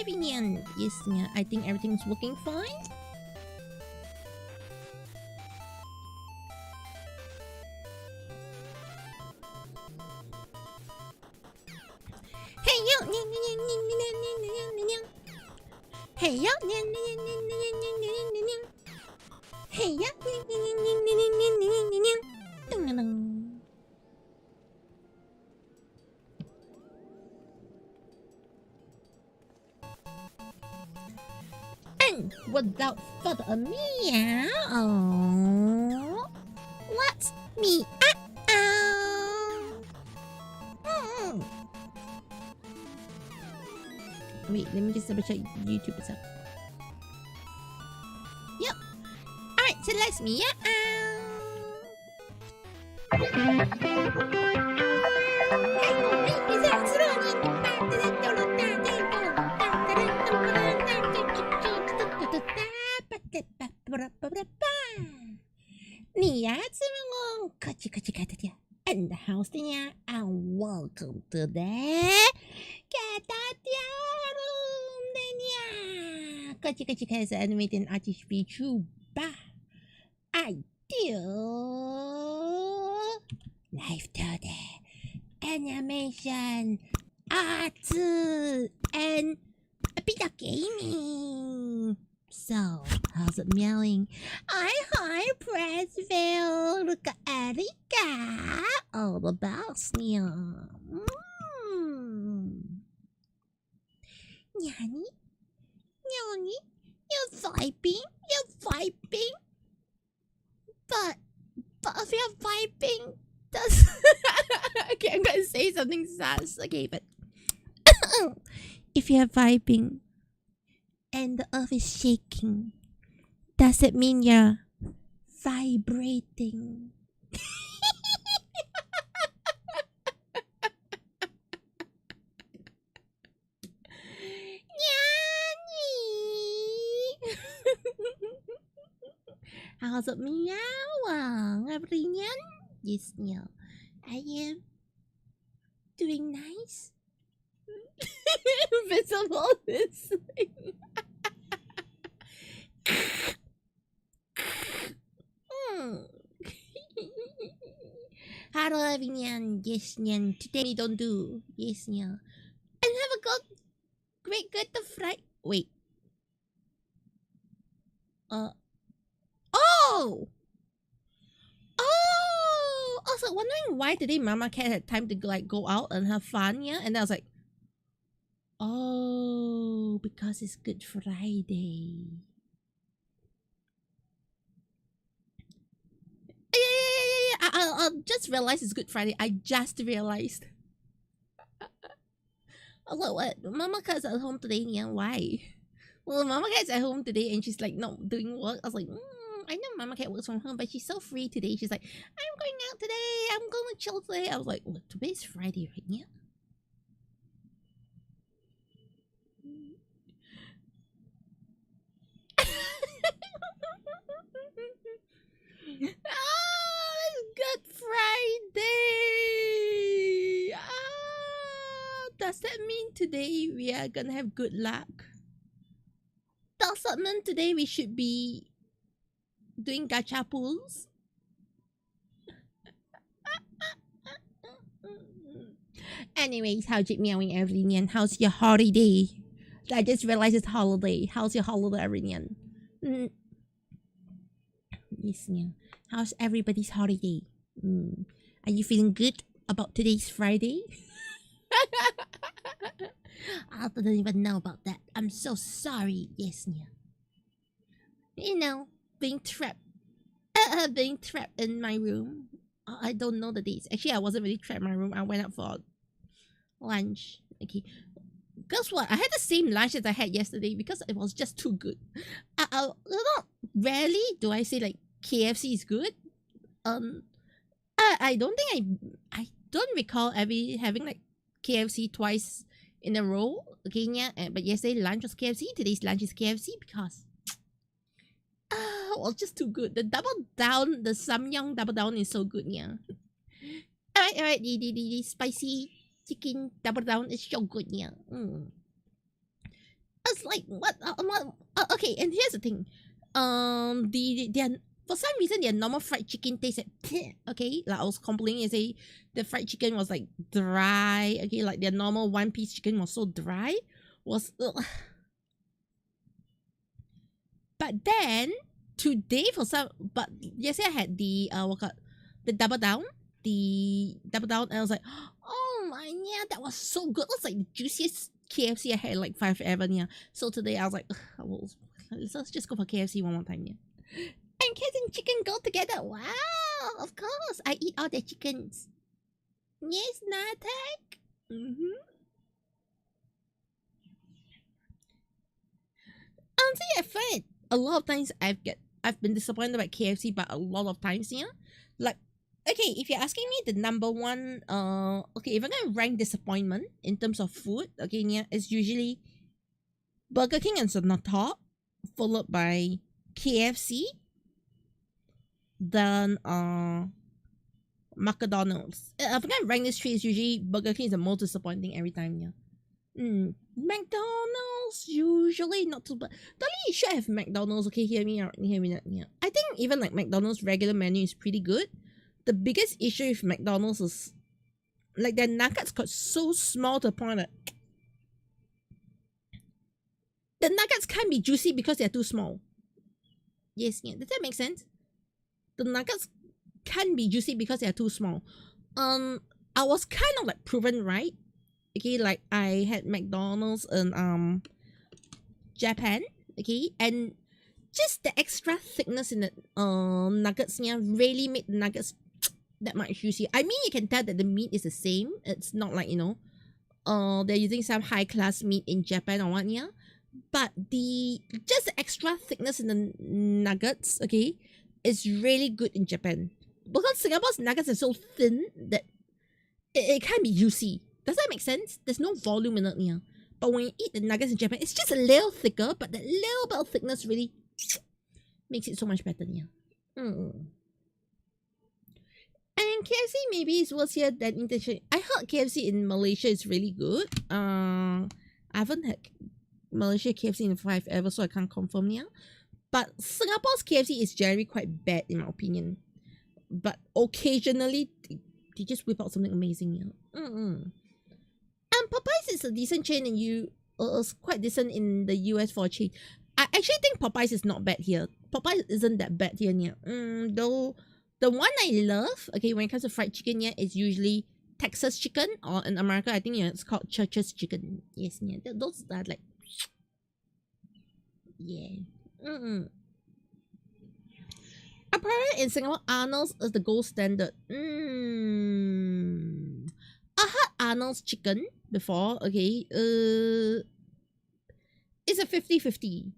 everyone. Yes, yeah, I think everything's working fine. Hey yo, hey yo, hey yo, and without further ado, let's meet. Wait, let me just double check YouTube is up. Yep. Alright, so let's meet. In the house there, and welcome to the Caturteer-Channel. Is animated artist Vtuber. I do Live2D animation, art, and a bit of gaming. So, how's it meowing? Hi, Pressville. Look at Erika. All the bells now. Yanni? You're vibing? But if you're vibing, does... Okay, I'm gonna say something sass. Okay, but... if you're vibing, and the earth is shaking, does it mean you're vibrating? How's it meowing, everyone? Yes, no. I am doing nice. Visible listening. Hello everyone, yes nyan. Today we don't do yes nyan. And have a good Friday. Wait. I was wondering why today Mama Cat had time to like go out and have fun, yeah? And I was like, oh, because it's Good Friday. Yeah. I just realized it's Good Friday. I just realized. I was like, what? Mama Cat's at home today, yeah? Why? Well, Mama Cat's at home today and she's like not doing work. I was like, I know Mama Cat works from home, but she's so free today. She's like, I'm going out today. I'm going to chill today. I was like, well, today's Friday, right? Yeah. Oh, it's Good Friday. Does that mean today we are gonna have good luck? Does that mean today we should be doing gacha pulls? Anyways, how's it meowing, everyone? How's your holiday? I just realized it's holiday. How's your holiday, everyone? Yes, yeah. How's everybody's holiday? Are you feeling good about today's Friday? I don't even know about that. I'm so sorry. Yes, yeah. You know, being trapped in my room. I don't know the dates. Actually, I wasn't really trapped in my room. I went out for lunch. Okay. Guess what? I had the same lunch as I had yesterday because it was just too good. Not rarely do I say like KFC is good. I don't think I don't recall having like KFC twice in a row. Okay, yeah. But yesterday lunch was KFC. Today's lunch is KFC because well, just too good. The Samyang double down is so good, yeah. Alright. The spicy chicken double down is so good, yeah. was like, what? Okay, and here's the thing. For some reason, their normal fried chicken tastes like, okay, like I was complaining and say the fried chicken was like dry, okay, like their normal one-piece chicken was so dry, but then today but yesterday I had the double down, and I was like, oh my, yeah, that was so good. It was like the juiciest KFC I had in like 5 ever, yeah. So today I was like, let's just go for KFC one more time, yeah. And cats and chicken go together. Wow, of course. I eat all the chickens. Yes, Natak. So yeah, I find a lot of times I've been disappointed by KFC, but a lot of times, yeah. Like, okay, if you're asking me the number one, okay, if I'm gonna rank disappointment in terms of food, okay, yeah, it's usually Burger King is on the top, followed by KFC, then McDonald's. If I'm gonna rank this three, it's usually Burger King is the most disappointing every time, yeah. McDonald's usually not too bad. Don't you should have McDonald's, okay, hear me out, yeah. I think even like McDonald's regular menu is pretty good. The biggest issue with McDonald's is like their nuggets got so small to the point that the nuggets can't be juicy because they're too small. Yes, yeah. Does that make sense? The nuggets can't be juicy because they're too small. I was kind of like proven right. Okay, like I had McDonald's in Japan. Okay, and just the extra thickness in the nuggets, yeah, really made the nuggets that much juicy. I mean, you can tell that the meat is the same. It's not like, you know, they're using some high class meat in Japan or what, yeah. But just the extra thickness in the nuggets, okay, is really good in Japan. Because Singapore's nuggets are so thin that it can't be juicy. Does that make sense? There's no volume in it, yeah. But when you eat the nuggets in Japan, it's just a little thicker, but that little bit of thickness really makes it so much better, yeah. And KFC maybe is worse here than international. I heard KFC in Malaysia is really good. I haven't had Malaysia KFC in 5 ever, so I can't confirm, yeah. But Singapore's KFC is generally quite bad in my opinion. But occasionally they just whip out something amazing, yeah. And Popeyes is a decent chain, and it's quite decent in the US for a chain. I actually think Popeyes is not bad here. Popeyes isn't that bad here, yeah. Though the one I love, okay, when it comes to fried chicken, yeah, is usually Texas chicken, or in America, I think, yeah, it's called Church's chicken. Yes, yeah, those are like, yeah. Apparently in Singapore, Arnold's is the gold standard. I had Arnold's chicken before, okay. It's a 50-50.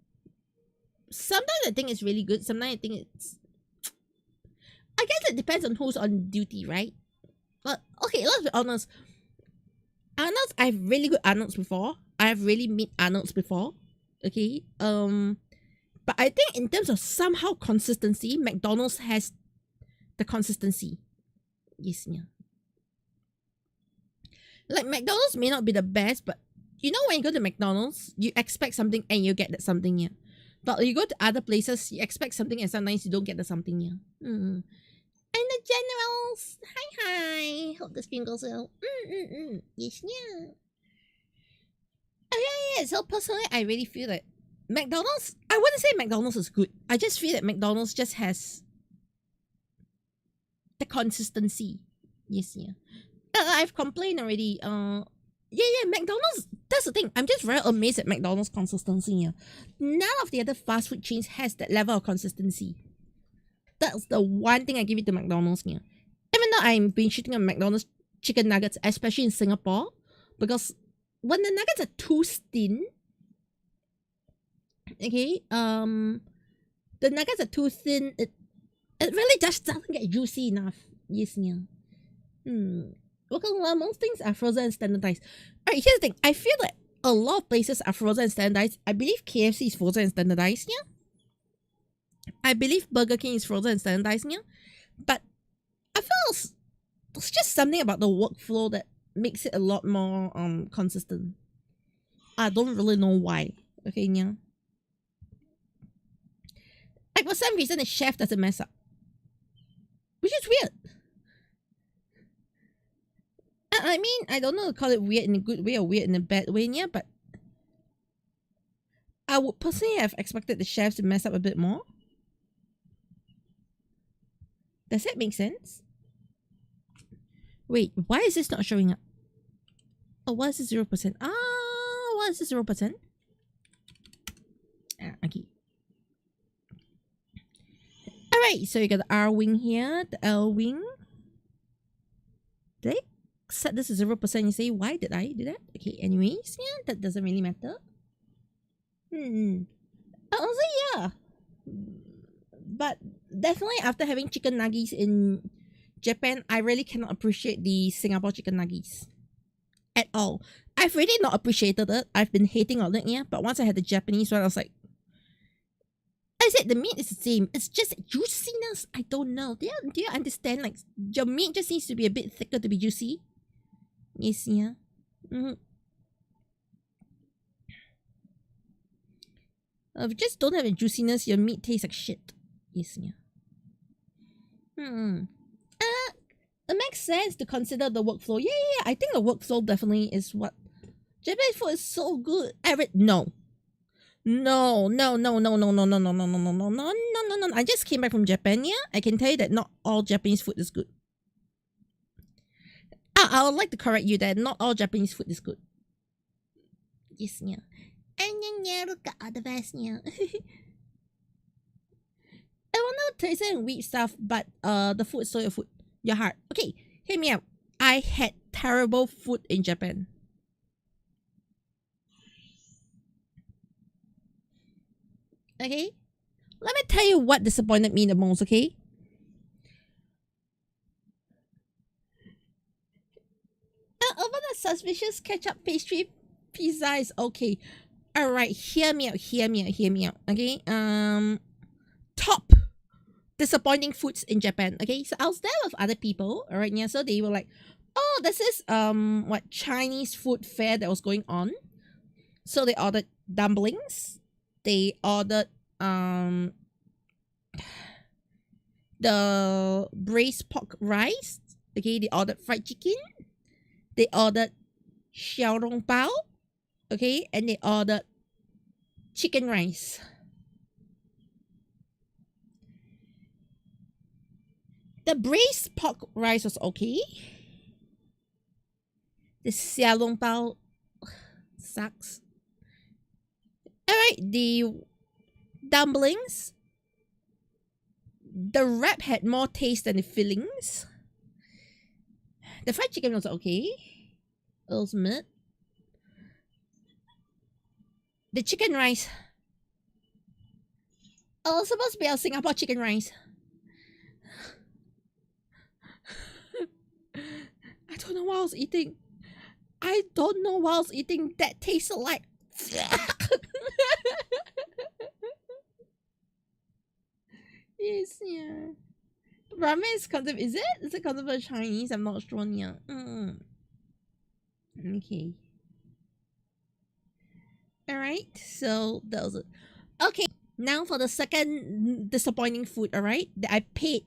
Sometimes I think it's really good, sometimes I think it's... I guess it depends on who's on duty, right? But, okay, let's be honest. Arnold's, I have really good Arnold's before. I have really meat Arnold's before. Okay, but I think in terms of somehow consistency, McDonald's has the consistency. Yes, yeah. Like McDonald's may not be the best, but you know when you go to McDonald's, you expect something and you get that something, yeah. But you go to other places, you expect something and sometimes you don't get the something, yeah. And the generals, hi. Hope the stream goes well. Yes, yeah. Oh yeah. So personally, I really feel that McDonald's, I wouldn't say McDonald's is good. I just feel that McDonald's just has the consistency. Yes, yeah. I've complained already. Yeah, McDonald's, that's the thing. I'm just very amazed at McDonald's consistency, yeah. None of the other fast food chains has that level of consistency. That's the one thing I give it to McDonald's, yeah. Even though I've been shooting on McDonald's chicken nuggets, especially in Singapore, because when the nuggets are too thin, okay, the nuggets are too thin, it really just doesn't get juicy enough. Yes, yeah. Because most things are frozen and standardized. Alright, here's the thing. I feel that a lot of places are frozen and standardized. I believe KFC is frozen and standardized, yeah. I believe Burger King is frozen and standardized, yeah. But I feel there's just something about the workflow that makes it a lot more consistent. I don't really know why. Okay, yeah. Like for some reason the chef doesn't mess up. Which is weird. I mean, I don't know to call it weird in a good way or weird in a bad way, yeah, but I would personally have expected the chefs to mess up a bit more. Does that make sense? Wait, why is this not showing up? Oh, why is this 0%? Ah, why is this 0%? Ah, okay. Alright, so you got the R wing here, the L wing. Did I set this to 0%? You say, why did I do that? Okay, anyways, yeah, that doesn't really matter. Also, yeah. But definitely after having chicken nuggets in Japan, I really cannot appreciate the Singapore chicken nuggets at all. I've really not appreciated it. I've been hating on it, yeah. But once I had the Japanese one, I was like, I said the meat is the same. It's just juiciness. I don't know. Do you understand? Like your meat just needs to be a bit thicker to be juicy. Yes, yeah. If you just don't have a juiciness, your meat tastes like shit. Yes, yeah. It makes sense to consider the workflow. Yeah. I think the workflow definitely is what Japanese food is so good. No. I just came back from Japan, yeah. I can tell you that not all Japanese food is good. I would like to correct you that not all Japanese food is good. Yes, yeah. Look at the best, yeah. I want to taste and weird stuff, but the food is so your heart. Okay, hear me out. I had terrible food in Japan. Okay, let me tell you what disappointed me the most. Okay, over the suspicious ketchup pastry pizza is okay. All right, hear me out. Okay, top disappointing foods in Japan. Okay, so I was there with other people. All right, yeah. So they were like, "Oh, this is what Chinese food fair that was going on." So they ordered dumplings. They ordered the braised pork rice. Okay, they ordered fried chicken. They ordered xiaolongbao. Okay, and they ordered chicken rice. The braised pork rice was okay. The xiaolongbao sucks. Alright, the dumplings. The wrap had more taste than the fillings. The fried chicken was okay. It was mid. The chicken rice. It was supposed to be our Singapore chicken rice. I don't know what I was eating. That tasted like yes, yeah. Ramen is considered, is it? Is it considered Chinese? I'm not sure, yeah. Okay. Alright, so that was it. Okay, now for the second disappointing food, alright? That I paid.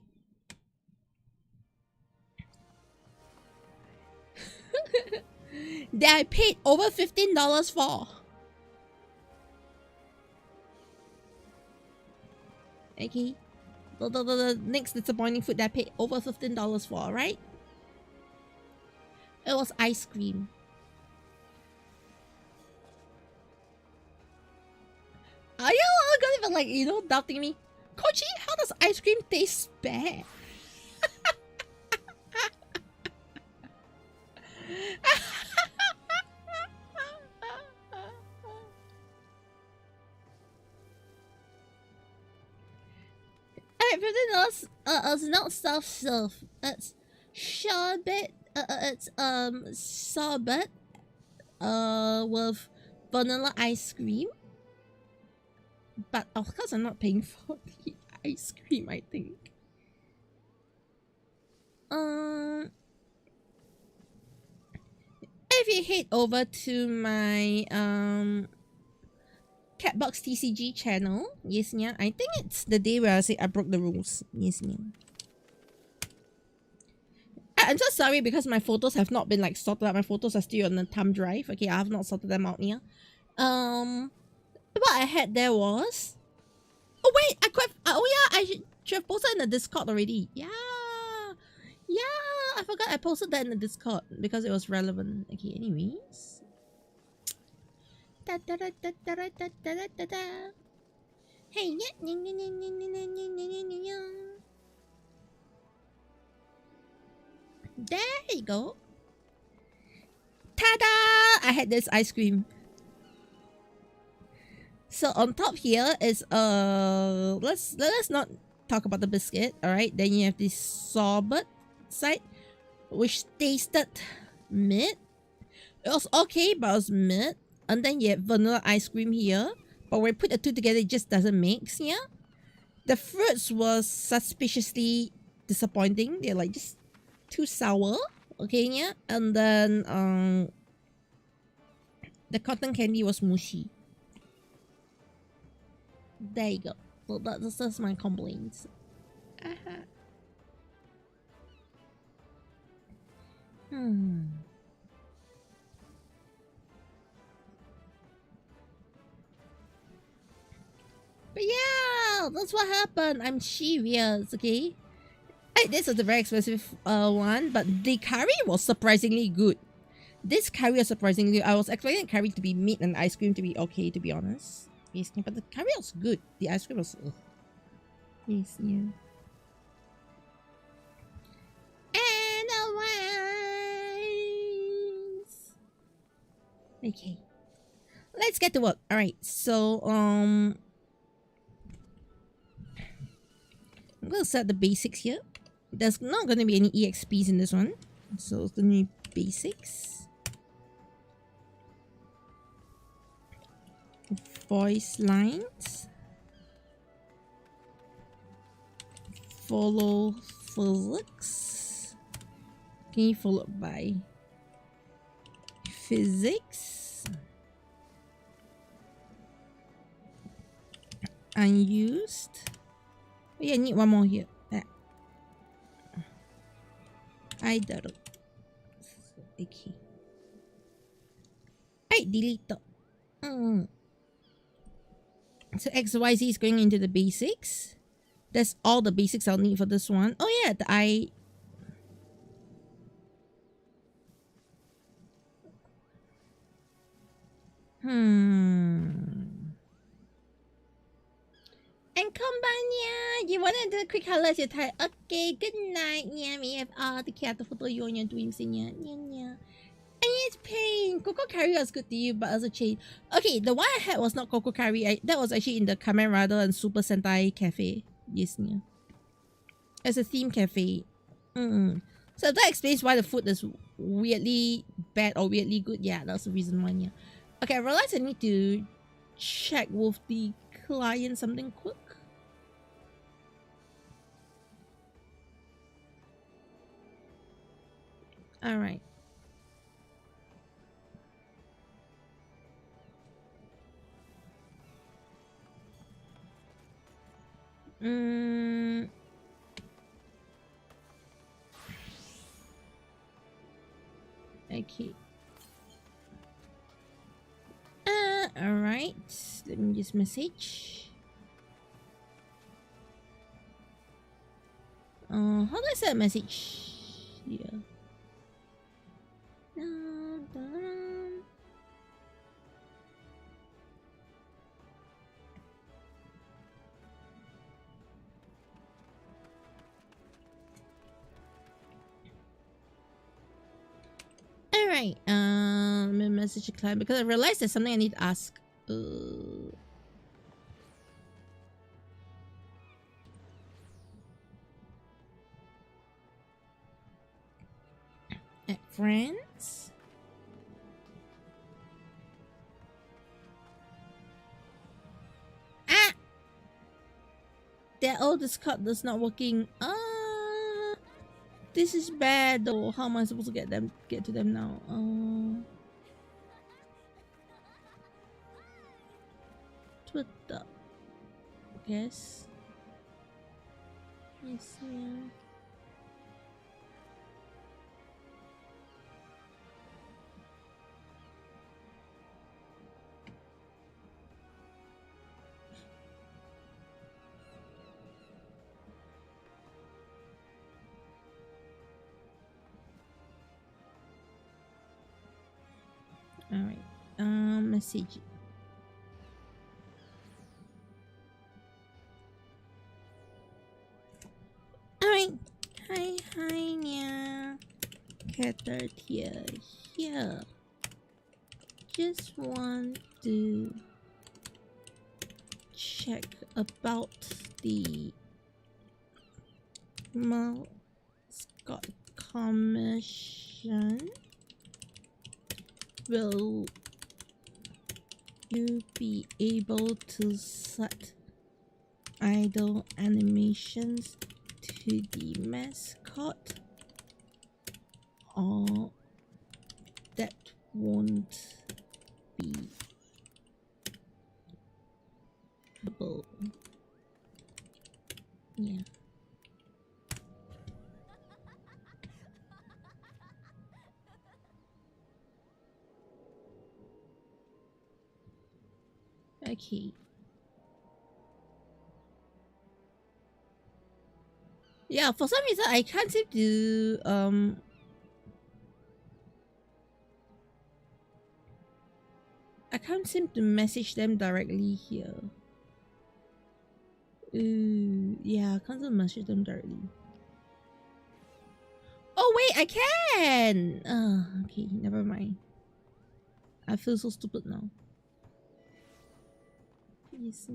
That I paid over $15 for. Okay. The next disappointing food that I paid over $15 for, right? It was ice cream. Are you all gonna be like, doubting me? Kochi, how does ice cream taste bad? $15 it's not self-serve. It's sherbet. It's sorbet with vanilla ice cream. But of course I'm not paying for the ice cream, I think. If you head over to my Catbox TCG channel. Yes, yeah. I think it's the day where I say I broke the rules. Yes, yeah. I'm so sorry because my photos have not been like sorted out. My photos are still on the thumb drive. Okay, I have not sorted them out yet. What I had there was... Oh wait, I could have... oh yeah, I should have posted in the Discord already. Yeah. Yeah, I forgot I posted that in the Discord because it was relevant. Okay, anyways. Da, da, da, da, da, da, da, da, da, da. Hey, there you go. Ta-da! I had this ice cream. So on top here is let's not talk about the biscuit. All right, then you have this sorbet side, which tasted mid. It was okay, but it was mid. And then you have vanilla ice cream here, but when we put the two together, it just doesn't mix. Yeah, the fruits was suspiciously disappointing. They're like just too sour. Okay, yeah, and then the cotton candy was mushy. There you go. So that's my complaints. But yeah, that's what happened. I'm serious, okay? Hey, this is a very expensive one, but the curry was surprisingly good. This curry was surprisingly good. I was expecting the curry to be meat and ice cream to be okay, to be honest. Yes, but the curry was good. The ice cream was... Yes, yeah. Anyways. Okay. Let's get to work. Alright, so, I'm going to set the basics here. There's not going to be any EXPs in this one. So, it's going to be basics. Voice lines. Follow physics. Okay, followed by physics. Unused. Oh yeah, I need one more here. I don't know. Okay. I delete it. So XYZ is going into the basics. That's all the basics I'll need for this one. Oh yeah, the I... And Compania, you want to do a quick hello to type. Okay, good night. Yeah, we have all the cat photo you on your dreams in yeah. And it's pain. Coco Curry was good to you, but as a chain. Okay, the one I had was not Coco Curry. That was actually in the Kamen Rider and Super Sentai Cafe. Yes, yeah. It's a theme cafe. So that explains why the food is weirdly bad or weirdly good. Yeah, that's the reason why. Yeah. Okay, I realize I need to check with the client something quick. All right. Okay. Alright. Let me just message. How do I send a message? Yeah. Alright, let me message a client because I realized there's something I need to ask. At friends? Ah! Their old Discord is not working. This is bad though. How am I supposed to get to them now? with the guess. Yes, yeah. Alright. Message. Alright. Hi, Nya. Caturteer here. Just want to check about the MASCOT commission. Will you be able to set idle animations to the mascot, or that won't be able? Yeah. Okay. Yeah, for some reason I can't seem to I can't seem to message them directly here. Yeah, I can't seem to message them directly. Oh wait, I can! Okay, never mind. I feel so stupid now. Yes,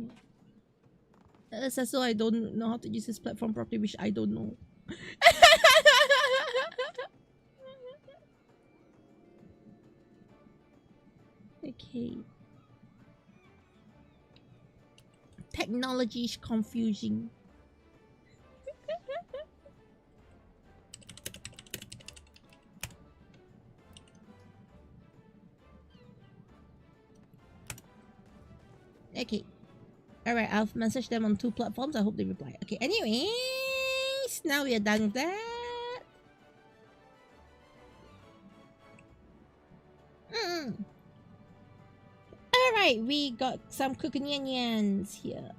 it's as though I don't know how to use this platform properly, which I don't know. Okay. Technology is confusing. Okay. Alright, I've messaged them on 2 platforms. I hope they reply. Okay, anyways, now we are done with that. Alright, we got some cooking onions here.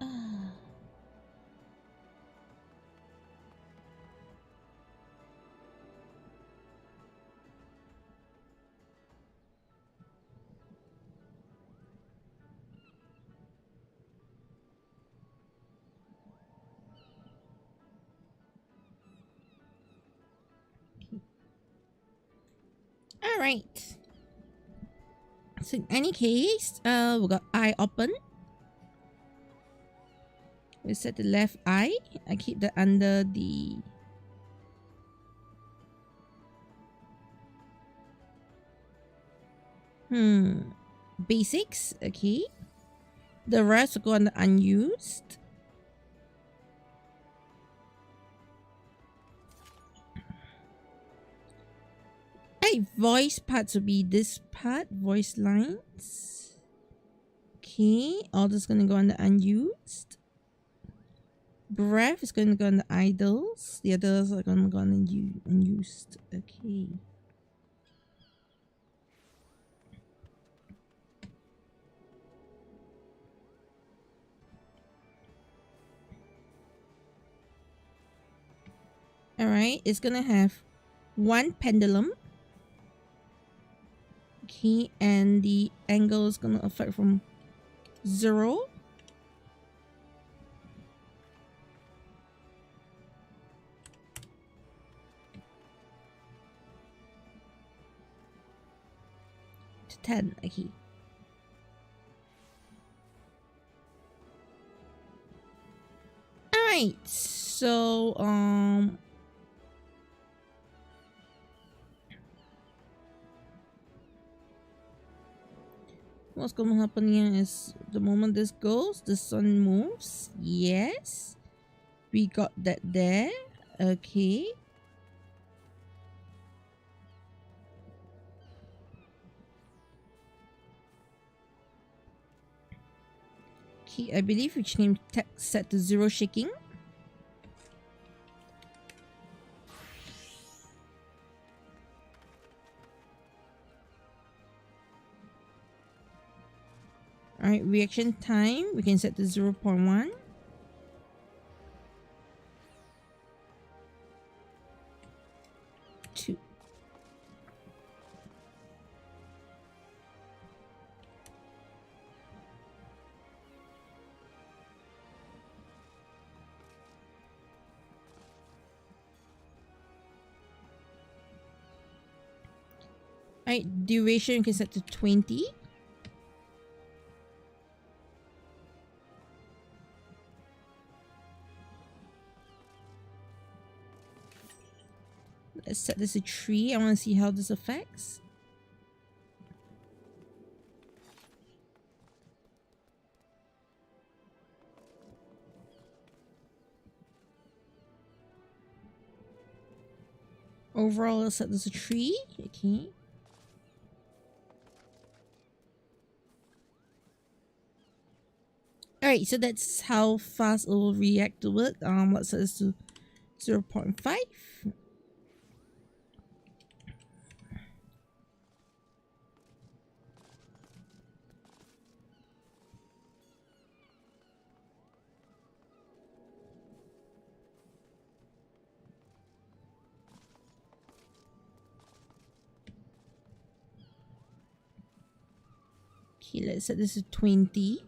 Alright. So in any case, we got eye open. We set the left eye. I keep that under the basics. Okay. The rest will go under unused. Voice parts will be this part, voice lines. Okay, all this is gonna go under unused. Breath is gonna go under idles. The others are gonna go under unused. Okay. Alright, it's gonna have 1 pendulum. Okay, and the angle is gonna affect from 0 to 10. Okay. Alright, so what's gonna happen here is the moment this goes, the sun moves. Yes. We got that there. Okay. Okay, I believe which name text set to 0 shaking. Alright, reaction time we can set to 0.1. Two. Alright, duration you can set to 20. Let's set this to 3. I want to see how this affects. Overall, let's set this to 3. Okay. Alright, so that's how fast it will react to it. Let's set this to 0.5. Okay, let's set this to 20.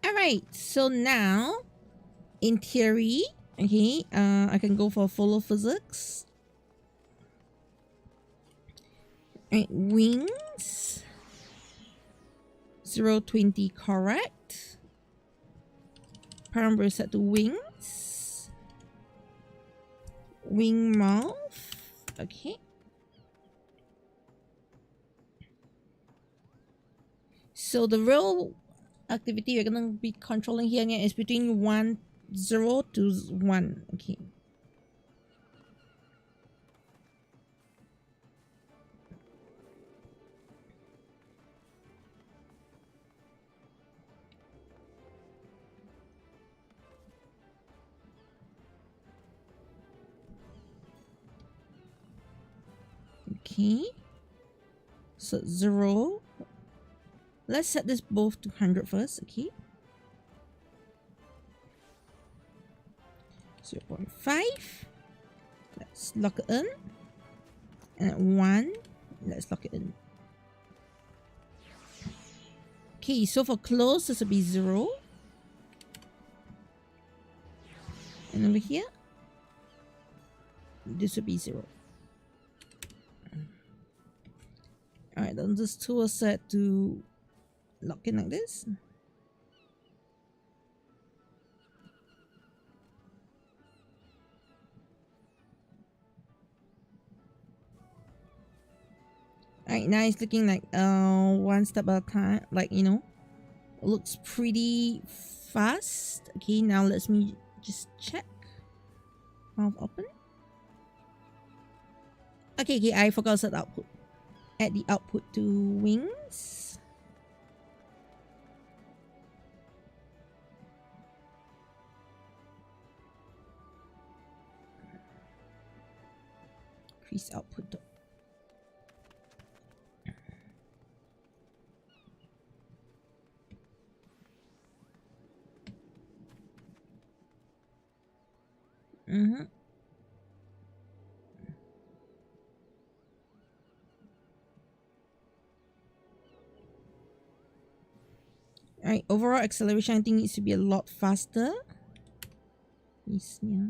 Alright, so now, in theory, okay, I can go for follow physics. Alright, wings. 0.20 correct. Parameter set to wings. Wing mouth. Okay. So the real activity we're going to be controlling here is between 0 to 1. Okay. Okay. So 0. Let's set this both to 100 first, okay? 0.5. Let's lock it in. And at 1, let's lock it in. Okay, so for close, this will be 0. And over here, this will be 0. Alright, then this two are set to lock in like this. Alright, now it's looking like one step at a time, like, you know, it looks pretty fast. Okay, now let me just check. Mouth open. Okay, I forgot to set output. Add the output to wings. Increase output. Alright, overall acceleration I think needs to be a lot faster. Yes, yeah.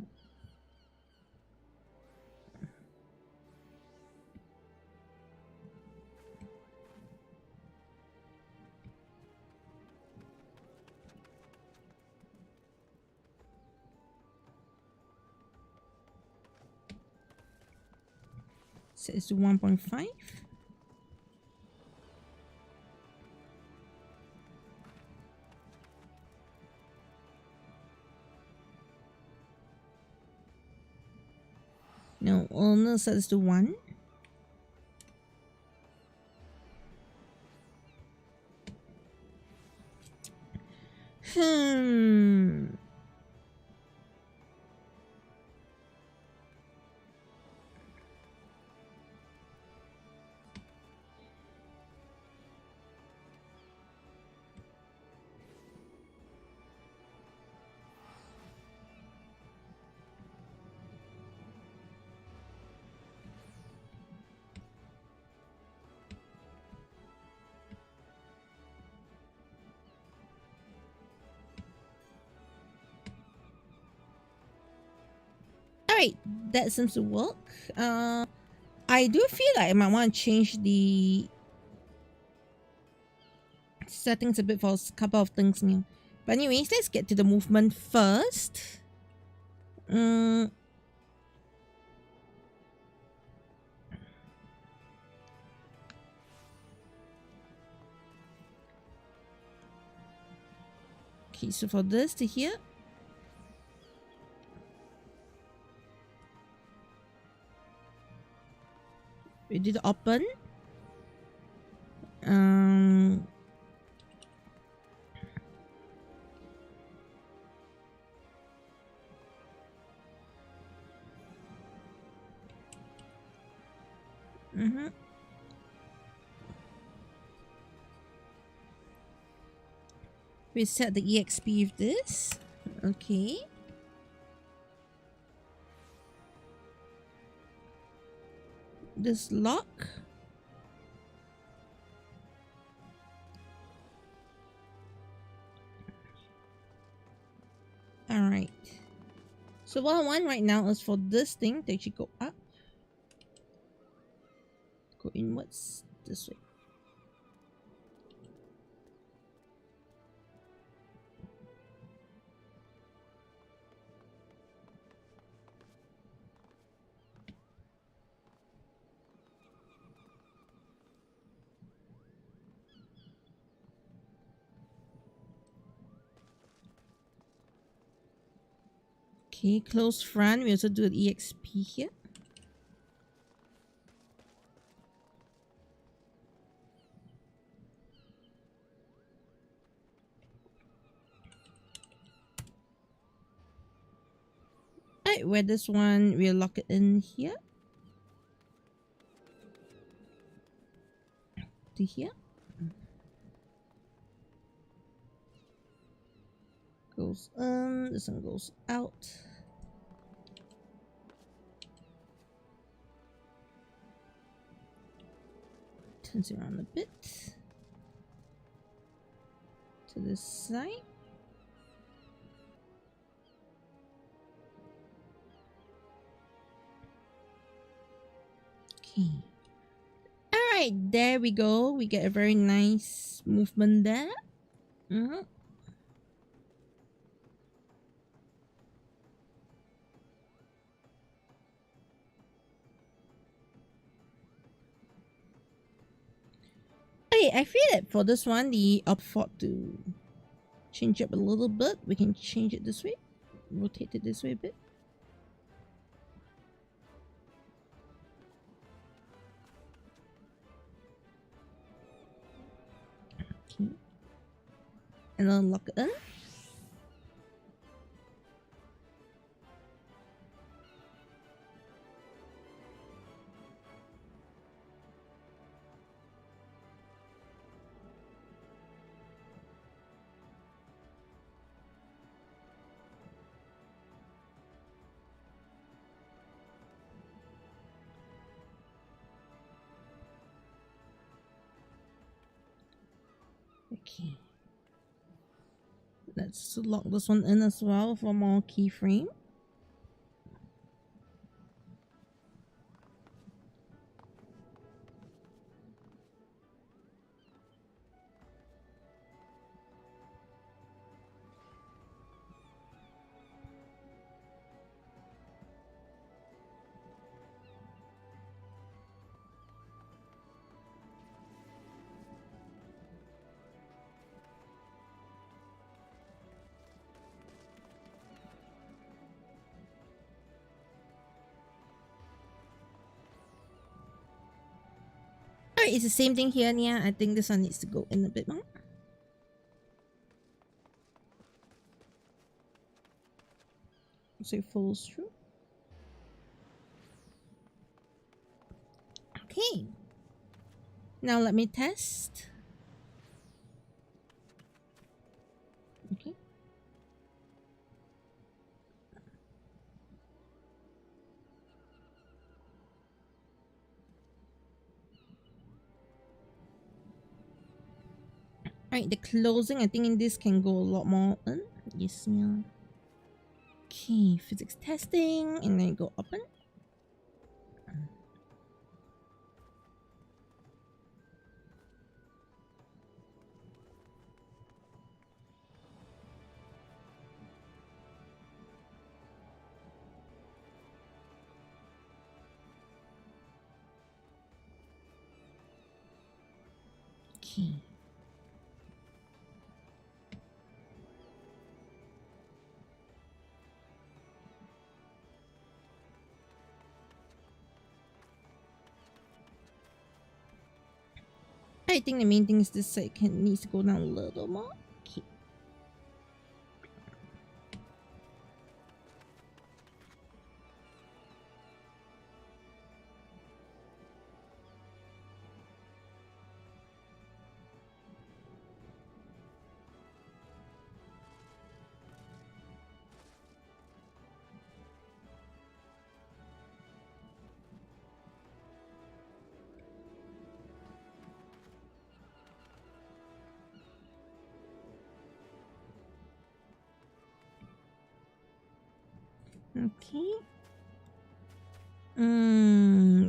Set this to 1.5. No, I'm gonna set this to 1. Alright, that seems to work. I do feel like I might want to change the settings a bit for a couple of things new. But anyways, let's get to the movement first. Okay, so for this to here, we did open. We set the EXP of this. Okay. This lock. Alright. So what I want right now is for this thing to actually go up. Go inwards this way. Okay, close front. We also do an EXP here. Alright, where this one, we'll lock it in here. To here. Goes in, this one goes out. Turns around a bit. To this side. Okay. Alright, there we go. We get a very nice movement there. Okay, I feel that for this one, the upfort to change up a little bit. We can change it this way. Rotate it this way a bit. Okay. And then lock it in. Okay. Let's lock this one in as well for more keyframe. Alright, it's the same thing here, Nia. I think this one needs to go in a bit more. So it follows through. Okay. Now let me test. Okay. Alright, the closing, I think in this can go a lot more in. Yes, yeah. Okay, physics testing, and then go open. Okay. I think the main thing is this side needs to go down a little more. Okay. Okay.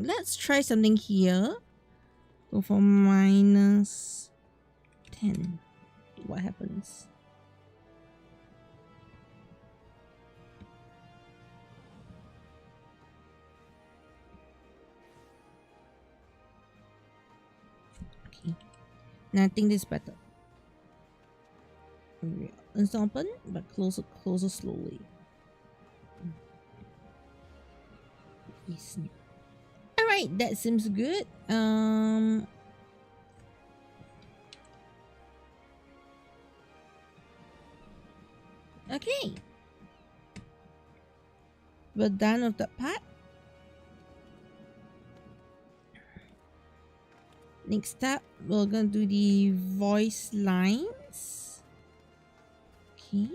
Let's try something here. Go for minus 10. What happens? Okay. Now I think this is better. It's open, but closer slowly. Yes. Alright, that seems good. Okay. We're done with that part. Next up, we're gonna do the voice lines. Okay.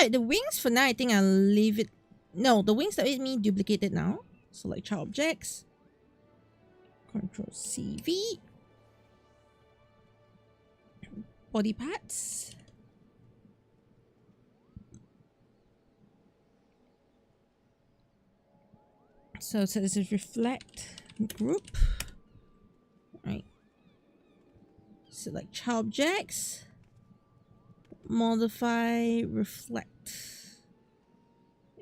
Alright, the wings for now, I think I'll leave it. No, the wings that let me duplicate it now. Select child objects. Control CV. Body parts. So this is reflect group. Right. Select child objects. Modify reflect.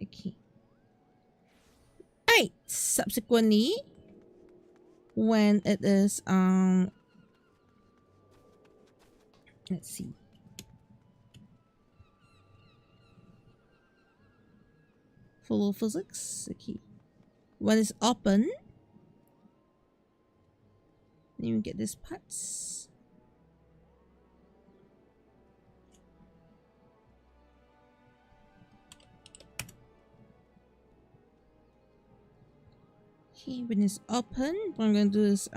Okay. Alright. Subsequently, when it is let's see. Follow physics. Okay. When it's open, then you get these parts. Okay, when it's open, what I'm gonna do is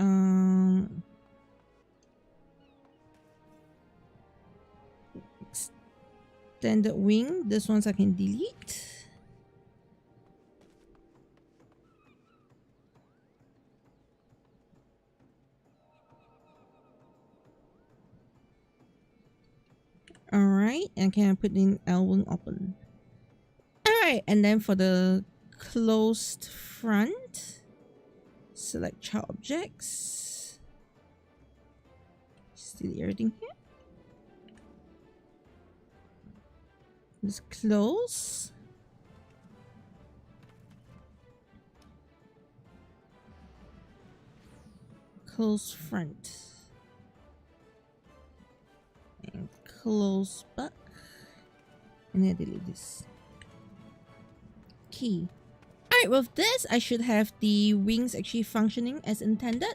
extended wing. This ones I can delete. Alright, and can I put in L1 open? Alright, and then for the closed front, select child objects. Still everything here. Just close. Close front. And close back, and then delete this key. Alright, with this, I should have the wings actually functioning as intended.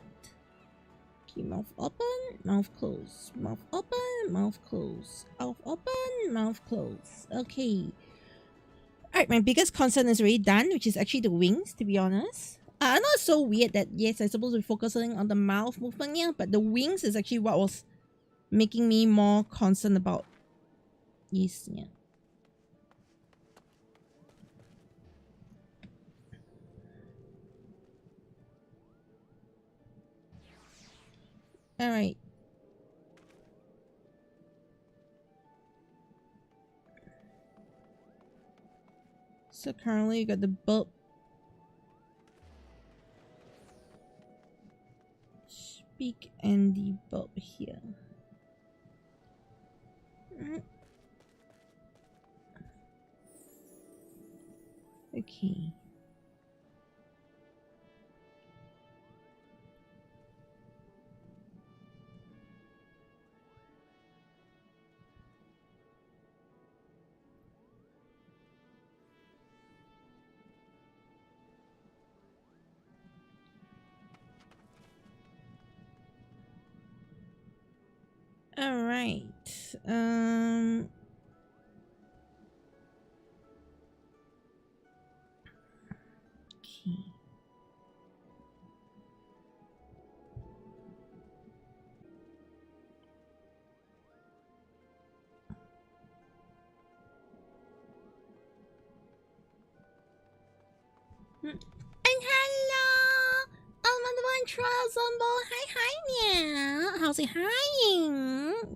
Okay, mouth open, mouth close, mouth open, mouth close, mouth open, mouth close. Okay. Alright, my biggest concern is already done, which is actually the wings, to be honest. I know it's so weird that, yes, I'm supposed to be focusing on the mouth movement here, but the wings is actually what was making me more concerned about. Yes, yeah. Alright. So currently you got the bulb. Speak and the bulb here. Okay. All right. Okay. And hello! I'm the one trials on board. Hi, yeah. How's it hi?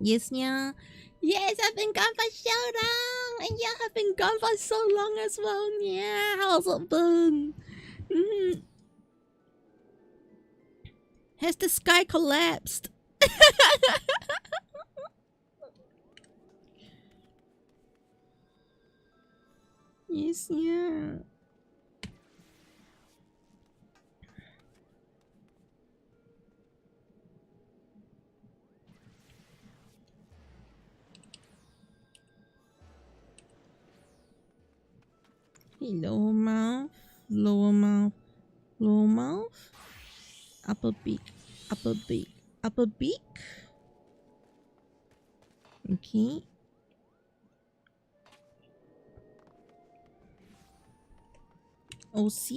Yes, yeah. Yes, I've been gone for so long. And you have been gone for so long as well. Yeah, how's it been? Has the sky collapsed? Yes, yeah. Lower mouth, lower mouth, lower mouth, upper beak, upper beak, upper beak. Okay. OC.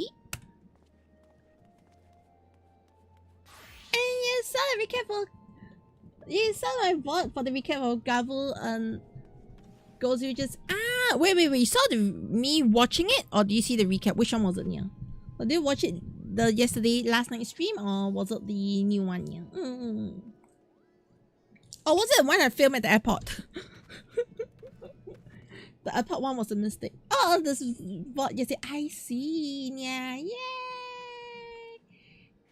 And you saw the recap for... You saw my bot for the recap of Gavel and... Goes you just... Ah! Wait. You saw me watching it? Or do you see the recap? Which one was it, yeah? Or did you watch it the last night stream? Or was it the new one, yeah? Or was it one I filmed at the airport? The airport one was a mistake. Oh, this is what you say. I see. Yeah, yay!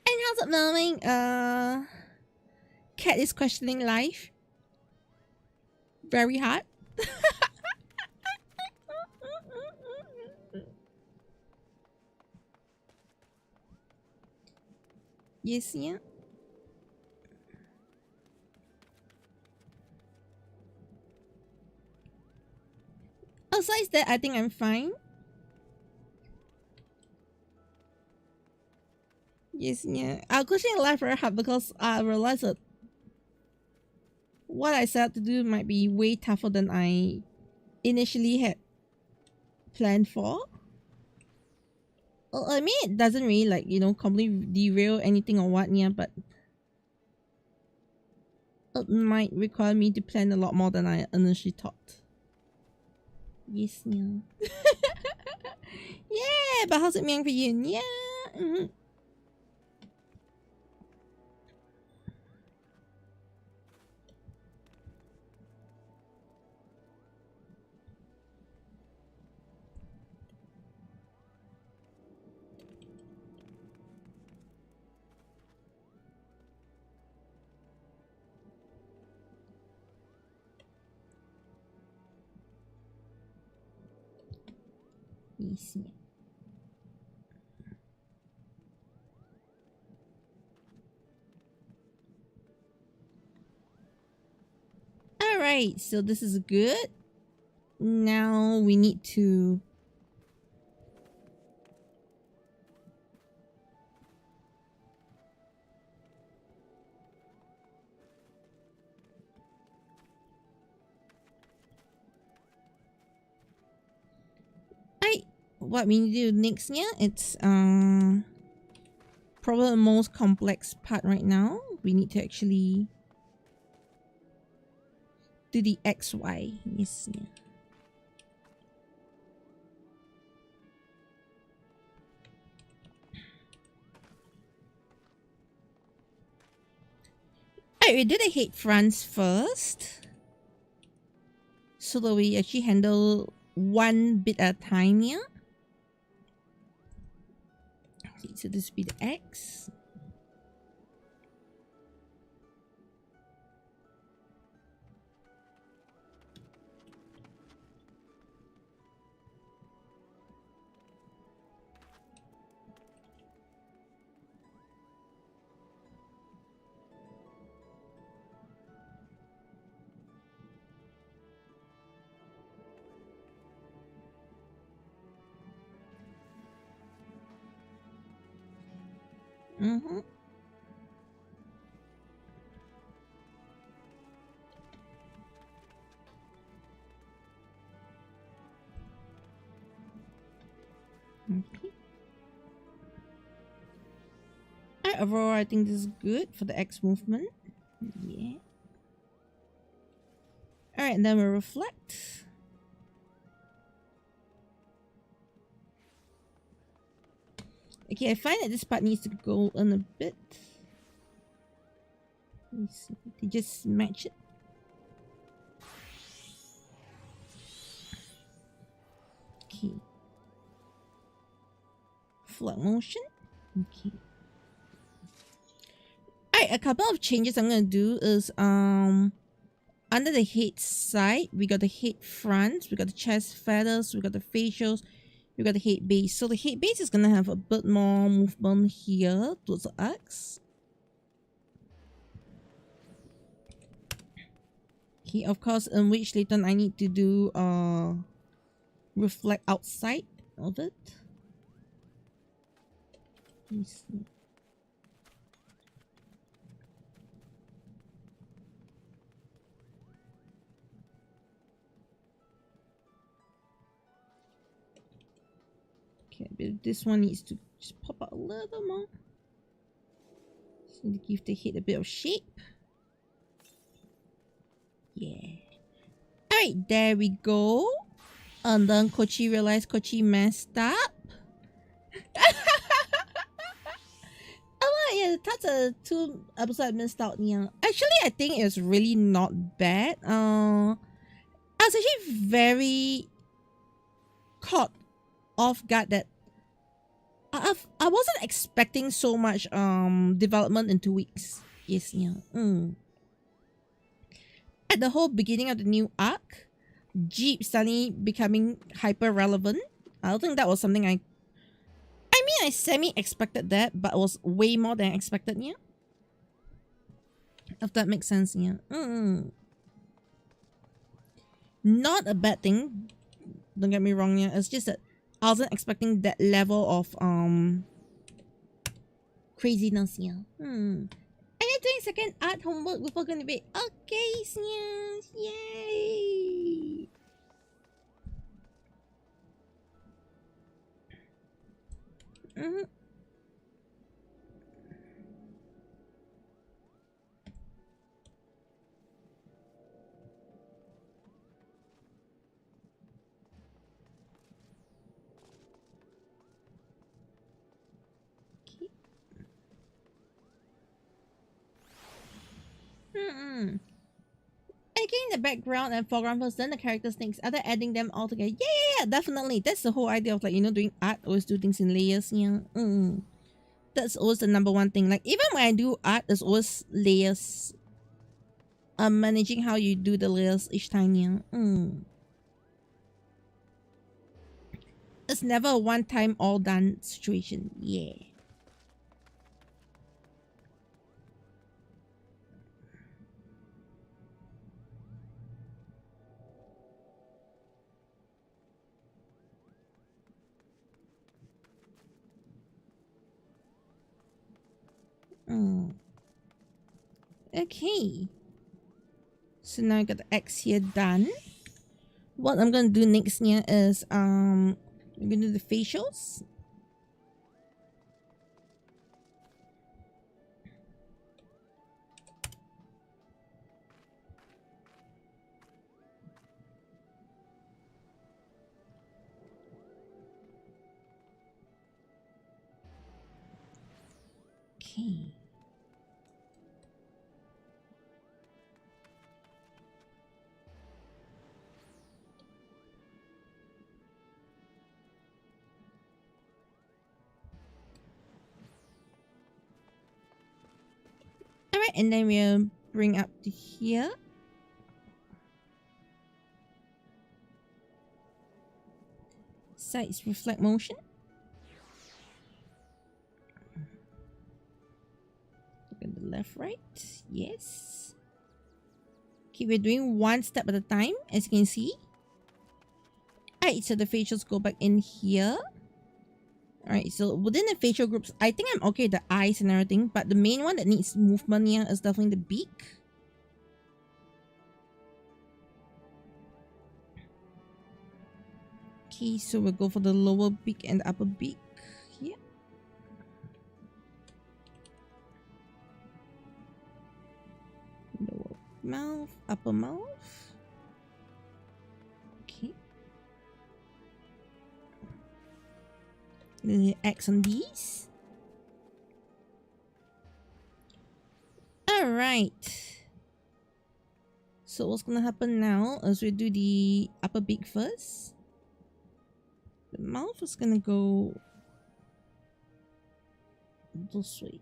And how's it going? Cat is questioning life. Very hard. Yes, yeah. Besides that, I think I'm fine. Yes, yeah. I'll question life very hard because I realized that what I set out to do might be way tougher than I initially had planned for. Well, I mean, it doesn't really, like, you know, completely derail anything or what, yeah, but it might require me to plan a lot more than I initially thought. Yes, yeah. Yeah, but how's it mean for you? Yeah. Yes, yeah. Alright, so this is good. Now we need to what we need to do next here, it's probably the most complex part right now. We need to actually do the XY. Yes, yeah. Alright, we do the head fronts first, so that we actually handle one bit at a time here. Okay, so this will be the X. Okay. Alright, overall I think this is good for the X movement. Yeah. Alright, and then we'll reflect. Okay, I find that this part needs to go in a bit. Let me see. To just match it. Okay. Flat motion. Okay. Alright, a couple of changes I'm gonna do is under the head side, we got the head fronts, we got the chest feathers, we got the facials, we got the head base. So the head base is gonna have a bit more movement here towards the X. Okay, of course, in which later on I need to do reflect outside of it. Let me see. Okay, but this one needs to just pop out a little more. So to give the head a bit of shape. Yeah. Alright, there we go. And then Kochi realized Kochi messed up. Oh yeah, that's a 2 episode missed out. Yeah. Actually, I think it's really not bad. I was actually very caught off guard that I wasn't expecting so much development in 2 weeks. Yes, yeah. At the whole beginning of the new arc, Jeep suddenly becoming hyper relevant. I don't think that was something I semi-expected that, but it was way more than I expected, yeah. If that makes sense, yeah. Not a bad thing. Don't get me wrong, yeah. It's just that I wasn't expecting that level of craziness, yeah. And you're doing second art homework before going to bed. Okay, yes, yay! Again, the background and foreground first, then the characters things, other adding them all together. Yeah, definitely. That's the whole idea of, like, you know, doing art, always do things in layers. Yeah. That's always the number one thing. Like, even when I do art, there's always layers. Managing how you do the layers each time. Yeah. It's never a one-time all done situation. Yeah. Okay. So now I got the X here done. What I'm gonna do next here is I'm gonna do the facials. Okay. Alright, and then we'll bring up to here. Sides reflect motion. Look at the left, right. Yes. Okay, we're doing one step at a time, as you can see. Alright, so the facials go back in here. Alright, so within the facial groups, I think I'm okay with the eyes and everything, but the main one that needs movement here is definitely the beak. Okay, so we'll go for the lower beak and the upper beak here. Lower mouth, upper mouth. Okay. Then X on these. Alright. So what's gonna happen now is we do the upper beak first. The mouth is gonna go this way.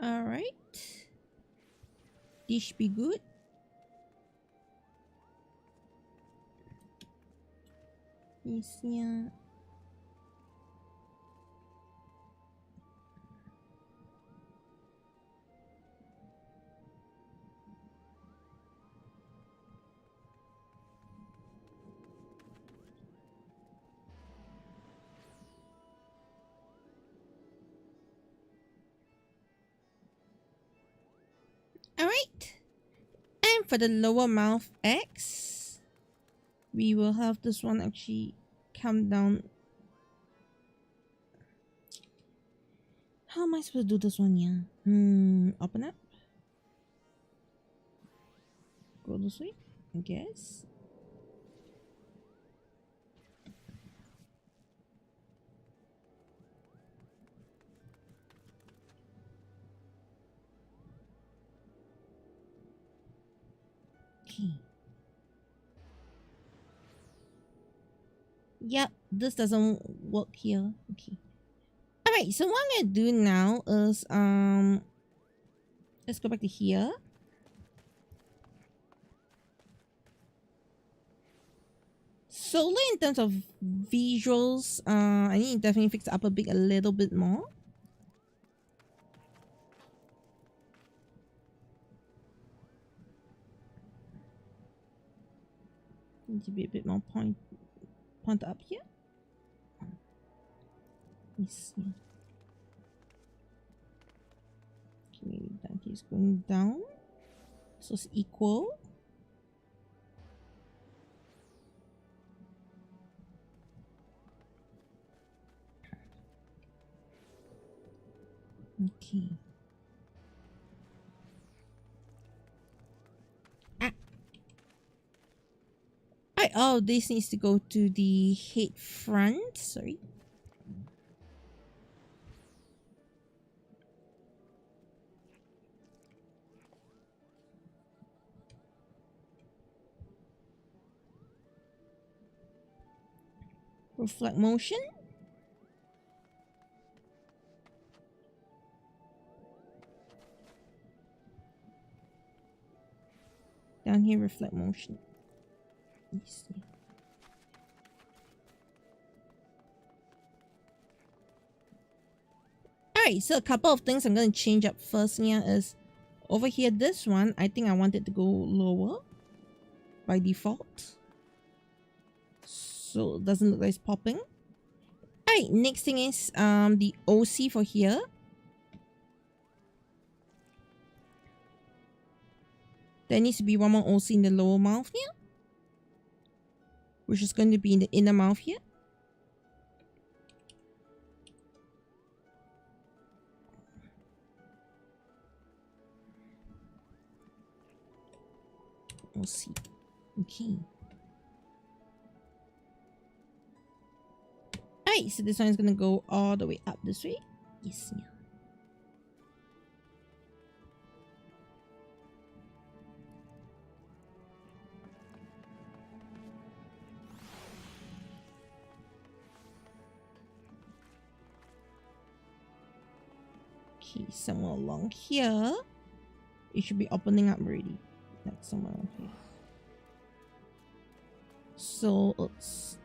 Alright. This should be good. Yes, yeah. Alright. And for the lower mouth X, we will have this one actually come down. How am I supposed to do this one here? Open up. Go this way, I guess. Okay. Yep, this doesn't work here. Okay. Alright, so what I'm gonna do now is let's go back to here. Solely in terms of visuals, I need to definitely fix the upper beak a little bit more. Need to be a bit more point up here. Yes, yeah. Okay, maybe that is going down, so it's equal. Okay. Alright, oh, this needs to go to the head front. Sorry. Reflect motion. Down here, reflect motion. Let's see. Alright, so a couple of things I'm going to change up first here is over here, this one, I think I want it to go lower by default. So it doesn't look like it's popping. Alright, next thing is the OC for here. There needs to be one more OC in the lower mouth here, which is going to be in the inner mouth here. OC. Okay. Alright, so this one is going to go all the way up this way. Yes, yeah. Okay, somewhere along here, it should be opening up already. Like somewhere along here. So it's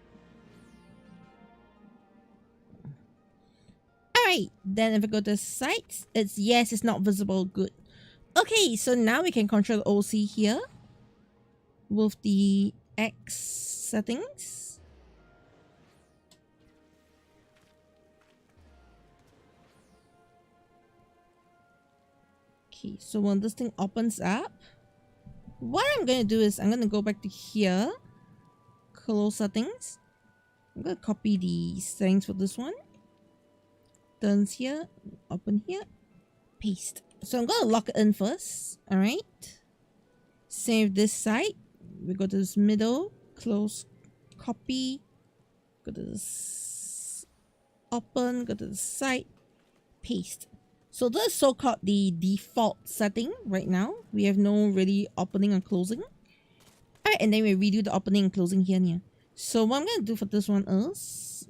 alright. Then if I go to sites, it's yes, it's not visible. Good. Okay, so now we can control OC here with the X settings. Okay, so when this thing opens up, what I'm going to do is I'm going to go back to here, close settings. I'm going to copy the settings for this one. Turns here, open here, paste. So I'm going to lock it in first. Alright. Save this side. We go to this middle, close, copy. Go to this, open, go to the side, paste. So this is so-called the default setting right now. We have no really opening and closing. Alright, and then we redo the opening and closing here and here. So what I'm going to do for this one is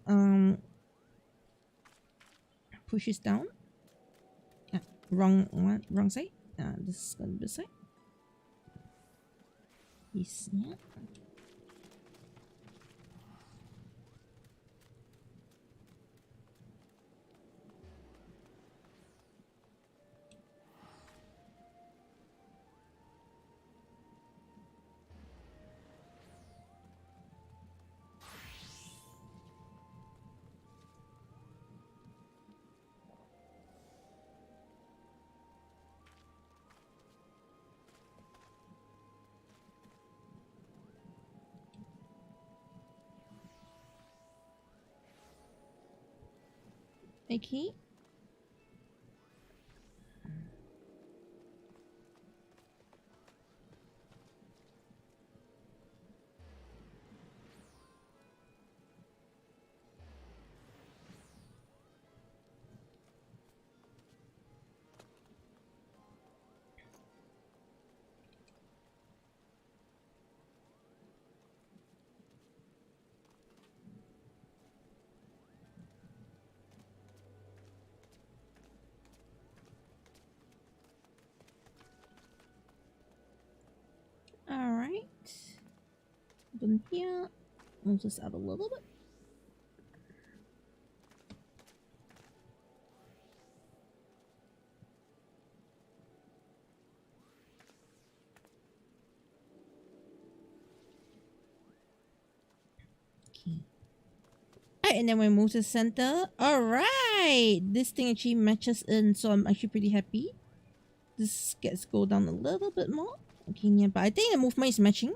push this down. Wrong one, wrong side. This is going to be this side. Yes, yeah. Okay. Alright. Open here. Move this out a little bit. Okay. Alright, and then we move to center. Alright! This thing actually matches in, so I'm actually pretty happy. This gets go down a little bit more. Okay, yeah, but I think the movement is matching.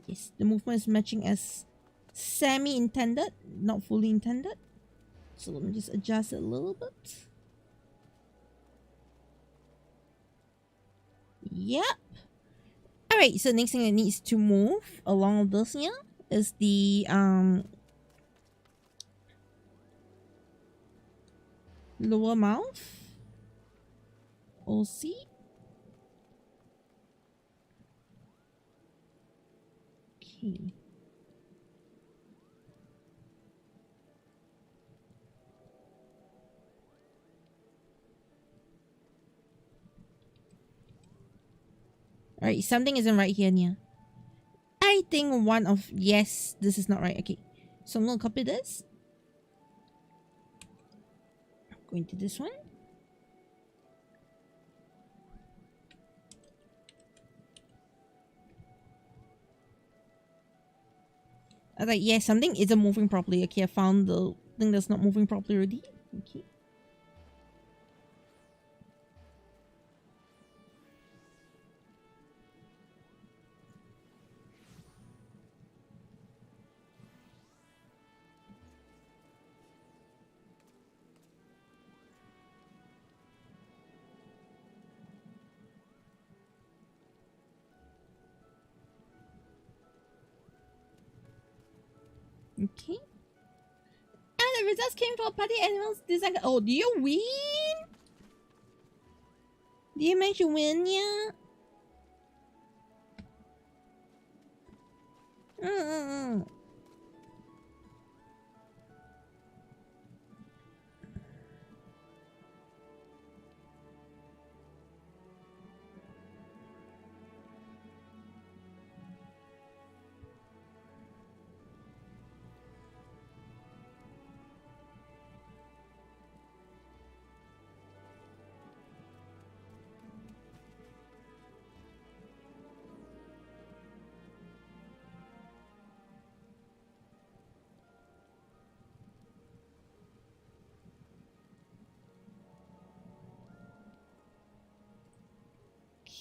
Yes, the movement is matching as semi-intended, not fully intended. So let me just adjust it a little bit. Yep. Alright, so next thing that needs to move along this here is the lower mouth. OC. Okay. Alright, something isn't right here, Nia. I think one of... Yes, this is not right. Okay. So I'm going to copy this. Going to this one. I was like, yeah, something isn't moving properly. Okay, I found the thing that's not moving properly already. Okay. Okay. And the results came for party animals design. Oh, do you win? Do you manage to win, yeah?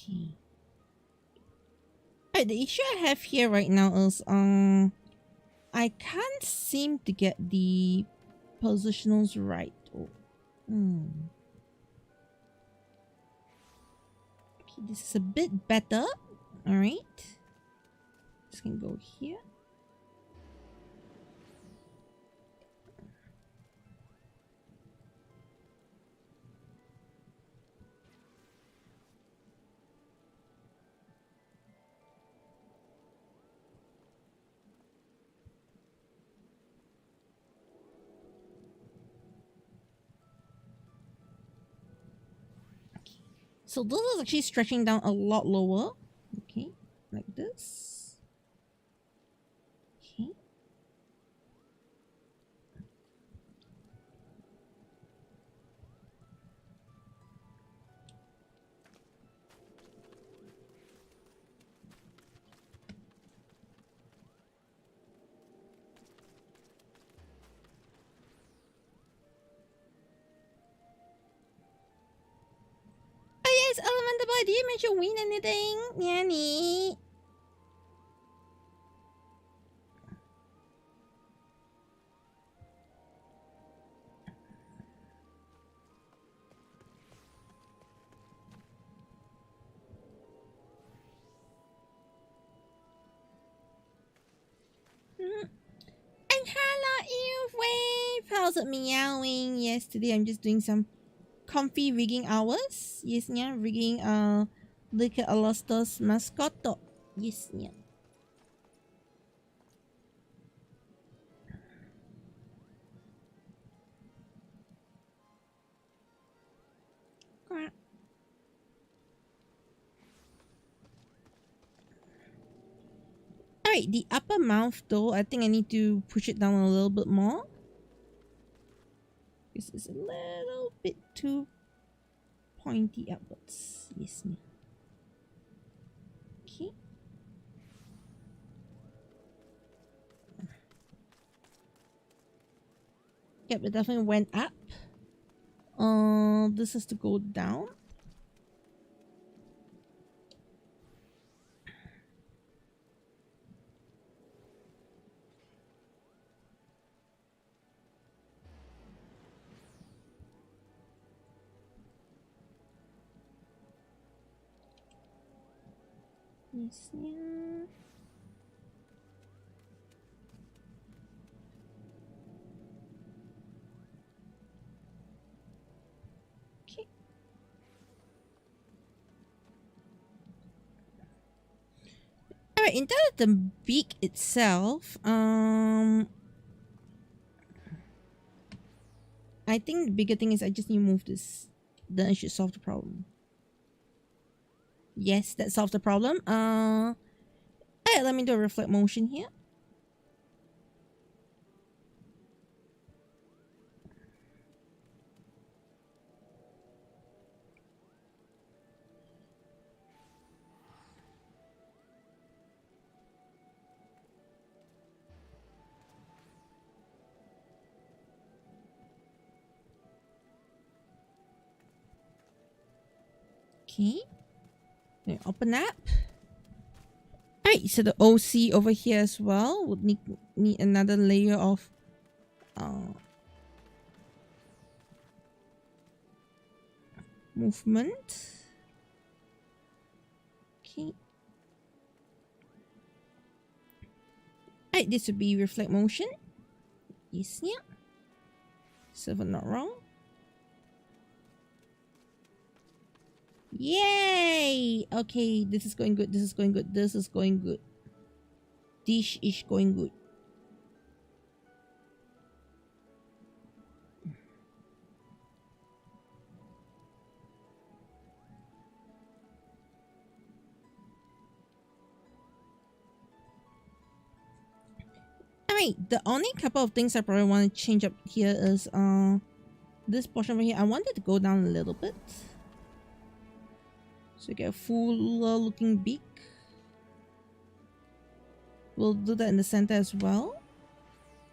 Okay. Alright, the issue I have here right now is I can't seem to get the positionals right. Oh. Okay, this is a bit better. Alright. Just gonna go here. So this is actually stretching down a lot lower. Okay, like this. Okay. Oh yes, Elemental Boy, do you manage to win anything? Yanni? And hello, Earwave! How's it meowing? Yes, today I'm just doing some comfy rigging hours. Yes, yeah, rigging DKAlastor's MASCOT. Yes, yeah. Alright, the upper mouth though, I think I need to push it down a little bit more. This is a little bit too pointy upwards. Yes, yeah. Okay. Yep, it definitely went up. This has to go down. Yes, yeah. Okay. Alright, in terms of the beak itself, I think the bigger thing is I just need to move this. Then it should solve the problem. Yes, that solves the problem. Alright, let me do a reflect motion here. Okay. Then open up. Alright, so the OC over here as well would need another layer of movement. Okay. Alright, this would be reflect motion. Yes, yeah. So if I'm not wrong. Yay! Okay, this is going good. This is going good. This is going good. This is going good. Alright, the only couple of things I probably want to change up here is this portion over here. I want it to go down a little bit. So you get a fuller looking beak. We'll do that in the center as well.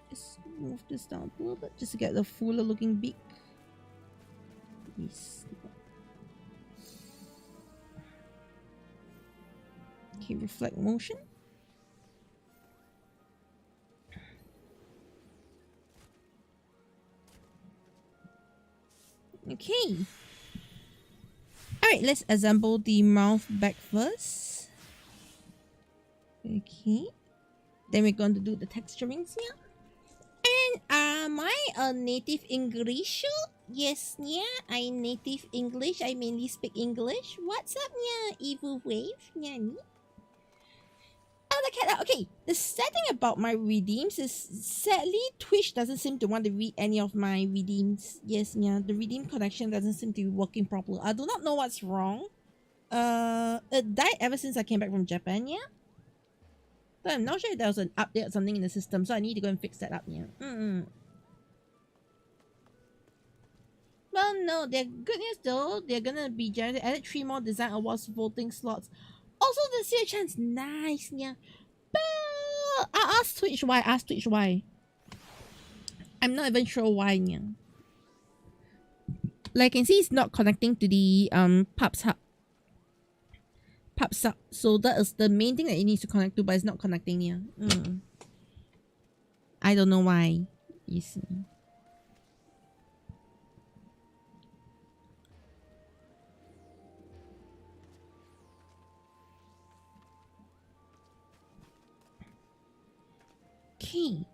Just move this down a little bit just to get the fuller looking beak. Yes. Okay, reflect motion. Okay. Alright, let's assemble the mouth back first. Okay. Then we're going to do the texturings here. And am I a native English? Yes, yeah, I native English. I mainly speak English. What's up, yeah, evil wave? Yeah, oh, the cat. Okay, the sad thing about my redeems is sadly Twitch doesn't seem to want to read any of my redeems. Yes, yeah, the redeem connection doesn't seem to be working properly. I do not know what's wrong. It died ever since I came back from Japan, yeah. But I'm not sure if there was an update or something in the system, so I need to go and fix that up, yeah. Well, no, they're good news though. They're gonna be added 3 more design awards voting slots. Also, the Seer Chan's nice, yeah. But I asked Twitch why. I'm not even sure why, yeah. Like I can see it's not connecting to the Pubs Hub. So that is the main thing that it needs to connect to, but it's not connecting, yeah. I don't know why. You see. Okay.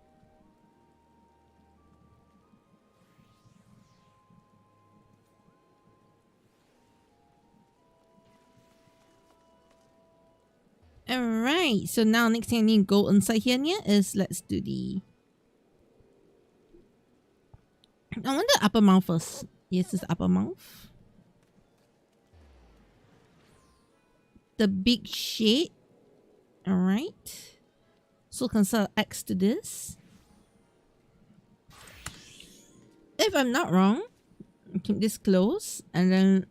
Alright, so now next thing I need to go inside here is let's do the... I want the upper mouth first. Yes, this upper mouth. The big shade. Alright. So consider X to this. If I'm not wrong, keep this close and then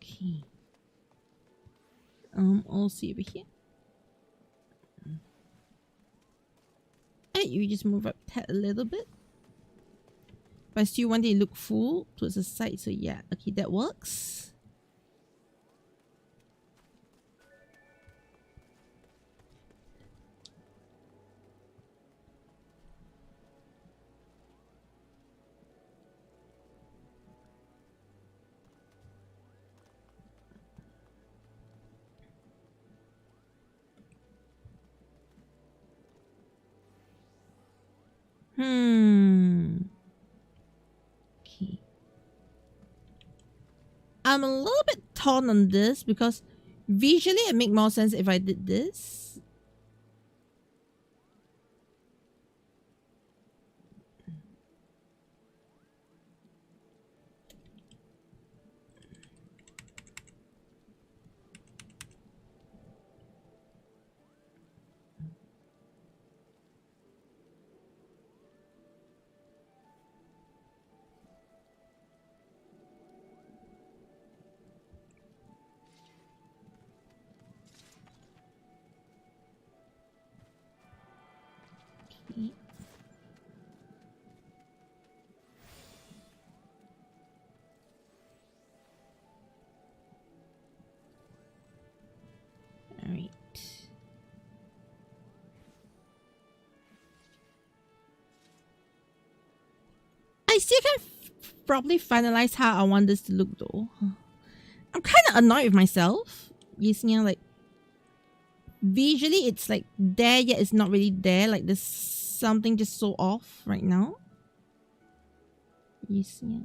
okay. I'll see over here. And you just move up that a little bit. but I still want it to look full towards the side. So yeah, okay, that works. Okay. I'm a little bit torn on this because visually it makes more sense if I did this. Okay. All right. I still can probably finalize how I want this to look though. I'm kind of annoyed with myself. Yes, yeah, like visually it's like there yet it's not really there. Like there's something just so off right now. Yes, yeah.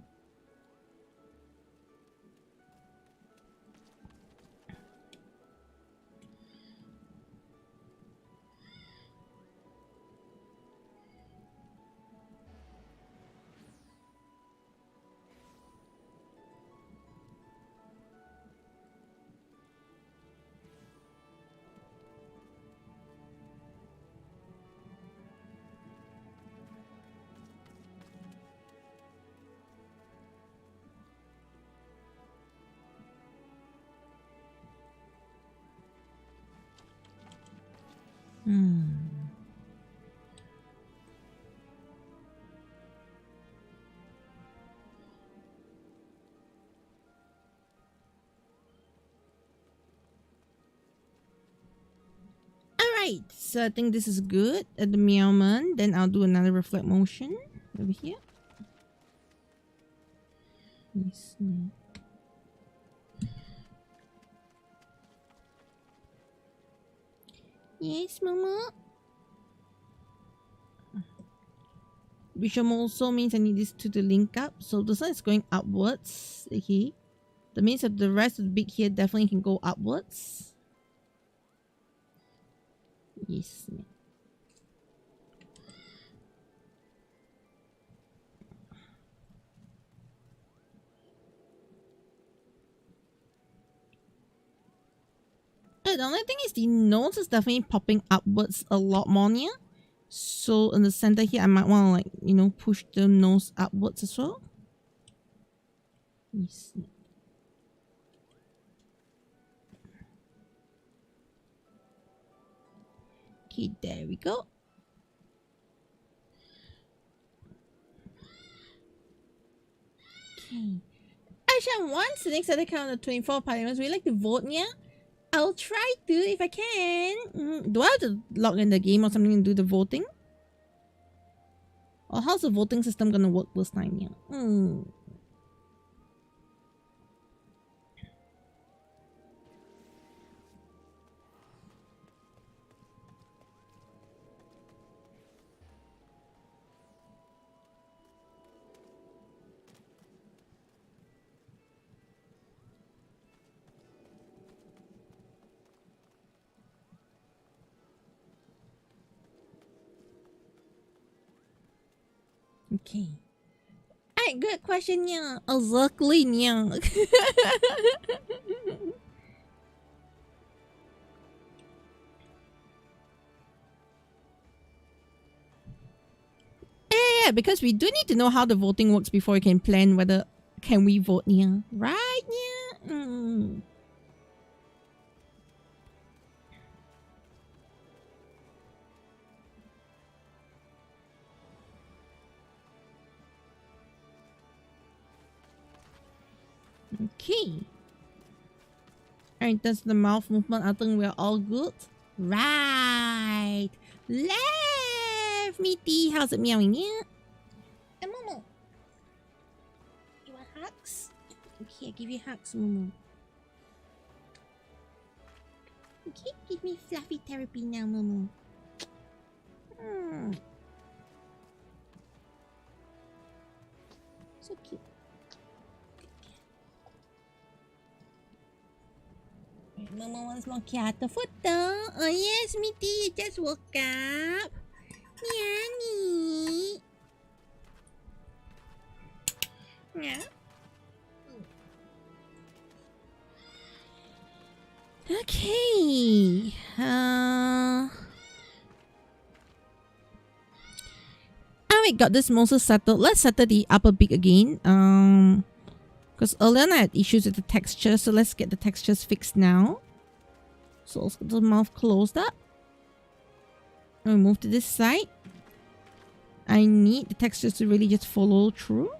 Alright, so I think this is good at the moment. Then I'll do another reflect motion over here. Yes, yeah. Yes, Mama. Which also means I need this two to link up. So the sun is going upwards. Okay. That means that the rest of the beak here definitely can go upwards. Yes. Yeah. The only thing is the nose is definitely popping upwards a lot more near. So in the center here, I might want to, like, you know, push the nose upwards as well. Yes. Okay, there we go. Okay. Actually, once the next other count of 24 parliaments, would you like to vote, yeah? I'll try to if I can. Do I have to log in the game or something and do the voting? Or how's the voting system gonna work this time, yeah? Okay. Alright, good question, yeah. Exactly, yeah. Yeah, because we do need to know how the voting works before we can plan whether can we vote, yeah. Right, yeah. Okay. Alright, that's the mouth movement. I think we're all good. Right. Left meaty. How's it meowing? Yeah. And Momo. You want hugs? Okay, I'll give you hugs, Momo. Okay, give me fluffy therapy now, Momo. So cute. Momo wants more cat photo. Oh yes, Mitty, you just woke up. Yanni. Yeah. Okay. Alright, got this mostly settled. Let's settle the upper beak again. Because earlier I had issues with the texture, so let's get the textures fixed now. So let's get the mouth closed up. And we move to this side. I need the textures to really just follow through.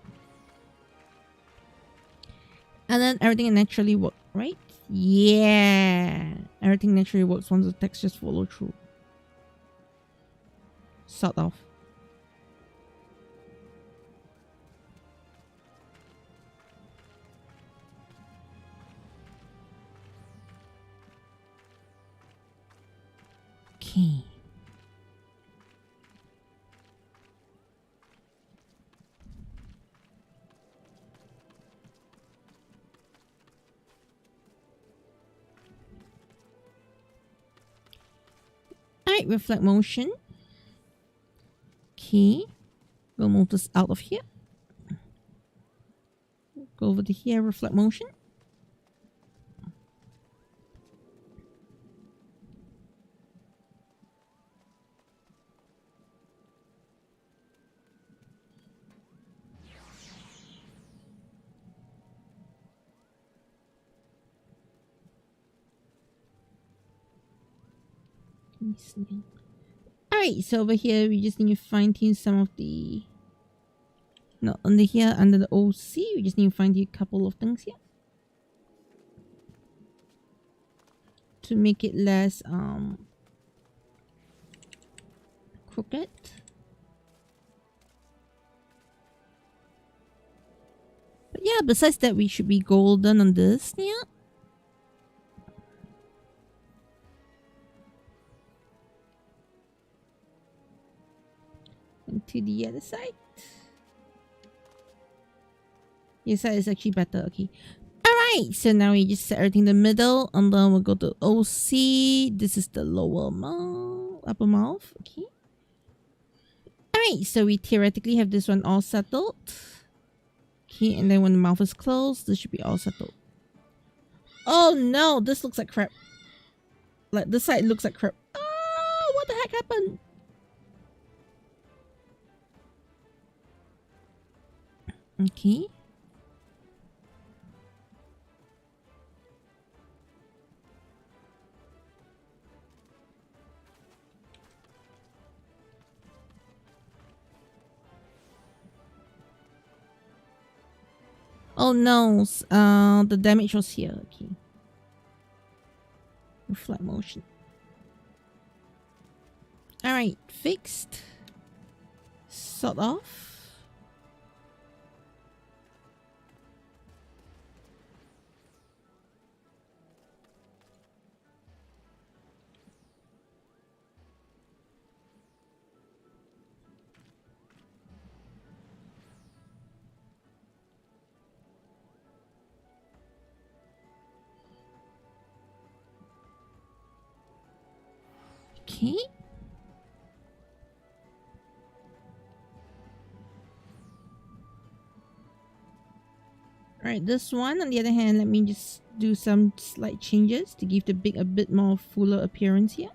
And then everything naturally works, right? Yeah! Everything naturally works once the textures follow through. Sort of. Okay. Alright, reflect motion. Okay. We'll move this out of here. Go over to here, reflect motion. Alright, so over here we just need to fine tune some of the... No, under here, under the OC, we just need to find a couple of things here. To make it less crooked. But yeah, besides that we should be golden on this, yeah. And to the other side. Yes, that is actually better. Okay. Alright, so now we just set everything in the middle, and then we'll go to OC. This is the lower mouth, upper mouth. Okay. Alright, so we theoretically have this one all settled. Okay, and then when the mouth is closed, this should be all settled. Oh no, this looks like crap. Like, this side looks like crap. Oh, what the heck happened? Okay. Oh no, the damage was here. Okay. Reflect motion. Alright, fixed. Sort of. Okay. Alright, this one, on the other hand, let me just do some slight changes to give the beak a bit more fuller appearance here.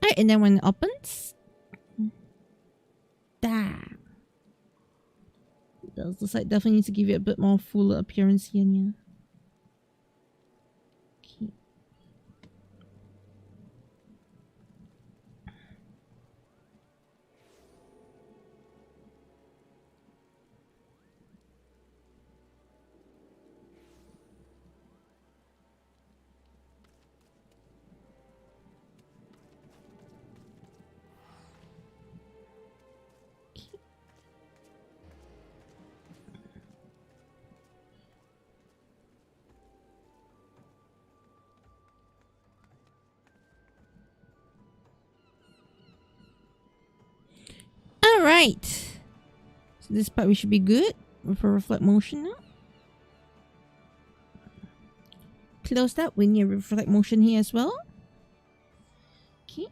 Alright, and then when it opens, the side definitely needs to give it a bit more fuller appearance here. Yeah. Okay. Alright. So this part we should be good with a reflect motion now. Close that. We need a reflect motion here as well. Okay.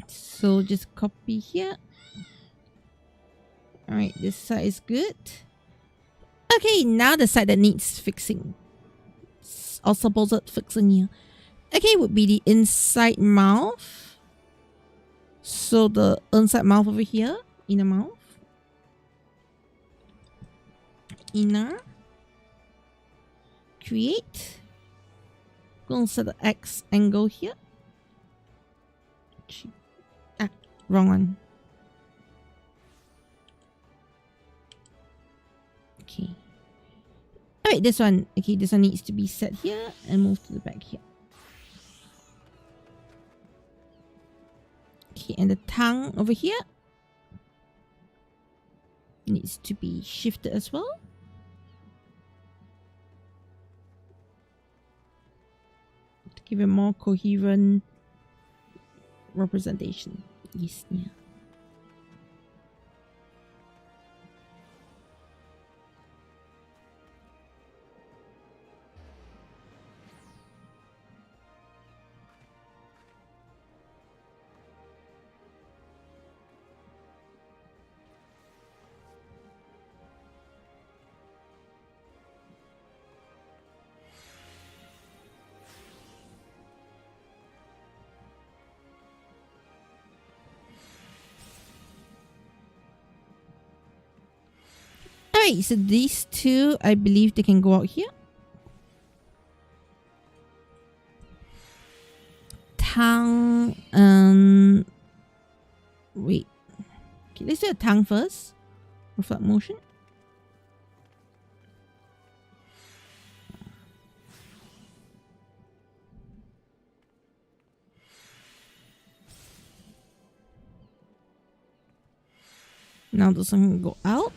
So just copy here. Alright, this side is good. Okay, now the side that needs fixing. Or supposed fixing here. Okay, would be the inside mouth. So the inside mouth over here. Inner mouth. Inner. Create. Gonna set the X angle here. Ah, wrong one. Okay. Alright, this one. Okay, this one needs to be set here and move to the back here. Okay, and the tongue over here needs to be shifted as well. To give a more coherent representation. Yes, yeah. Alright, so these two, I believe they can go out here. Tongue, wait. Okay, let's do a tongue first. Reflect motion. Now this one can go out.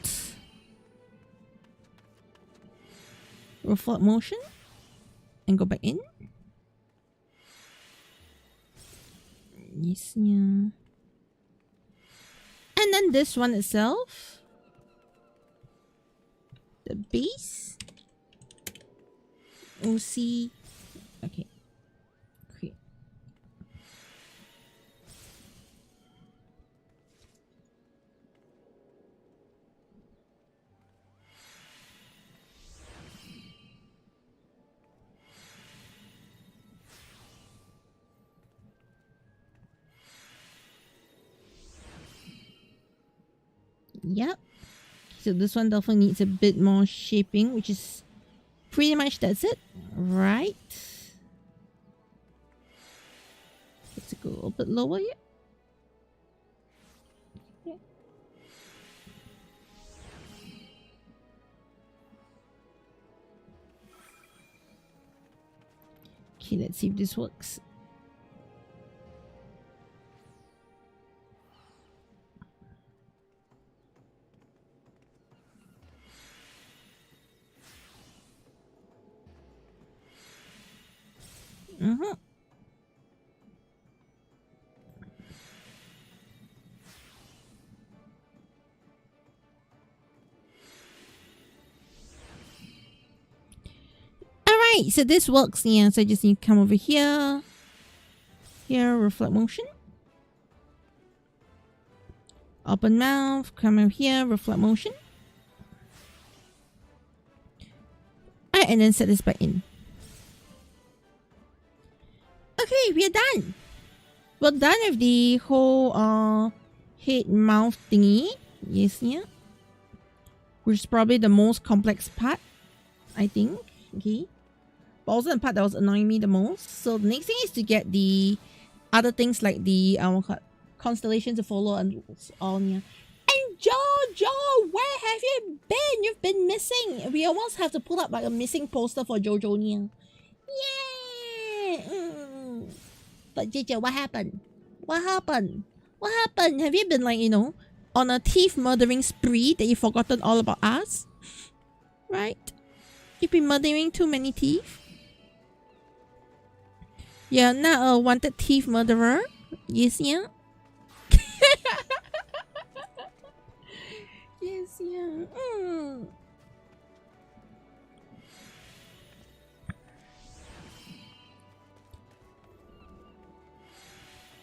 Reflect motion and go back in. Yes, yeah. And then this one itself, the base. We'll see. Okay. Create. Yep. So this one definitely needs a bit more shaping, which is pretty much that's it. Right. Let's go a little bit lower here. Okay. Okay, let's see if this works. Alright, so this works, yeah. So I just need to come over here. Here, reflect motion. Open mouth, come over here, reflect motion. Alright, and then set this back in. Okay, we are done. We're done with the whole head mouth thingy. Yes, yeah. Which is probably the most complex part, I think. Okay. But also the part that was annoying me the most. So the next thing is to get the other things like the constellations to follow and all, yeah. And Jojo, where have you been? You've been missing. We almost have to put up like a missing poster for Jojo, yeah. Yeah. But JJ, what happened? What happened? What happened? Have you been like, you know, on a thief murdering spree that you've forgotten all about us? Right? You've been murdering too many thieves? You're not a wanted thief murderer? Yes, yeah? yeah.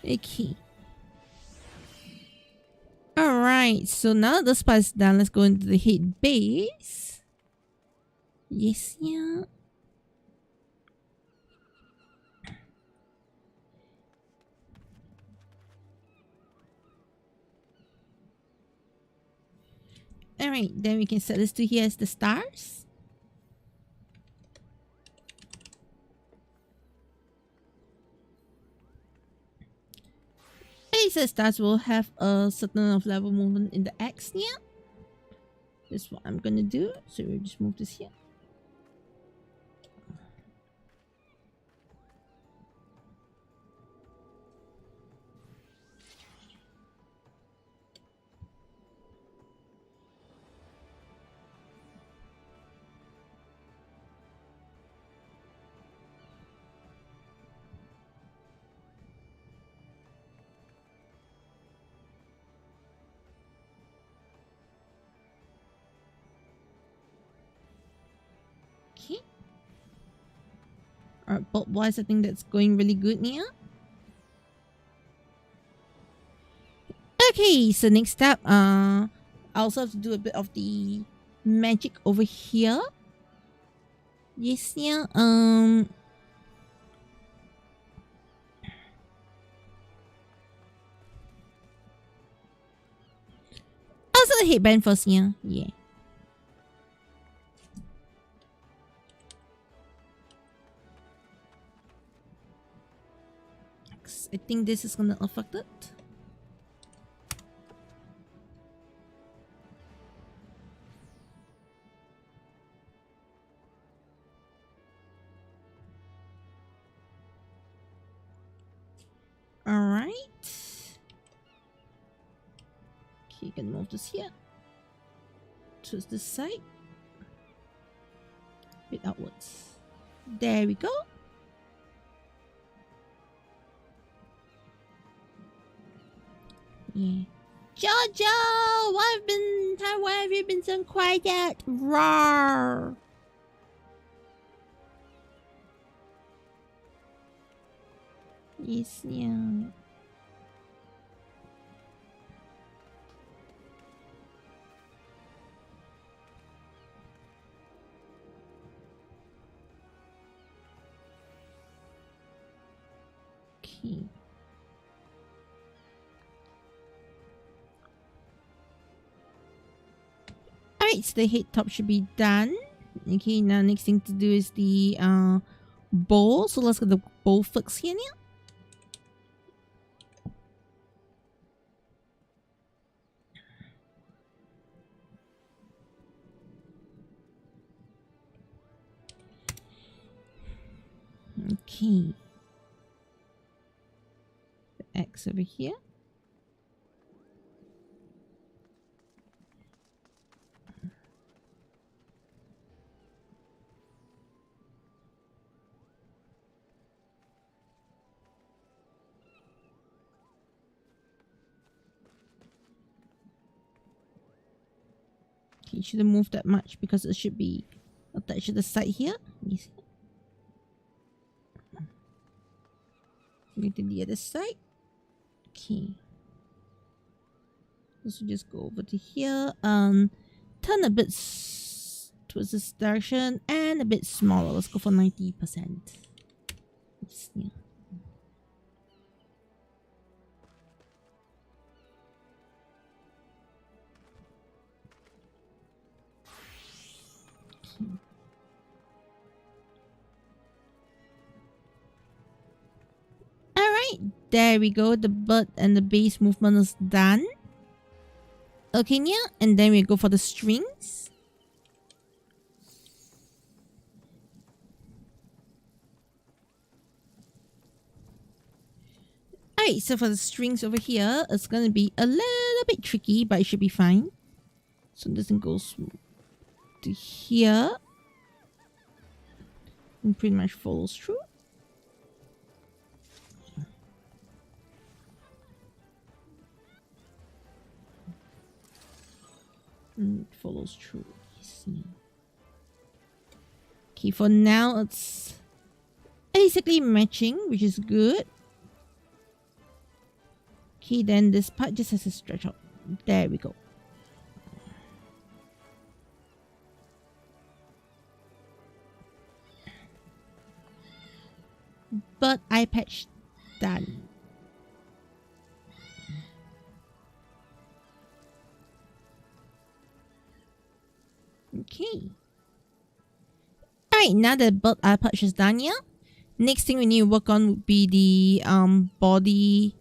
Okay. Alright, so now the spot is done, let's go into the head base. Yes, yeah. Alright, then we can set this to here as the stars. Okay, so stars will have a certain of level movement in the X here. That's what I'm gonna do. So we'll just move this here. Okay. Alright, bulb wise, I think that's going really good here. Okay, so next up, I also have to do a bit of the magic over here. Yes, yeah. Also the headband first, yeah. Yeah. I think this is gonna affect it. Alright. Okay, you can move this here. Towards this side. A bit outwards. There we go. Yeah. Jojo! Why have you been so quiet? Roar! Yes, yeah. Okay. Alright, so the head top should be done. Okay, now next thing to do is the bowl. So let's get the bowl fixed here now. Okay. The X over here. Okay, shouldn't move that much because it should be attached to the side here. You see? Go to the other side. Okay. So just go over to here. Turn a bit towards this direction and a bit smaller. Let's go for 90%. Yes, yeah. Okay. Alright, there we go. The butt and the base movement is done. Okay, yeah, and then we go for the strings. Alright, so for the strings over here, it's gonna be a little bit tricky, but it should be fine. So this thing goes to here. And pretty much follows through. It follows through. Yes. Okay, for now it's basically matching, which is good. Okay, then this part just has to stretch out. There we go. But eye patch done. Okay. Alright, now the bird eye patch is done here. Next thing we need to work on would be the body,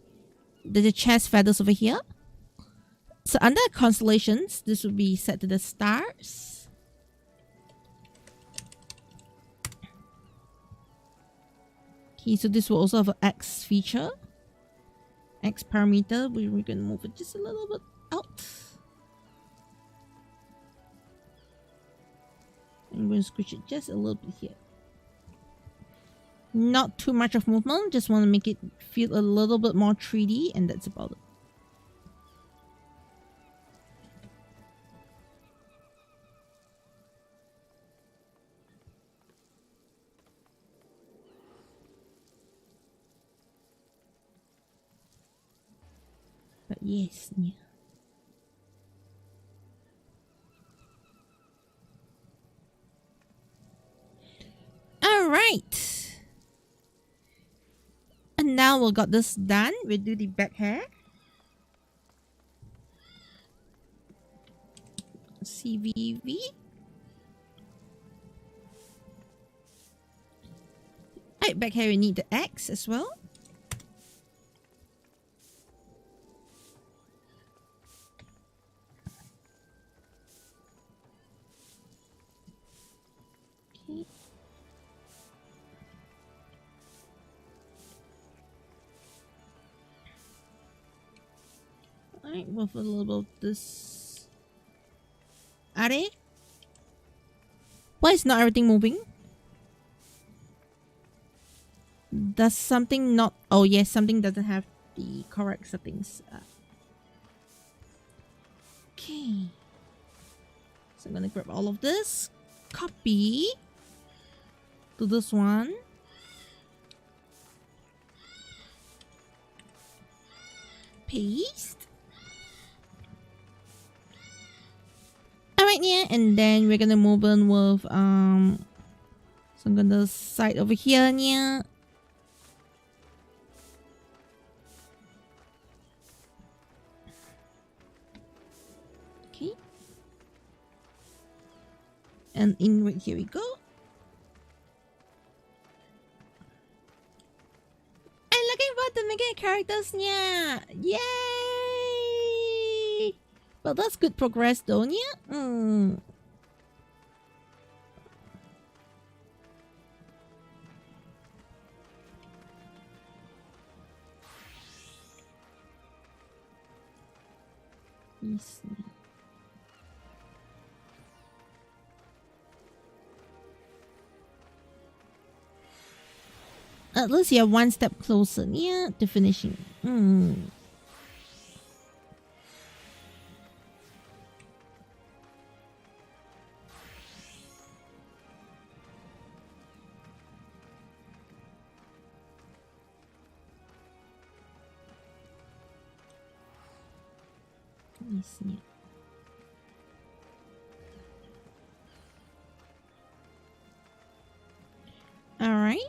the chest feathers over here. So under constellations, this would be set to the stars. Okay, so this will also have an X feature, X parameter. We're going to move it just a little bit out. I'm going to squish it just a little bit here. Not too much of movement, just want to make it feel a little bit more 3D, and that's about it. But yes, yeah. Alright. And now we got this done. We'll do the back hair. CVV. Alright, back hair we need the X as well. Okay. Alright, with a little bit of this. Are they? Why is not everything moving? Does something not... Oh yes, something doesn't have the correct settings. Okay. So I'm gonna grab all of this. Copy. To this one. Paste. Alright, yeah, and then we're gonna move on with so I'm gonna side over here, yeah. Okay. And in right here we go. I'm looking forward to making characters, yeah. Yay! Well, that's good progress, though, yeah? Yes. At least you're one step closer, yeah, to finishing. Let me see. All right.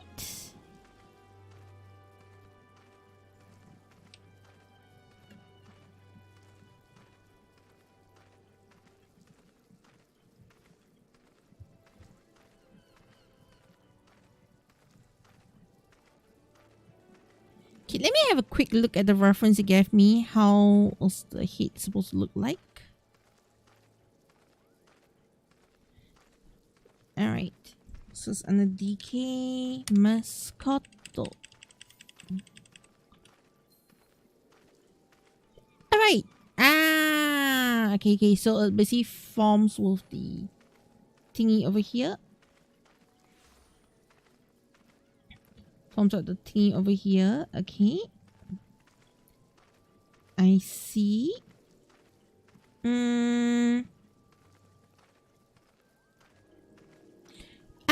Okay, let me have a quick look at the reference you gave me. How was the head supposed to look like? Alright. So it's under DK MASCOT. Alright. Okay. So it basically forms with the thingy over here. Forms out the thingy over here. Okay. I see.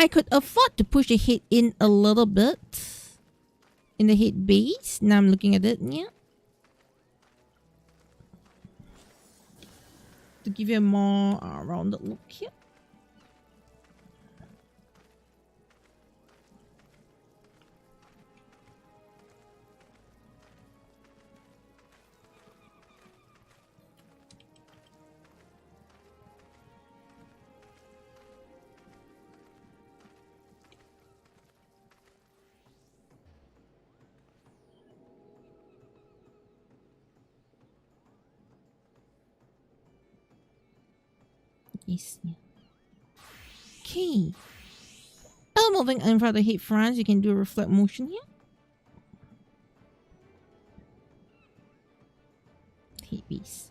I could afford to push the head in a little bit in the head base. Now I'm looking at it, yeah. To give you a more rounded look here. Yes. Okay. Now moving in front of the head fronts, you can do a reflect motion here. Head piece.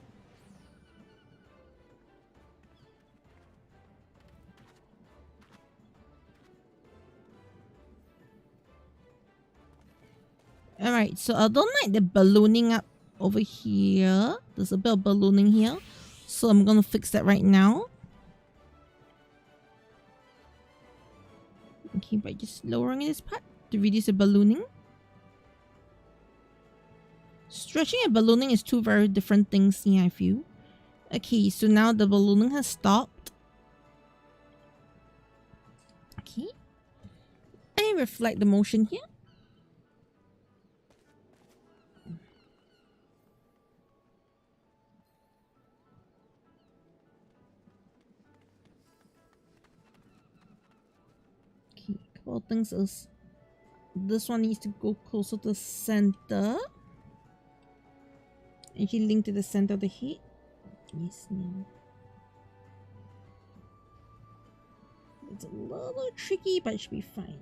Alright, so I don't like the ballooning up over here. There's a bit of ballooning here. So I'm gonna fix that right now. Okay, by just lowering this part to reduce the ballooning. Stretching and ballooning is two very different things here, I feel. Okay, so now the ballooning has stopped. Okay. And reflect the motion here. Okay, a couple of things is this one needs to go closer to the center. And she linked to the center of the head. Yes, no. It's a little tricky, but it should be fine.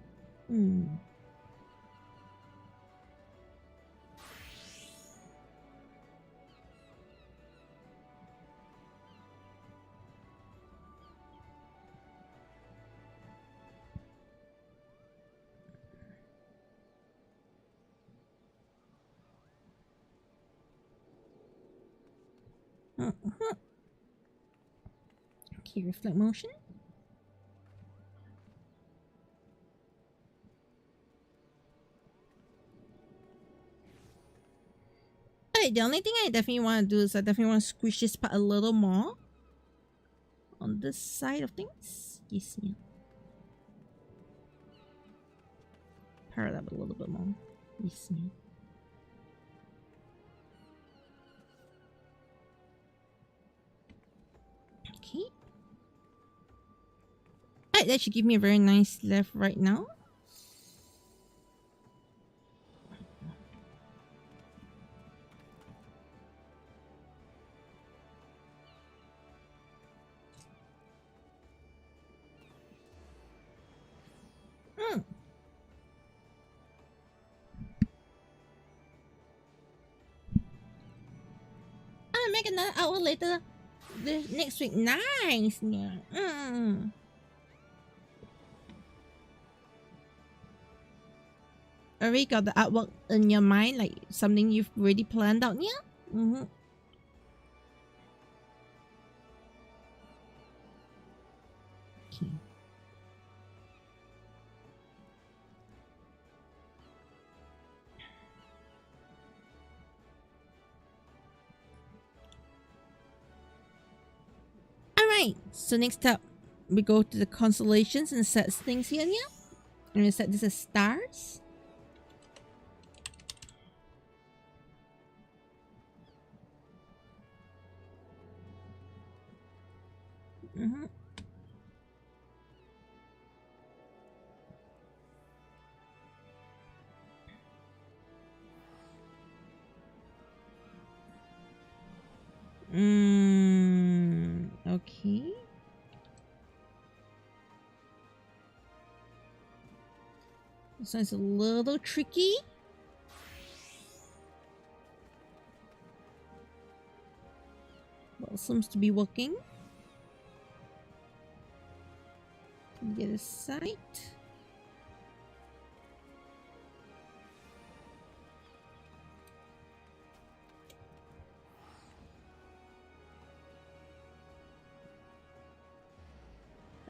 Okay, reflect motion. Okay, the only thing I definitely want to do is I definitely want to squish this part a little more on this side of things. Yes, yeah. Power it up a little bit more. Yes, yeah. Okay. Alright, that should give me a very nice left right now. I'll make another hour later next week. Nice. Yeah. Already got the artwork in your mind, like something you've already planned out, yeah? Okay. Alright, so next up, we go to the constellations and set things here, yeah? I'm gonna set this as stars. Okay. This one's a little tricky. Well, seems to be working. Get a sight.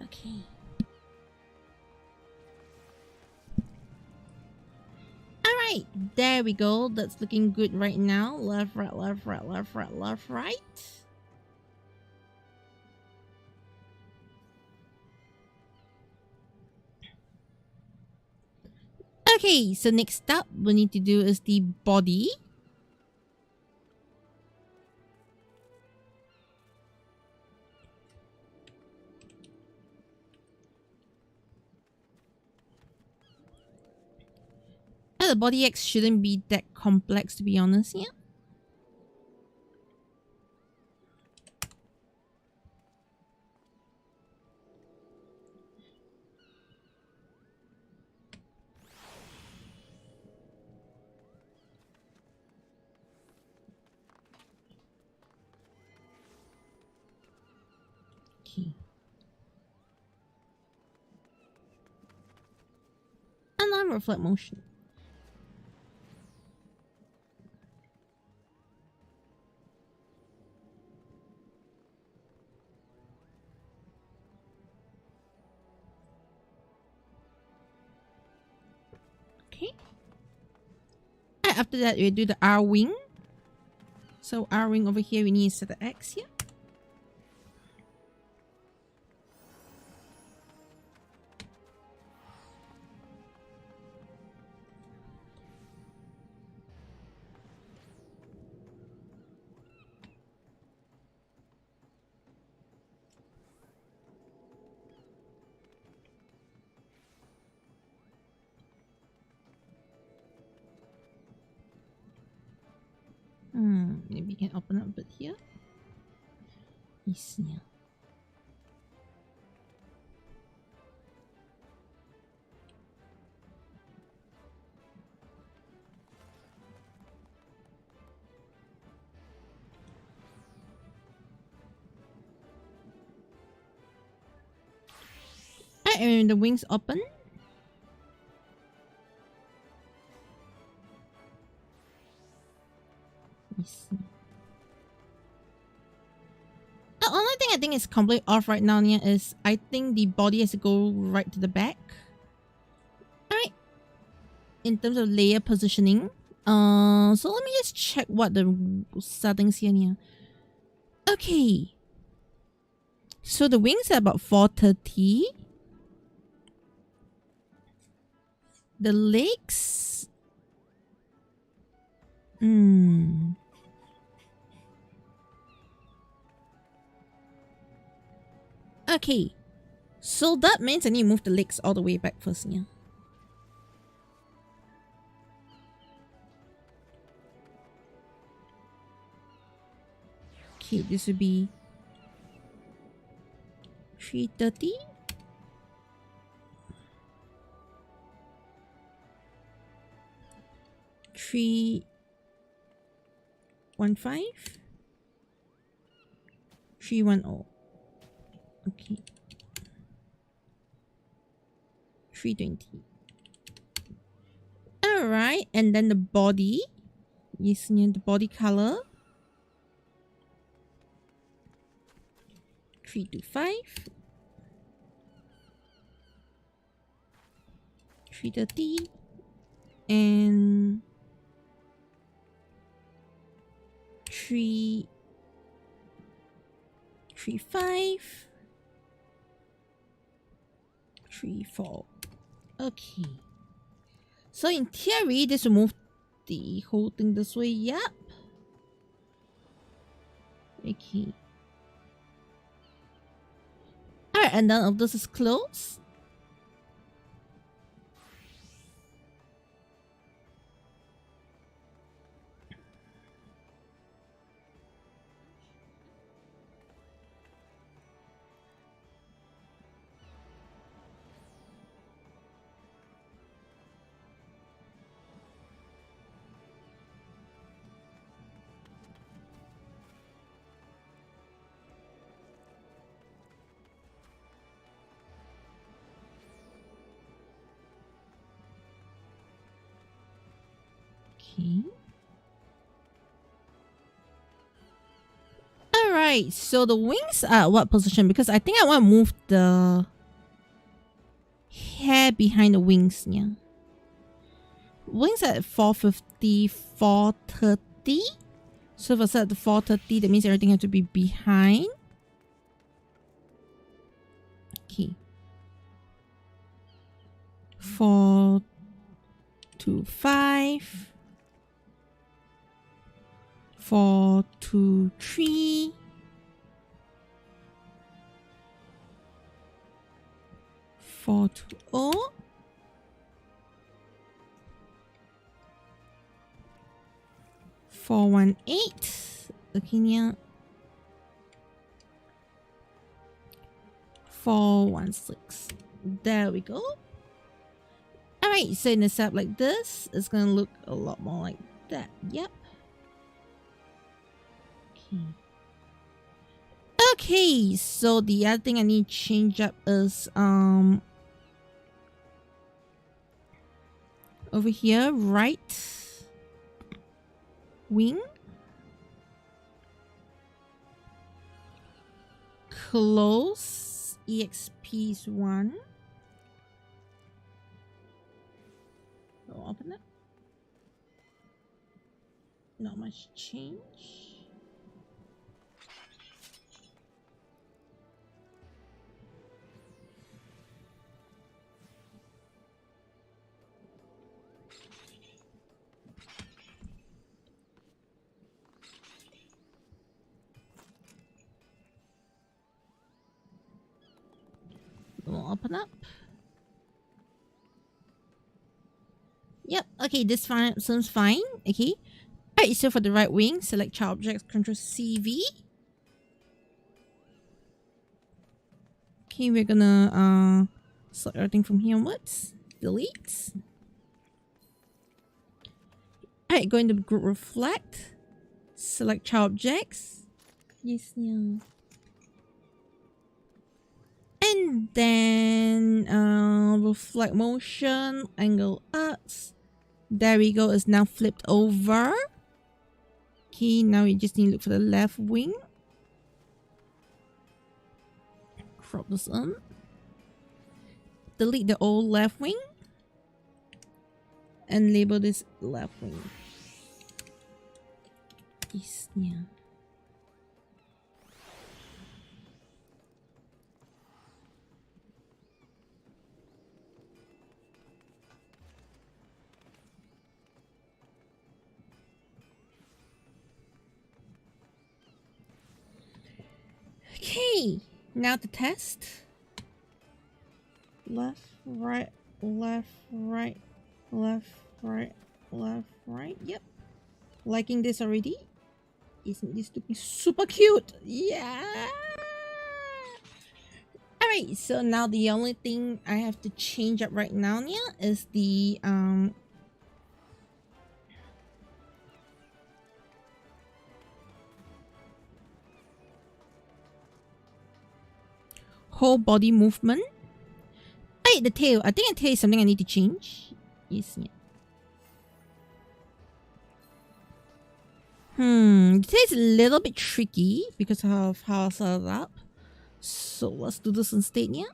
Okay. Alright, there we go. That's looking good right now. Left, right, left, right, left, right, left, right. Okay, so next up we need to do is the body. The body X shouldn't be that complex, to be honest, yeah. Okay. And then reflect motion. After that, we do the R wing. So R wing over here, we need to set the X here. Maybe we can open up a bit here. Yes, yeah. And the wings open. The only thing I think is completely off right now is I think the body has to go right to the back. Alright. In terms of layer positioning. So let me just check what the settings here. Okay. So the wings are about 430. The legs. Okay. So that means I need to move the legs all the way back first, yeah. Okay, this would be 330. Three 15 310. Okay. 320. Alright, and then the body. Yes, the body color. 325. 330. And 335. 34. Okay. So in theory, this will move the whole thing this way. Yep. Okay. Alright, and none of this is closed. Okay. Alright, so the wings are at what position? Because I think I want to move the hair behind the wings, yeah. wings at 450, 430. So if I set the 430, that means everything has to be behind. Okay. 4 to 5. 4 to 3. 4 to 0. 418. Okay, now 416. There we go. Alright, so in a setup like this, it's gonna look a lot more like that. Yep. Okay. Okay, so the other thing I need to change up is over here, right wing, close EXP's one. So open it. Not much change. We'll open up. Yep, okay, this fine seems fine. Okay. Alright, so for the right wing, select child objects, Ctrl CV. Okay, we're gonna select everything from here onwards. Delete. Alright, go into group reflect. Select child objects. Yes, yeah. And then reflect motion, angle X. There we go, it's now flipped over. Okay, now we just need to look for the left wing. Crop this in. Delete the old left wing. And label this left wing. Yes, yeah. Okay, now to test. Left, right, left, right, left, right, left, right. Yep. Liking this already. Isn't this looking super cute? Yeah. Alright, so now the only thing I have to change up right now is the whole body movement. Hey, the tail. I think the tail is something I need to change. Yes, yeah. The tail is a little bit tricky because of how I set it up. So let's do this instead, yeah.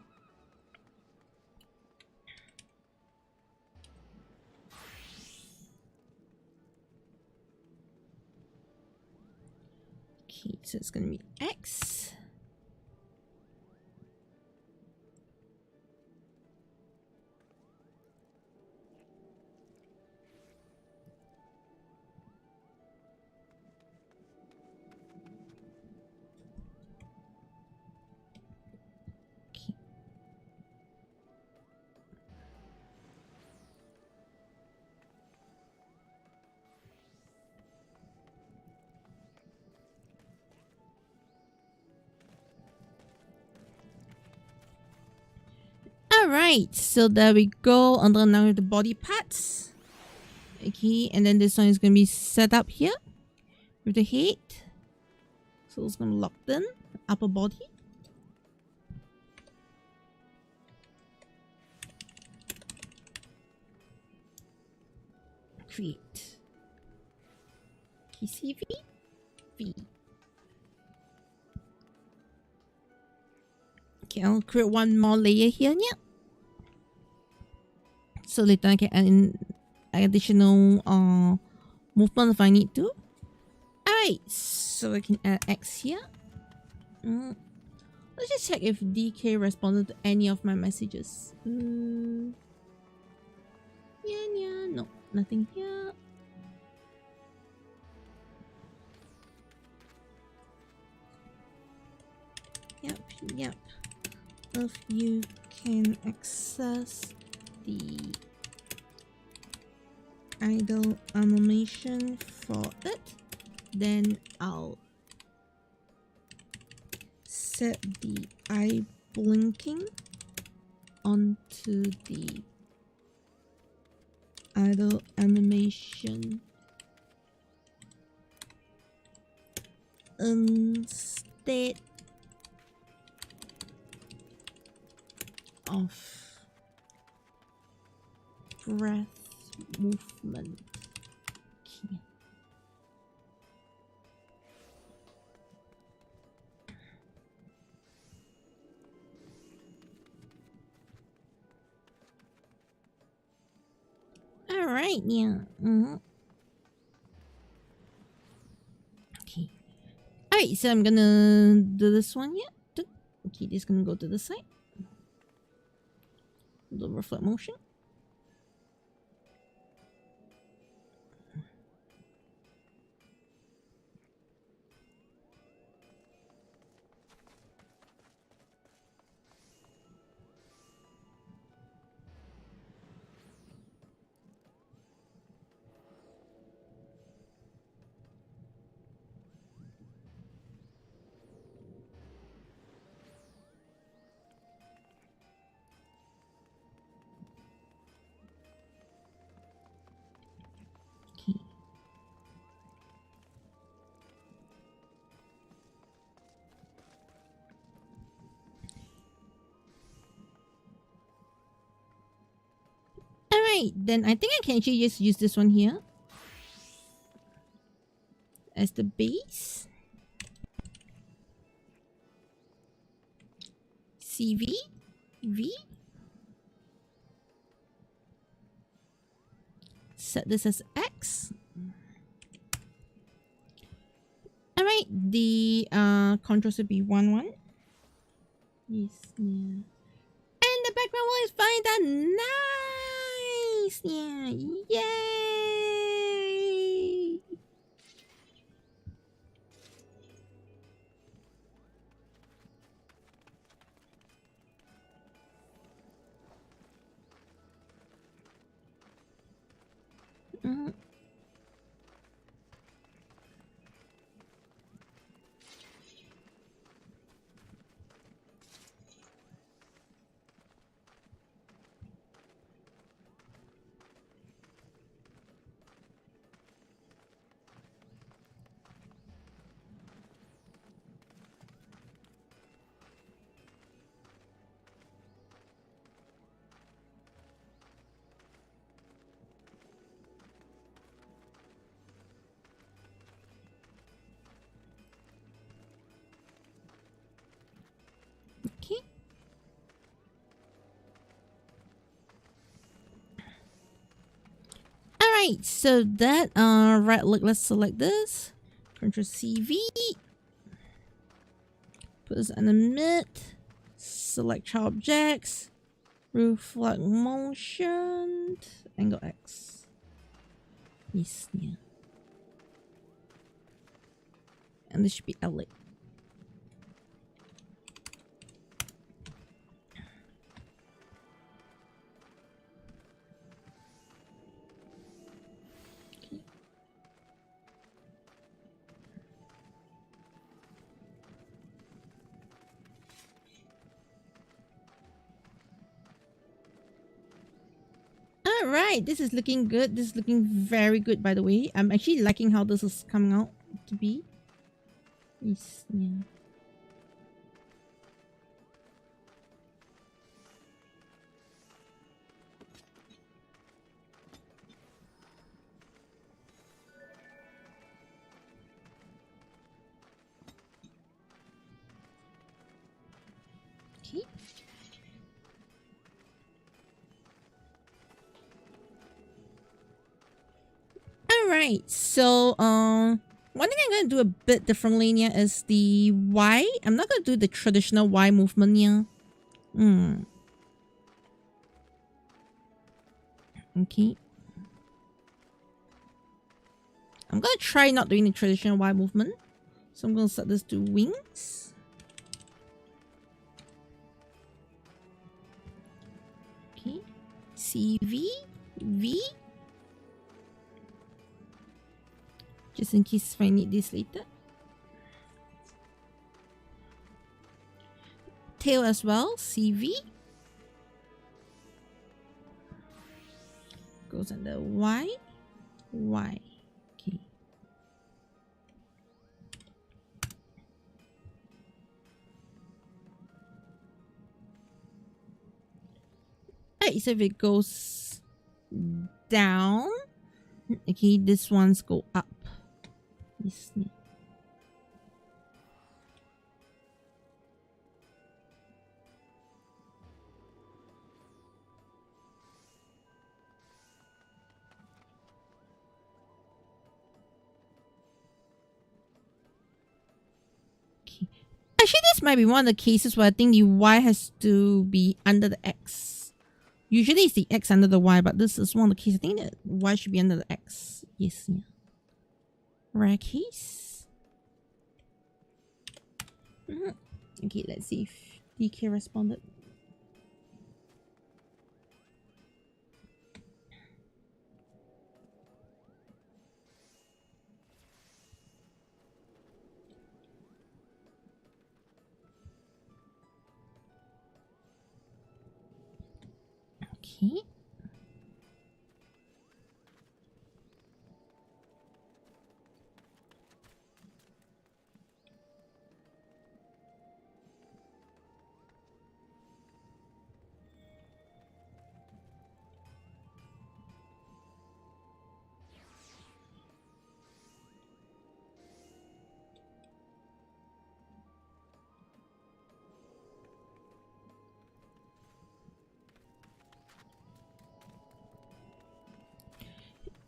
Okay, so it's gonna be X. Alright, so there we go. And then now we have the body parts. Okay, and then this one is going to be set up here with the head. So it's going to be locked in. Upper body. Create. KCV. V. Okay, I'll create one more layer here. Yeah. So later I can add in additional movement if I need to. Alright, so I can add X here. Let's just check if DK responded to any of my messages. Yeah, no, nothing here. Yep. If you can access the idle animation for it, then I'll set the eye blinking onto the idle animation instead of breath movement. Okay. All right, yeah. Okay. All right, so I'm gonna do this one here. Okay, this is gonna go to the side. The reflect motion. Alright, then I think I can actually just use this one here as the base. CV, V. Set this as X. Alright, the controls would be 1, 1. Yes, yeah. And the background is fine, that nice! Yeah, yay! Okay. Alright, so that right, look, let's select this. Control CV. Put this in the mid. Select child objects. Reflect motion. Angle X. Yes, yeah. And this should be LA. Alright, this is looking good. This is looking very good, by the way. I'm actually liking how this is coming out to be. Yes, yeah. Okay. Alright, so one thing I'm gonna do a bit differently here is the Y. I'm not gonna do the traditional Y movement here. Okay. I'm gonna try not doing the traditional Y movement. So I'm gonna set this to wings. Okay. CV, V. Just in case if I need this later. Tail as well, CV. Goes under Y, Y. Okay. Alright, so if it goes down, okay, this one's go up. Yes. Actually, this might be one of the cases where I think the Y has to be under the X. Usually it's the X under the Y, but this is one of the cases. I think that Y should be under the X. Yes, yeah. Rare case. Okay, let's see if DK responded. Okay.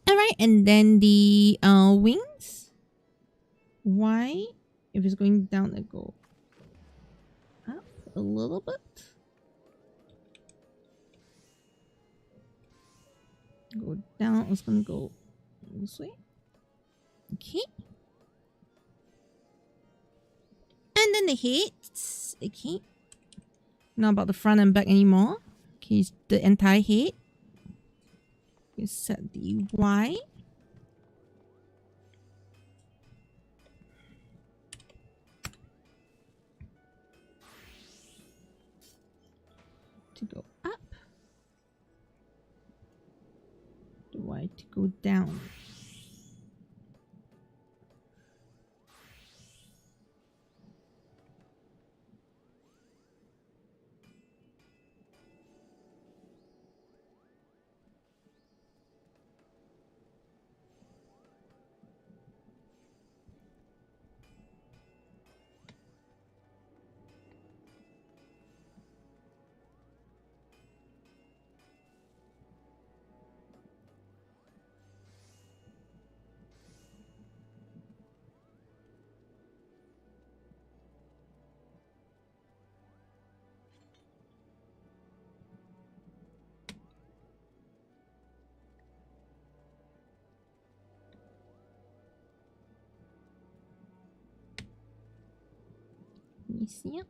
Alright, and then the wings. Y, if it's going down, it go up a little bit. Go down, it's gonna go this way. Okay. And then the head. Okay. Not about the front and back anymore. Okay, it's the entire head. You set the Y. To go up. The Y to go down. You see it?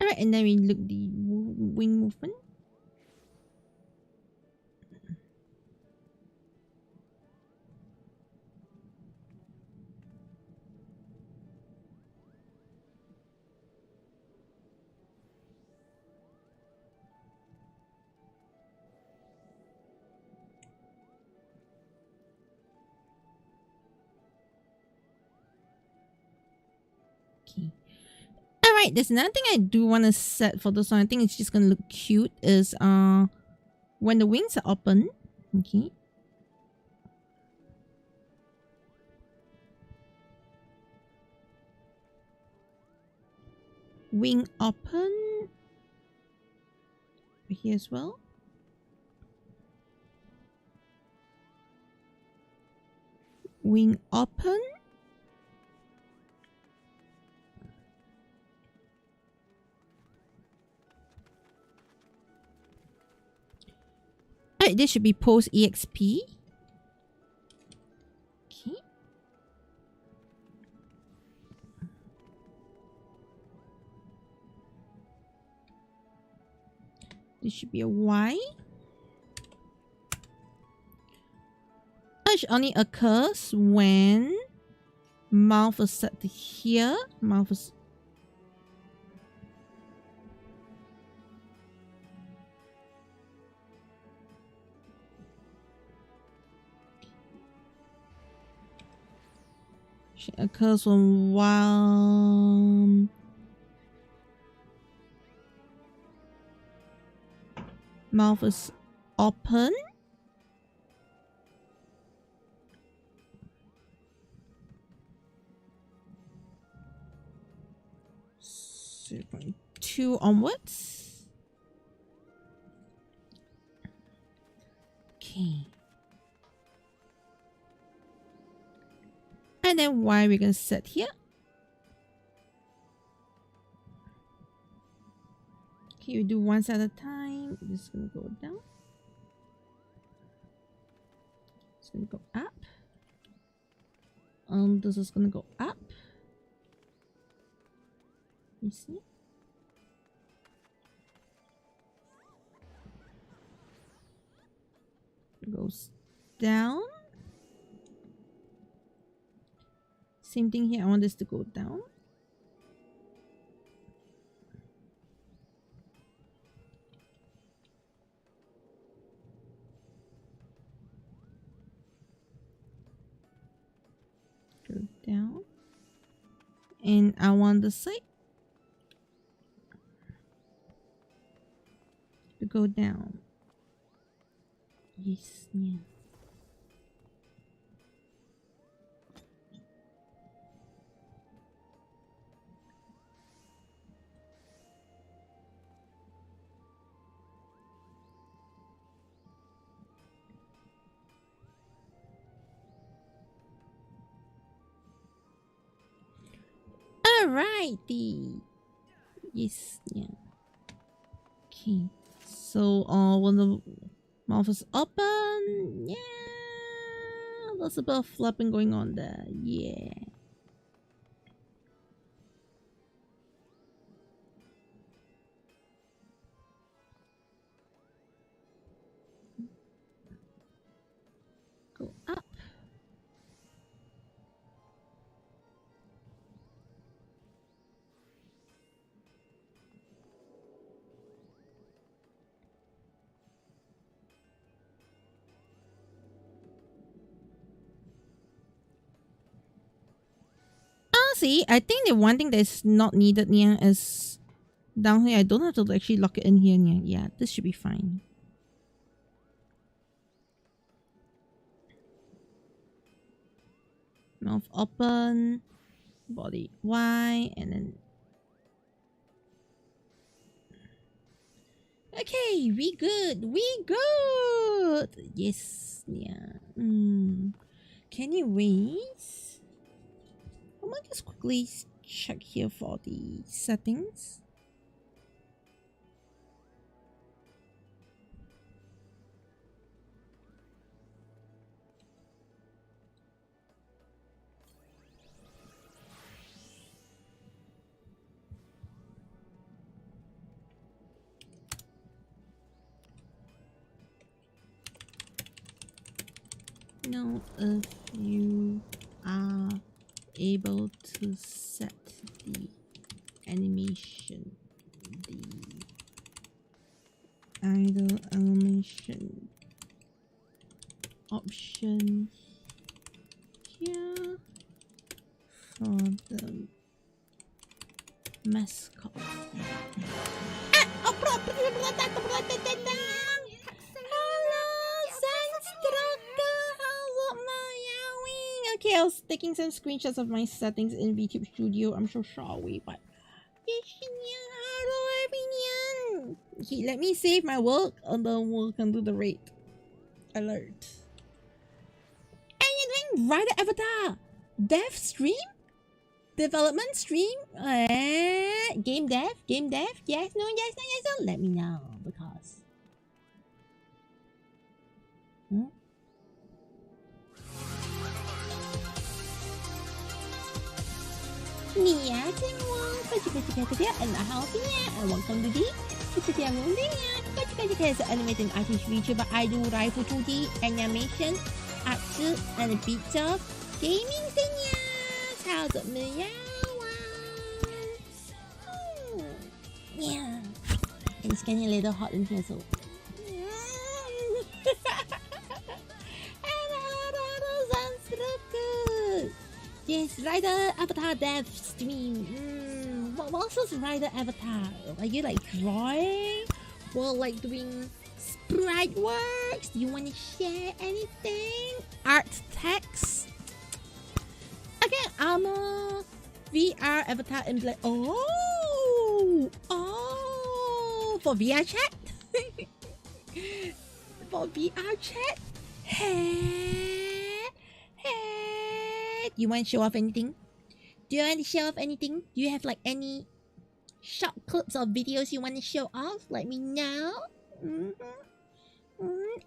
Alright, and then we look the wing movement. Okay. Alright, there's another thing I do want to set for this one. I think it's just gonna look cute is when the wings are open. Okay. Wing open. Here as well. Wing open. Alright, this should be post EXP. Okay. This should be a Y. Touch only occurs when mouth is set to here. Mouth is it occurs when one mouth is open. .2 onwards. Okay. And then Y we're gonna set here. Okay, we do one at a time. This is gonna go down. It's gonna go up. This is gonna go up. You see? It goes down. Same thing here. I want this to go down. Go down. And I want the side to go down. Yes, yeah. Alrighty. Yes, yeah. Okay. So when the mouth is open, yeah, there's a bit of flapping going on there. Yeah. Go up. See, I think the one thing that's not needed here is down here. I don't have to actually lock it in here. Yeah, this should be fine. Mouth open, body Y, and then okay, we good. Yes, yeah. Anyways, I might just quickly check here for the settings. Now, if you are able to set the animation, the idle animation option here for the mascot. Okay, I was taking some screenshots of my settings in VTube Studio. I'm so sorry, but okay, let me save my work and then we can do the rate alert. And you're doing Rider avatar. Dev stream? Development stream? Game dev? Game dev? Yes, no, yes, no, yes, no. Let me know because. Nia Tingwong, and the house and welcome to the it's an animated artist VTuber. I do Live2D animation, art and a bit of gaming things. How's it, meow? Yeah, it's getting a little hot in here, so. Sounds so good. Yes, Rider Avatar Dev Stream. What's this Rider Avatar? Are you like drawing? Or like doing sprite works? Do you want to share anything? Art text? Okay, I'm a VR Avatar and like, oh, for VR chat? For VR chat? Hey. You want to show off anything? Do you want to show off anything? Do you have like any short clips or videos you want to show off? Let me know.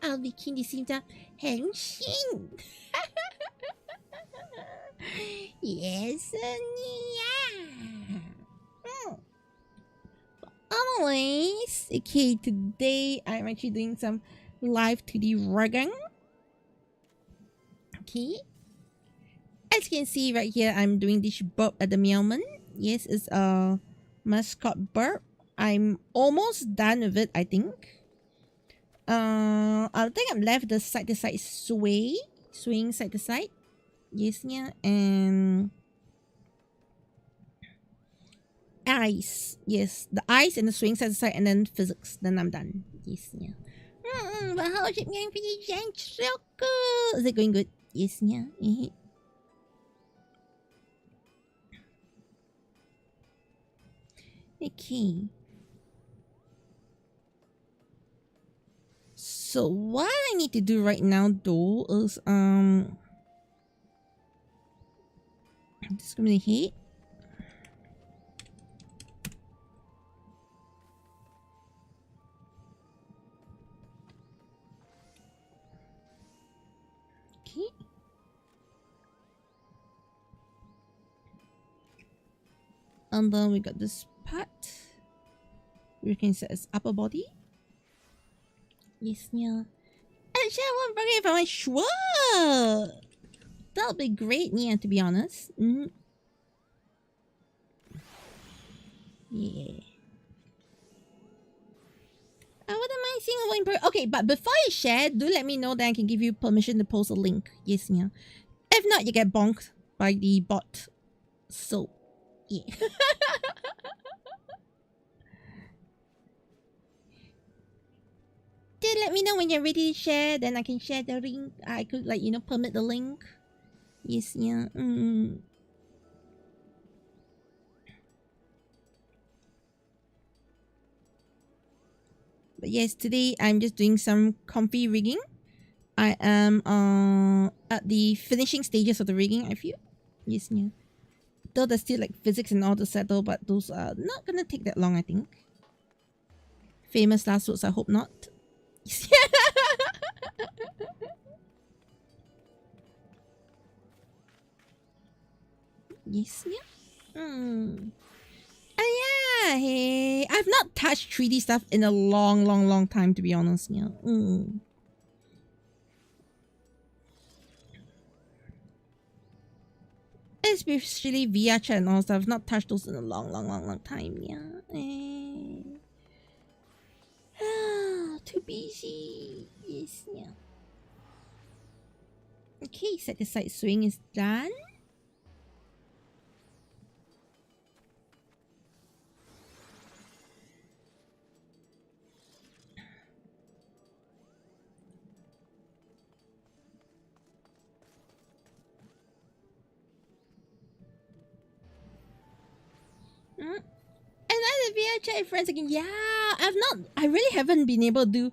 I'll be keen to see the henshin. Yes, yeah. Anyways, okay, today I'm actually doing some Live2D rigging. Okay. As you can see right here, I'm doing this burp at the moment. Yes, it's a MASCOT burp. I'm almost done with it, I think. I think I'm left the side to side swaying side to side. Yes, yeah, and eyes. Yes, the eyes and the swing side to side, and then physics. Then I'm done. Yes, yeah. But how is it going for the Xencelabs? Is it going good? Yes, yeah. Okay. So what I need to do right now though is discriminate. Okay. And then we got this part. We can set as upper body. Yes, yeah. And share one burger if I want. Sure. That'll be great, yeah, to be honest. Yeah. I wouldn't mind seeing a link. Okay, but before you share, do let me know, then I can give you permission to post a link. Yes, yeah. If not, you get bonked by the bot. So, yeah. Do let me know when you're ready to share, then I can share the link. I could, like, you know, permit the link. Yes, yeah. But yes, today I'm just doing some comfy rigging. I am at the finishing stages of the rigging, I feel. Yes, yeah. Though there's still like physics and all to settle, but those are not gonna take that long, I think. Famous last words, I hope not. Yes, yeah. Yeah, hey. I've not touched 3D stuff in a long time, to be honest, yeah. Especially VR chat and all stuff. I've not touched those in a long time, yeah. Too busy. Yes, yeah. Okay, set the side swing is done. Another VR chat with friends again. Yeah, I really haven't been able to do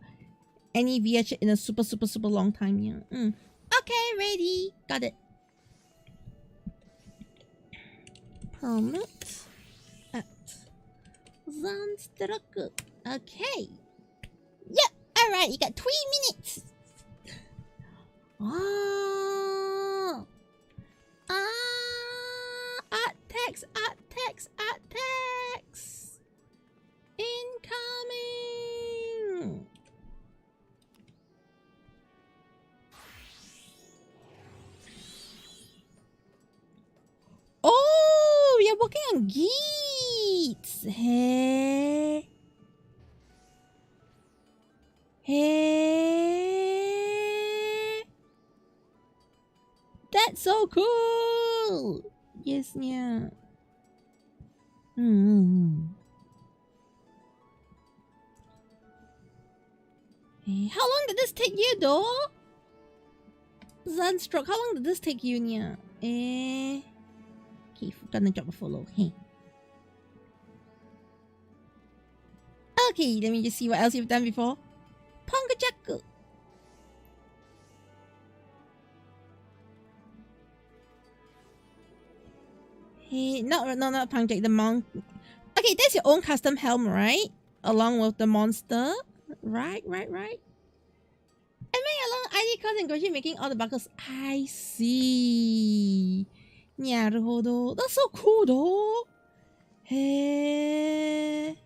any VR chat in a super long time. Yeah. Okay, ready. Got it. helmet at Xencelabs. Okay. Yep. All right. You got 3 minutes. Oh. Art text. Incoming. Oh, we are working on Geets. Hey. That's so cool. Yes, yeah. Hey, how long did this take you, though? Sunstroke, how long did this take you, Nia? Okay, gonna drop a follow. Hey. Okay, let me just see what else you've done before. Pongajaku. Hey, not Pangjack, the monk. Okay, that's your own custom helm, right? Along with the monster. Right. Am I along ID cards and grocery making all the buckles? I see. Naruhodo. That's so cool though. Hey.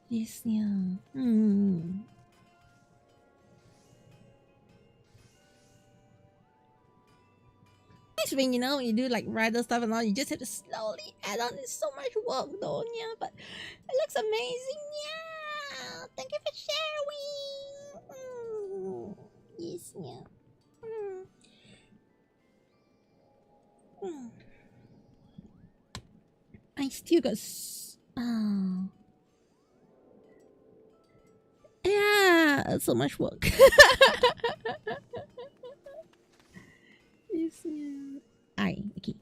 Yes, yeah. It's when when you do like rider stuff and all, you just have to slowly add on. It's so much work though, yeah. But it looks amazing, yeah. Thank you for sharing. Yes, yeah. I still got. Yeah, so much work. Yes, yeah. Okay.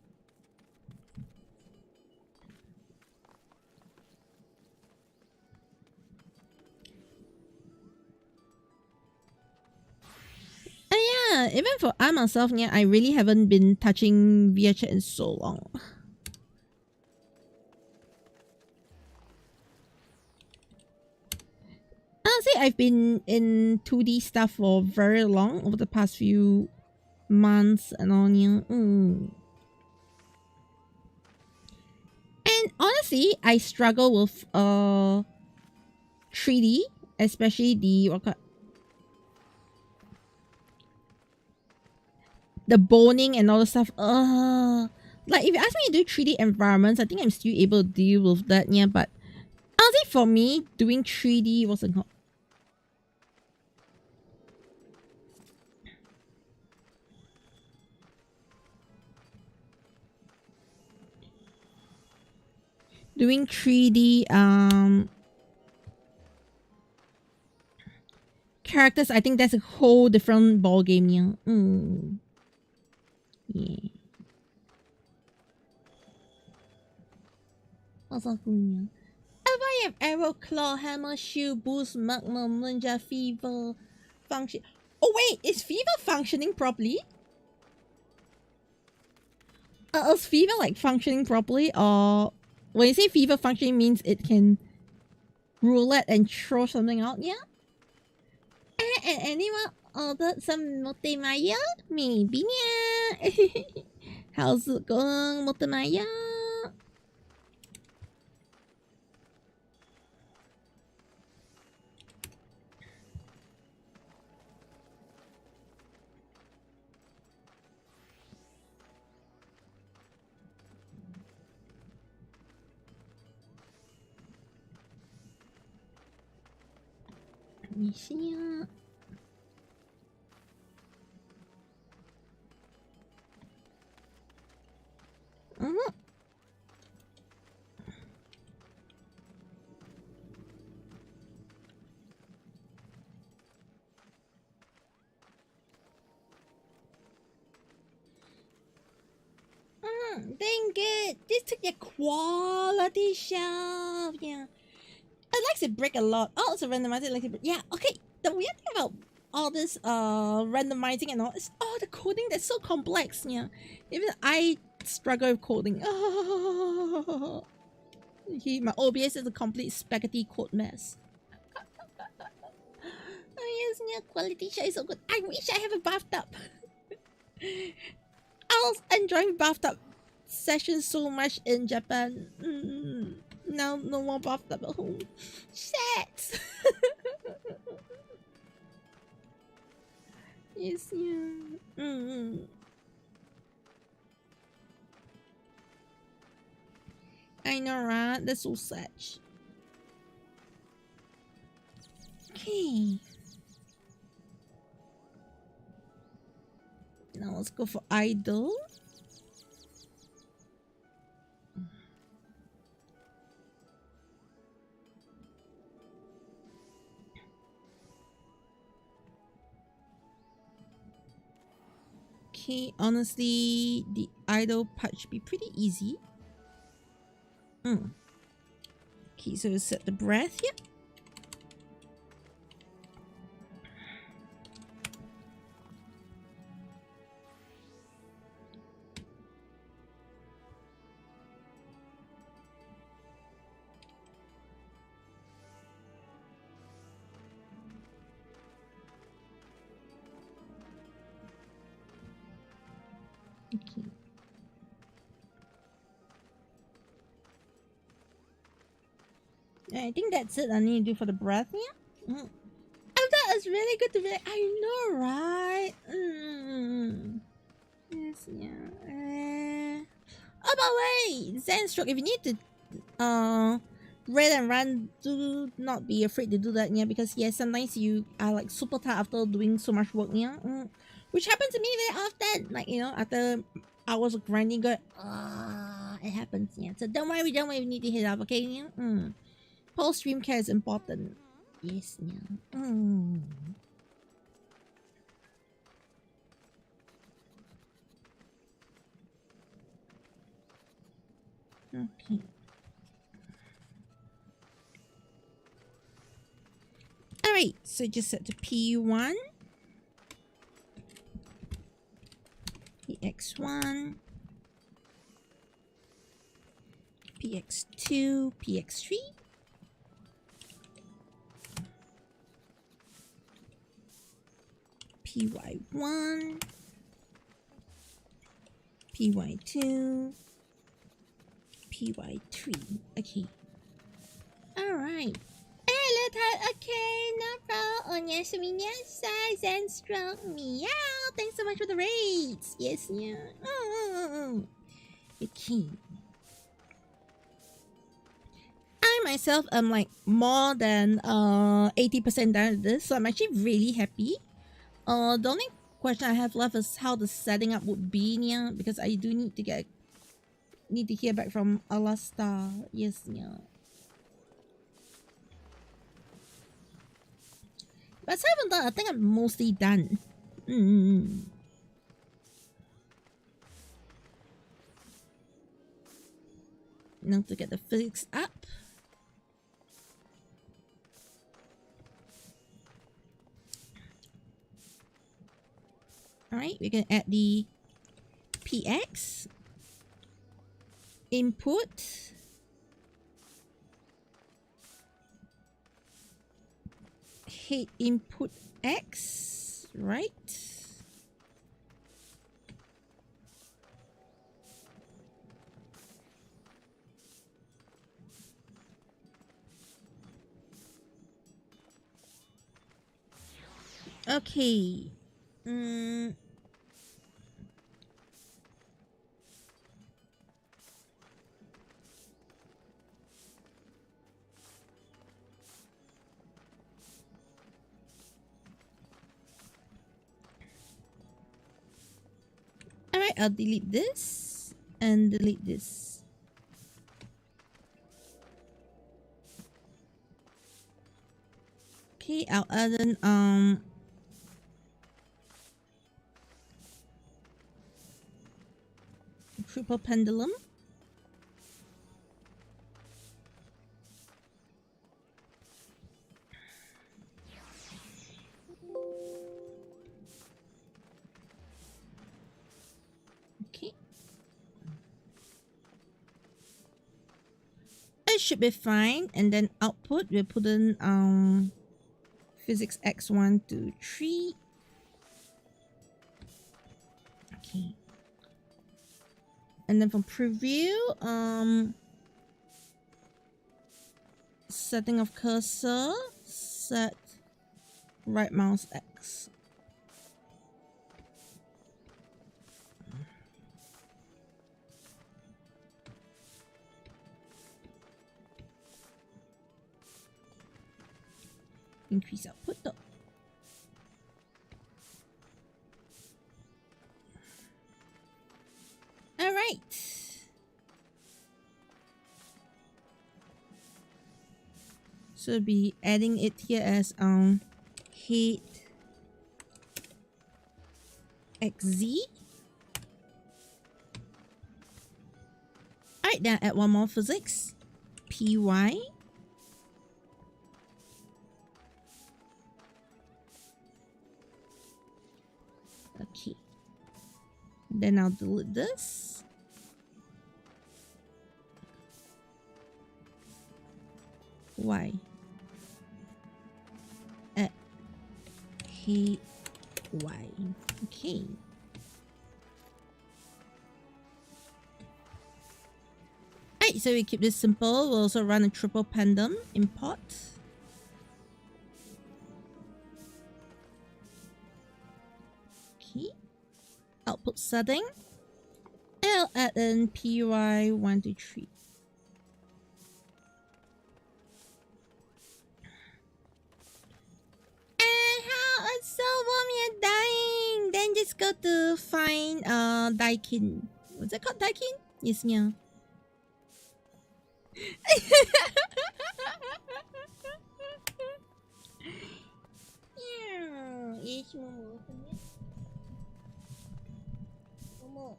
Yeah, even for I myself, yeah, I really haven't been touching VR chat in so long. I'll say I've been in 2D stuff for very long over the past few months and all, yeah. And honestly, I struggle with 3D, especially the boning and all the stuff. Like if you ask me to do 3D environments, I think I'm still able to deal with that, yeah. But honestly, for me, doing 3D wasn't hard. Doing 3D characters, I think that's a whole different ball game, yeah. Yeah. Also cool, yeah. If I have arrow, claw, hammer, shield, boost, magma, ninja, fever, function. Oh wait, is fever functioning properly? Is fever like functioning properly, or when you say fever functioning means it can roulette and throw something out? Yeah. And anyone ordered some multimedia? Maybe, yeah. How's it going, multimedia? Let me see. Dang it! This took your quality shelf. Yeah, it likes to break a lot. Oh, it's a randomizer. It likes to break. Yeah. Okay. The weird thing about all this randomizing and all is the coding that's so complex. Yeah. Even I struggle with coding. Oh. My OBS is a complete spaghetti code mess. Oh yes, yeah, quality shot is so good. I wish I have a bathtub. I was enjoying bathtub sessions so much in Japan. Now no more bathtub at home. Shit. Yes, yeah. I know, right? That's so sad. Okay. Now let's go for idle. Okay, honestly, the idle part should be pretty easy. Okay, so set the breath here. Okay. I think that's it I need to do for the breath here. Oh, that is really good to be. I know, right? Yes, yeah. Oh, by the way, Zenstroke, if you need to read and run, do not be afraid to do that, yeah, because yes, sometimes you are like super tired after doing so much work, yeah. Which happens to me very often, like, you know, after hours of grinding, good. It happens, yeah. So don't worry, we need to hit up, okay? Yeah? Post stream care is important. Yes, yeah. Okay. Alright, so just set to P1, PX1, PX2, PX3, PY1, PY2, PY3. Okay. Alright. Hello, okay, no problem. Yes, Zenstroke, meow. Thanks so much for the raids. Yes, yeah. Okay. I myself am like more than 80% done with this, so I'm actually really happy. The only question I have left is how the setting up would be, yeah, because I do need to hear back from Alastor. Yes, yeah. But aside from that, I think I'm mostly done. Now to get the physics up. Alright, we're gonna add the PX input. Hit input X, right? Okay. Alright, I'll delete this and delete this. Okay, I'll add an triple pendulum. Okay. should be fine. And then output, we'll put in physics x1 to 3. Okay. And then from preview, setting of cursor, set right mouse X. Increase output though. All right. So be adding it here as head XZ. All right, now add one more physics. PY. Okay. Then I'll delete this. Y. He Y. Okay. Alright, so we keep this simple. We'll also run a triple pendulum import. Okay. Output setting. I'll add in PY 1 to 3. So warm, you're dying. Then just go to find Daikin. What's it called? Daikin? Yes, yeah. Yes, Momo. Momo.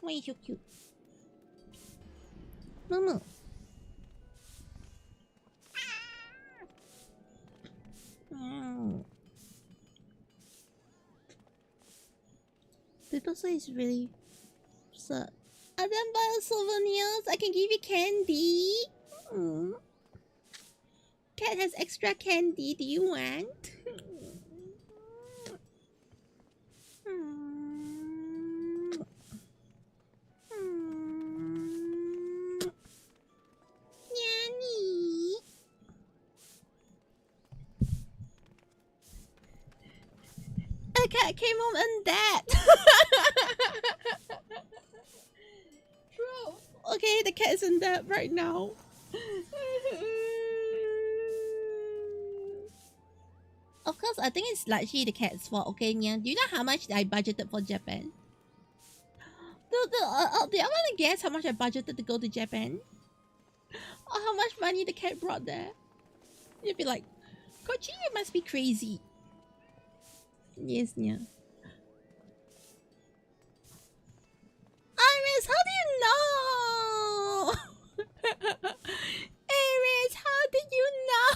Why are you so cute? Momo. People say it's really sad. I didn't buy souvenirs. I can give you candy. Cat has extra candy. Do you want? Yanni. A cat came home and dead. True. Okay, the cat is in debt right now. Of course, I think it's largely the cat's fault. Okay, Nya. Do you know how much I budgeted for Japan? Do I want to guess how much I budgeted to go to Japan? Or how much money the cat brought there? You'd be like, Kochi, you must be crazy. Yes, yeah. Iris, how do you know? Iris, how did you know?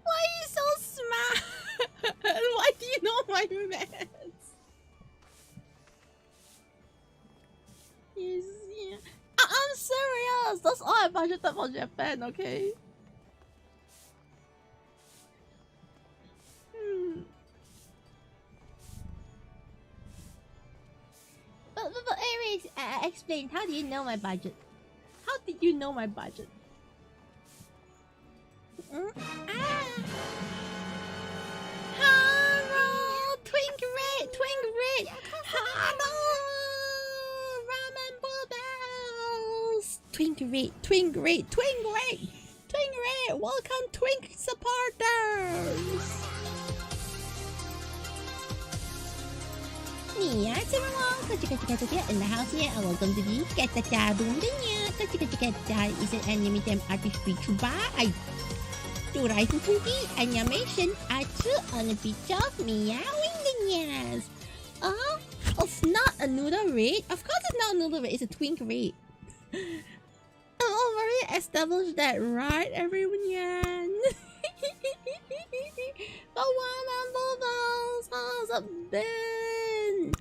Why are you so smart? Why do you know my maths? Yes, yeah. I'm serious. That's all I budgeted for Japan, okay? But anyways, explain. How do you know my budget? How did you know my budget? Hello! Twink red! Twink red! Hello! Ramen bubbles! Twink red! Twink red! Twink red! Twink red! Welcome, Twink supporters! 你呀，这边我可这个 in the house here and welcome to the Caturteer bundanya. Caturteer is an animated artist Vtuber. I do writing 2D animation art on a picture of meowing the yes. Oh, it's not a noodle red. Of course it's not a noodle red. It's a twink red. I've already established that, right, everyone? Yan. But one on bubbles. Ben!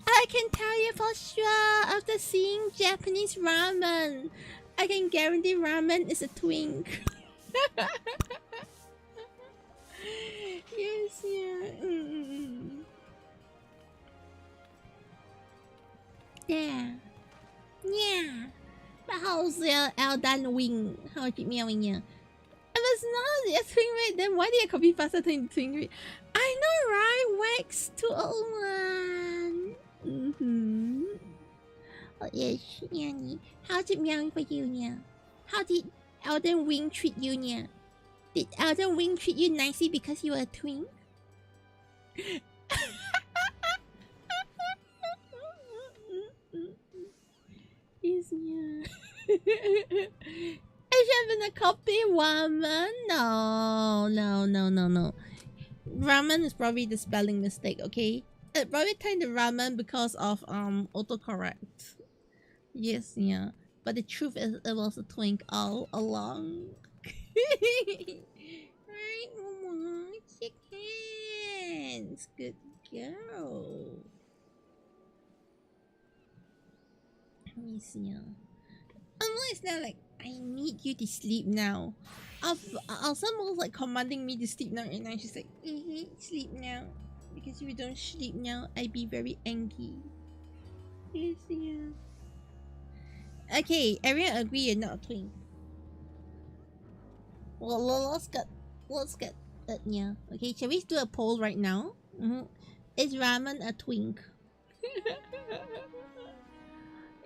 I can tell you for sure after seeing Japanese ramen. I can guarantee ramen is a twink. Yes, yeah. Yeah. Yeah. But how's your Eldan wing? How's it meowing you? If it's not a twin rate, then why did I copy faster than twin rate? I know, right? Wax 201. Oh, yes, Yanni. How's it meowing for you, Nia? How did Elden Wing treat you, Nia? Did Elden Wing treat you nicely because you were a twin? Yes, yeah. I should have been a copy ramen. No. Ramen is probably the spelling mistake, okay? It probably typed the ramen because of autocorrect. Yes, yeah. But the truth is it was a twink all along. Right, Mama? Chickens. Good girl. Let me see. It's not like I need you to sleep now. Also, almost like commanding me to sleep now, and now she's like, sleep now. Because if you don't sleep now, I'd be very angry. Yes, yeah. Okay, everyone agree you're not a twink. Well, let's get it, yeah. Okay, shall we do a poll right now? Is ramen a twink?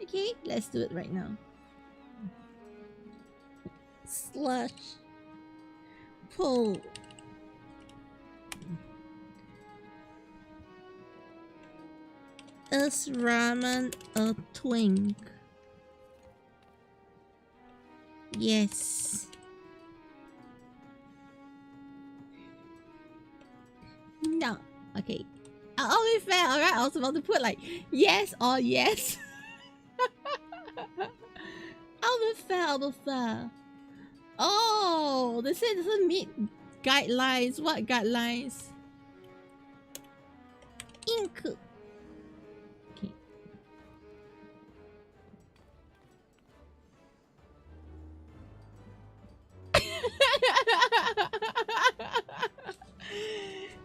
Okay, let's do it right now. Slash poll. Is ramen a twink? Yes. No. Okay. I'll be fair, alright? I was about to put like yes or yes. I'll be fair. Oh, they say it doesn't meet guidelines. What guidelines? Ink. Okay.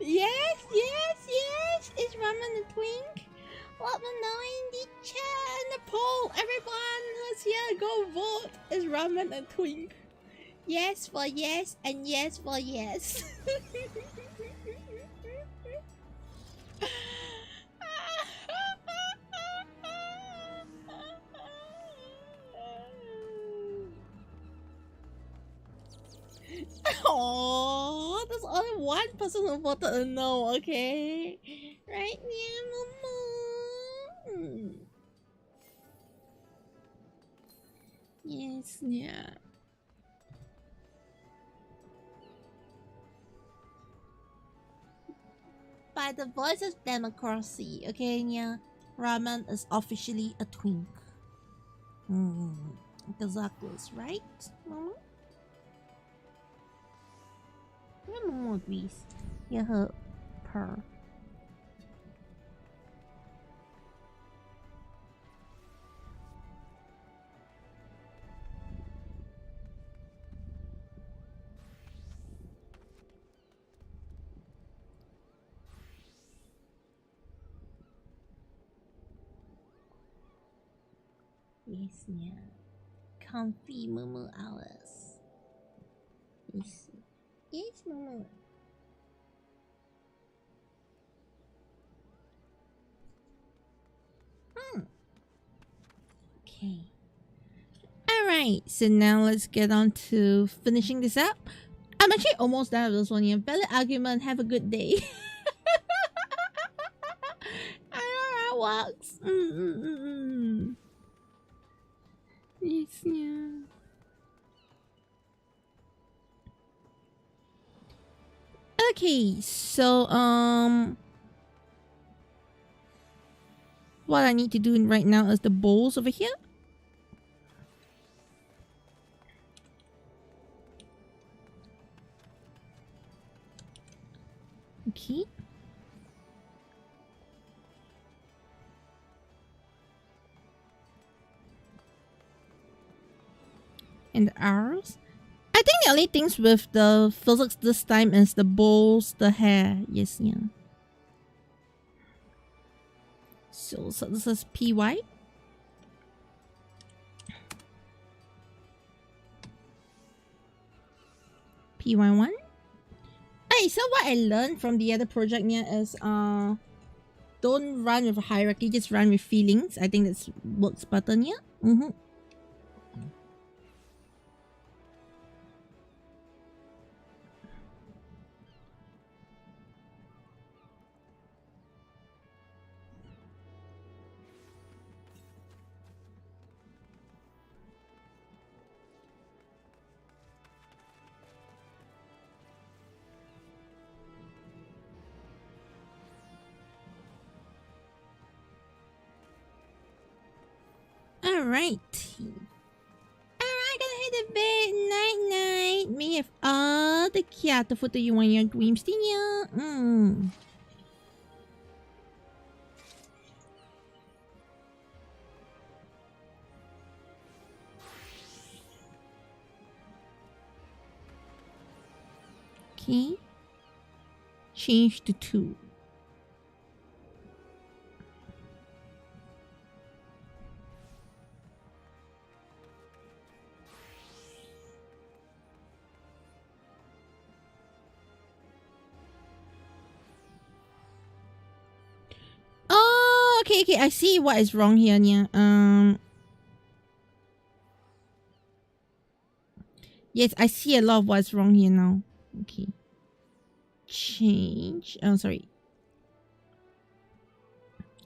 Yes. Is ramen a twink? Let me know in the chat and the poll. Everyone who's here, go vote. Is ramen a twink? Yes for yes and yes for yes. Oh, there's only one person who voted a no, okay? Right, yeah, Mama? Yes, yeah. By the voice of democracy, okay, yeah, ramen is officially a twink. Exactly, right, Mama? Yeah, Mama agrees. Yeah, her purr. Yes, yeah. Comfy Momo hours. Yes, Momo. Okay. Alright, so now let's get on to finishing this up. I'm actually almost done with this one here. Valid argument, have a good day. I know how it works. Yes, yeah. Okay, so what I need to do right now is the bowls over here. Okay. And the arrows. I think the only things with the physics this time is the bows, the hair. Yes, yeah. So this is PY. PY1. Hey, so what I learned from the other project here is don't run with a hierarchy, just run with feelings. I think that works better here. Alright. Alright, gonna hit the bed. Night night. May have all the cat food you want your dreams, Tina. Okay. Change to 2. Oh, okay. I see what is wrong here, Nia. Yes, I see a lot of what's wrong here now. Okay. Change. Oh, sorry.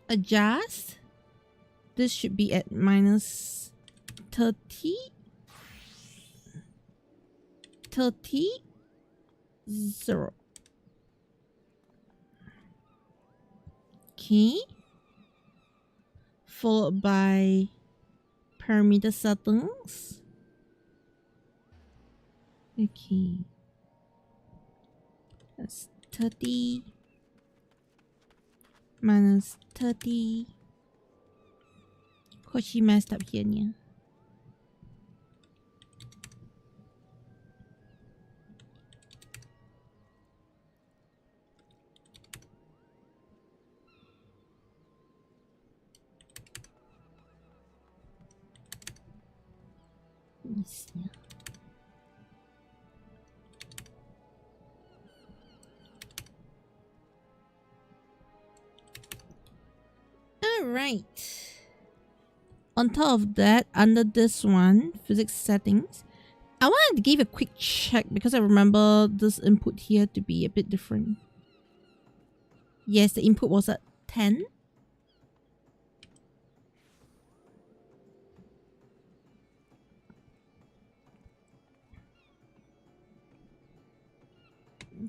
Adjust. This should be at minus 30. 0. Okay. Followed by parameter settings. Okay. That's 30 minus 30. Cause she messed up here, yeah. Yes, yeah. Alright. On top of that, under this one, physics settings, I wanted to give a quick check because I remember this input here to be a bit different. Yes, the input was at 10.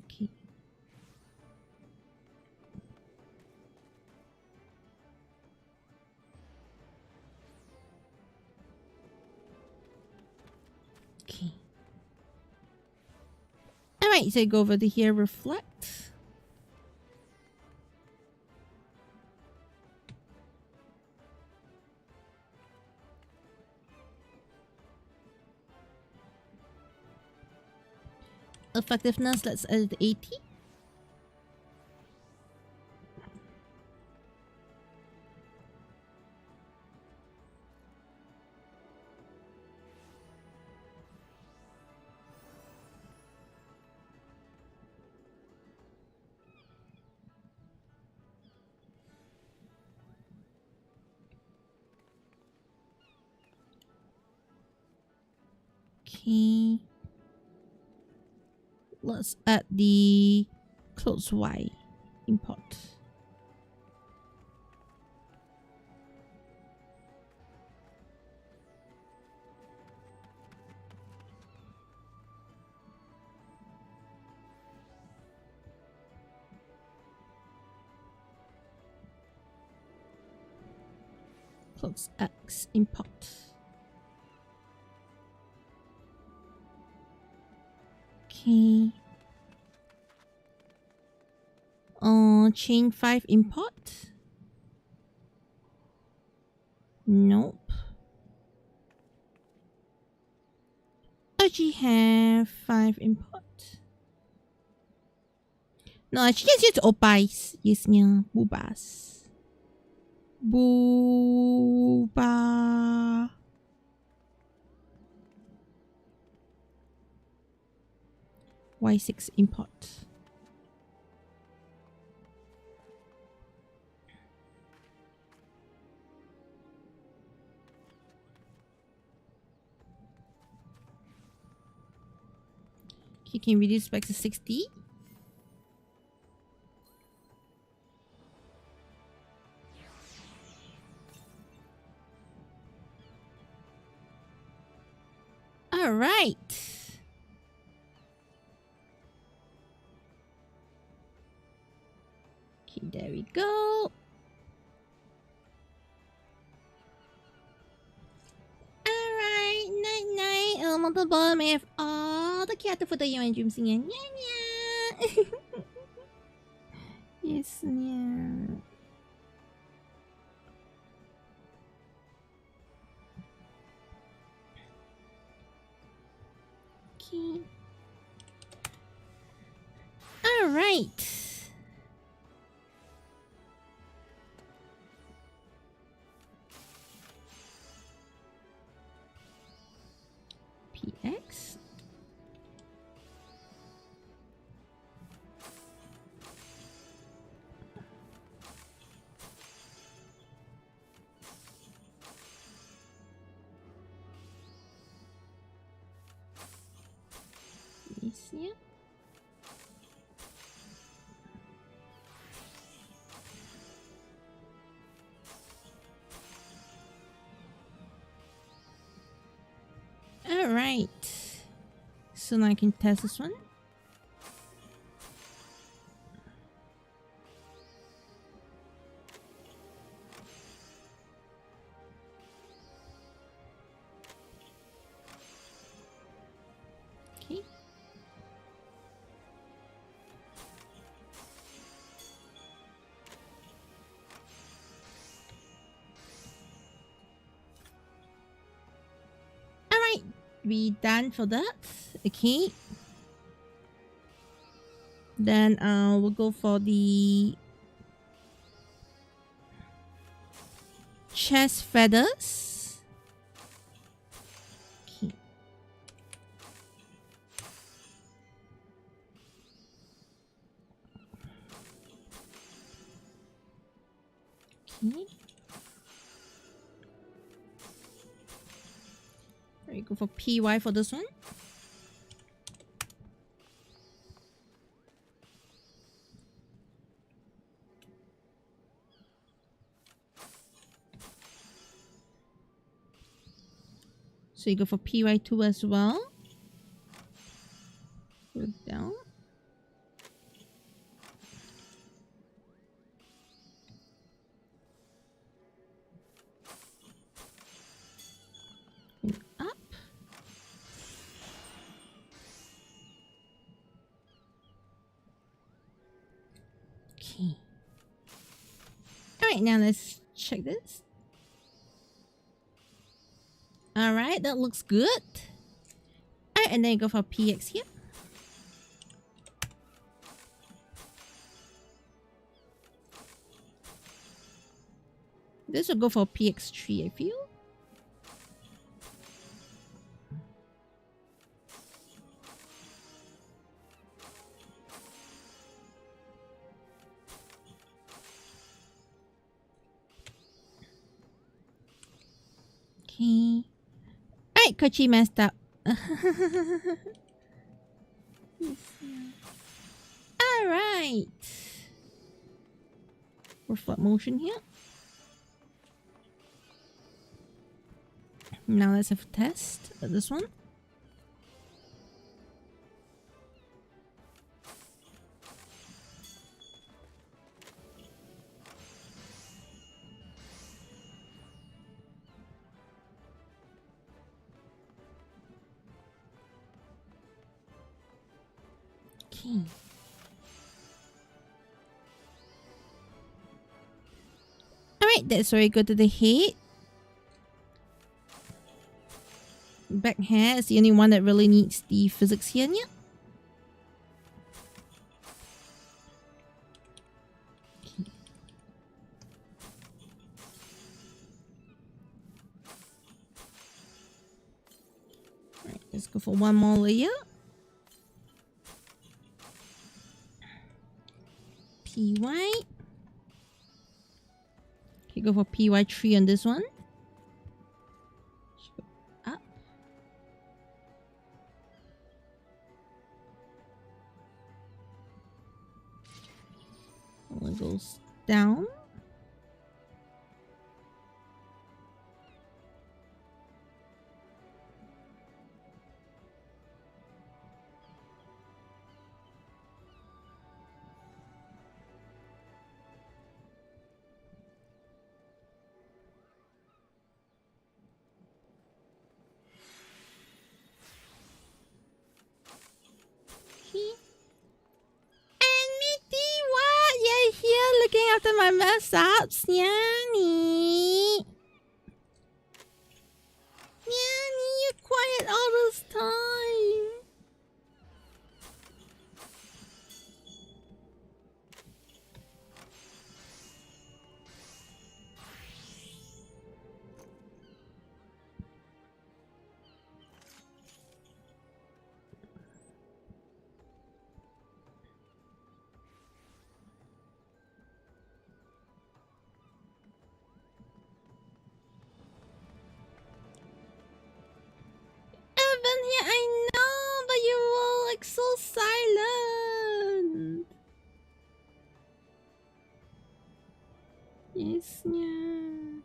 Okay. Okay. Alright, so I go over to here, reflect. Effectiveness, let's add 80. Okay. Let's add the close Y import. Close X import. Okay. Chain 5 import. Nope. does she have 5 import? No, she just used opais. Yes, niya. Bubas. Buba. Y6 import. He can reduce specs to 60. All right. Okay, there we go. Alright, night night. On the bottom I have all the cat food that you and dream singing. Yeah, yeah. Yes, yeah. Okay. Alright. PX. Yes, yeah. Alright. So now I can test this one. Okay. Alright. We done for that. Okay. Then we'll go for the chest feathers. Okay. Okay. There you go for PY for this one. So you go for PY2 as well. Go down. And up. Okay. Alright, now let's check this. Alright, that looks good. Alright, and then you go for PX here. This will go for PX3, I feel. Okay. Alright, Kochi messed up. Alright. Reflect motion here. Now let's have a test of this one. Okay. Alright, that's where we go to the head. back hair is the only one that really needs the physics here. Yeah. Right, let's go for one more layer. PY. Okay, go for PY3 on this one. Up. One goes down. Looking after my mess ups, Yanni. Yanni, you're quiet all this time. I know, but you were like so silent. Yes, yeah.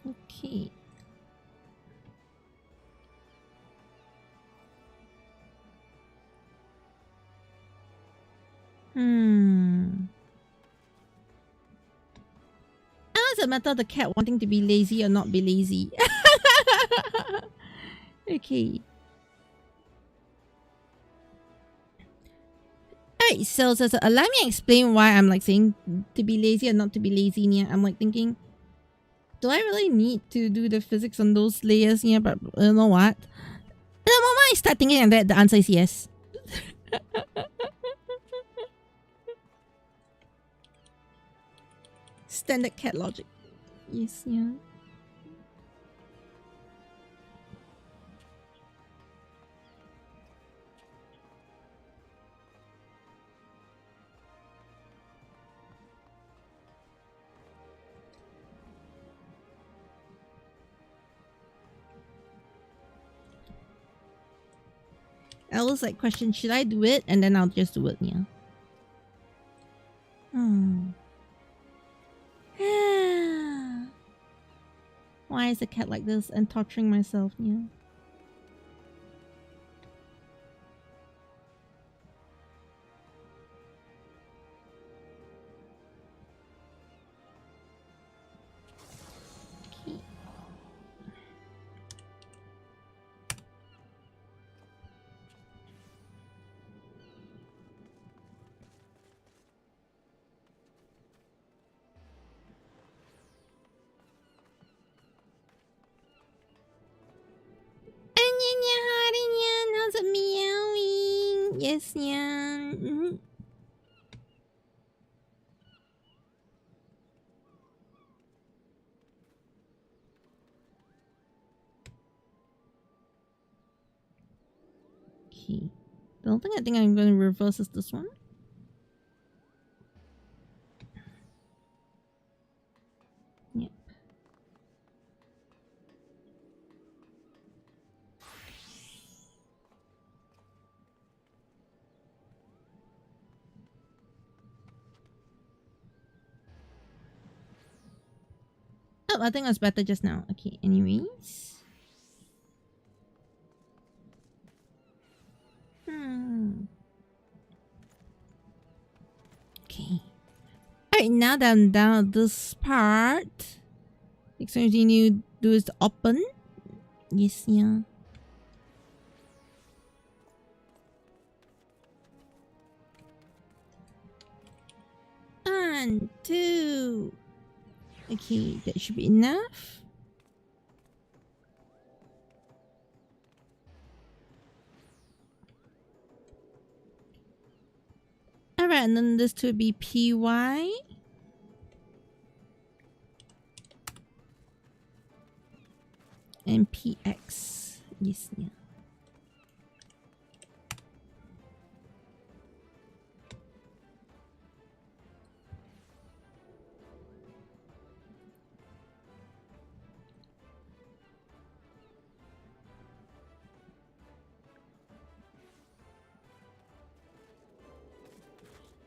Okay. How does it matter the cat wanting to be lazy or not be lazy? Okay. Alright, so allow me to explain why I'm like saying to be lazy or not to be lazy. Yeah, I'm like thinking, do I really need to do the physics on those layers? Yeah, but you know what? The moment I start thinking like that, the answer is yes. Standard cat logic. Yes, yeah. I always like question, should I do it? And then I'll just do it, yeah. Why is the cat like this and torturing myself, yeah? How's it meowing? Yes, yeah. Okay. The only thing I think I'm going to reverse is this one. Yep. Oh, I think it was better just now. Okay, anyways. Okay. Alright, now that I'm down at this part, let's continue do is open. Yes, yeah. One, two. Okay, that should be enough. Alright, and then this would be PY. And PX. Yes, yeah.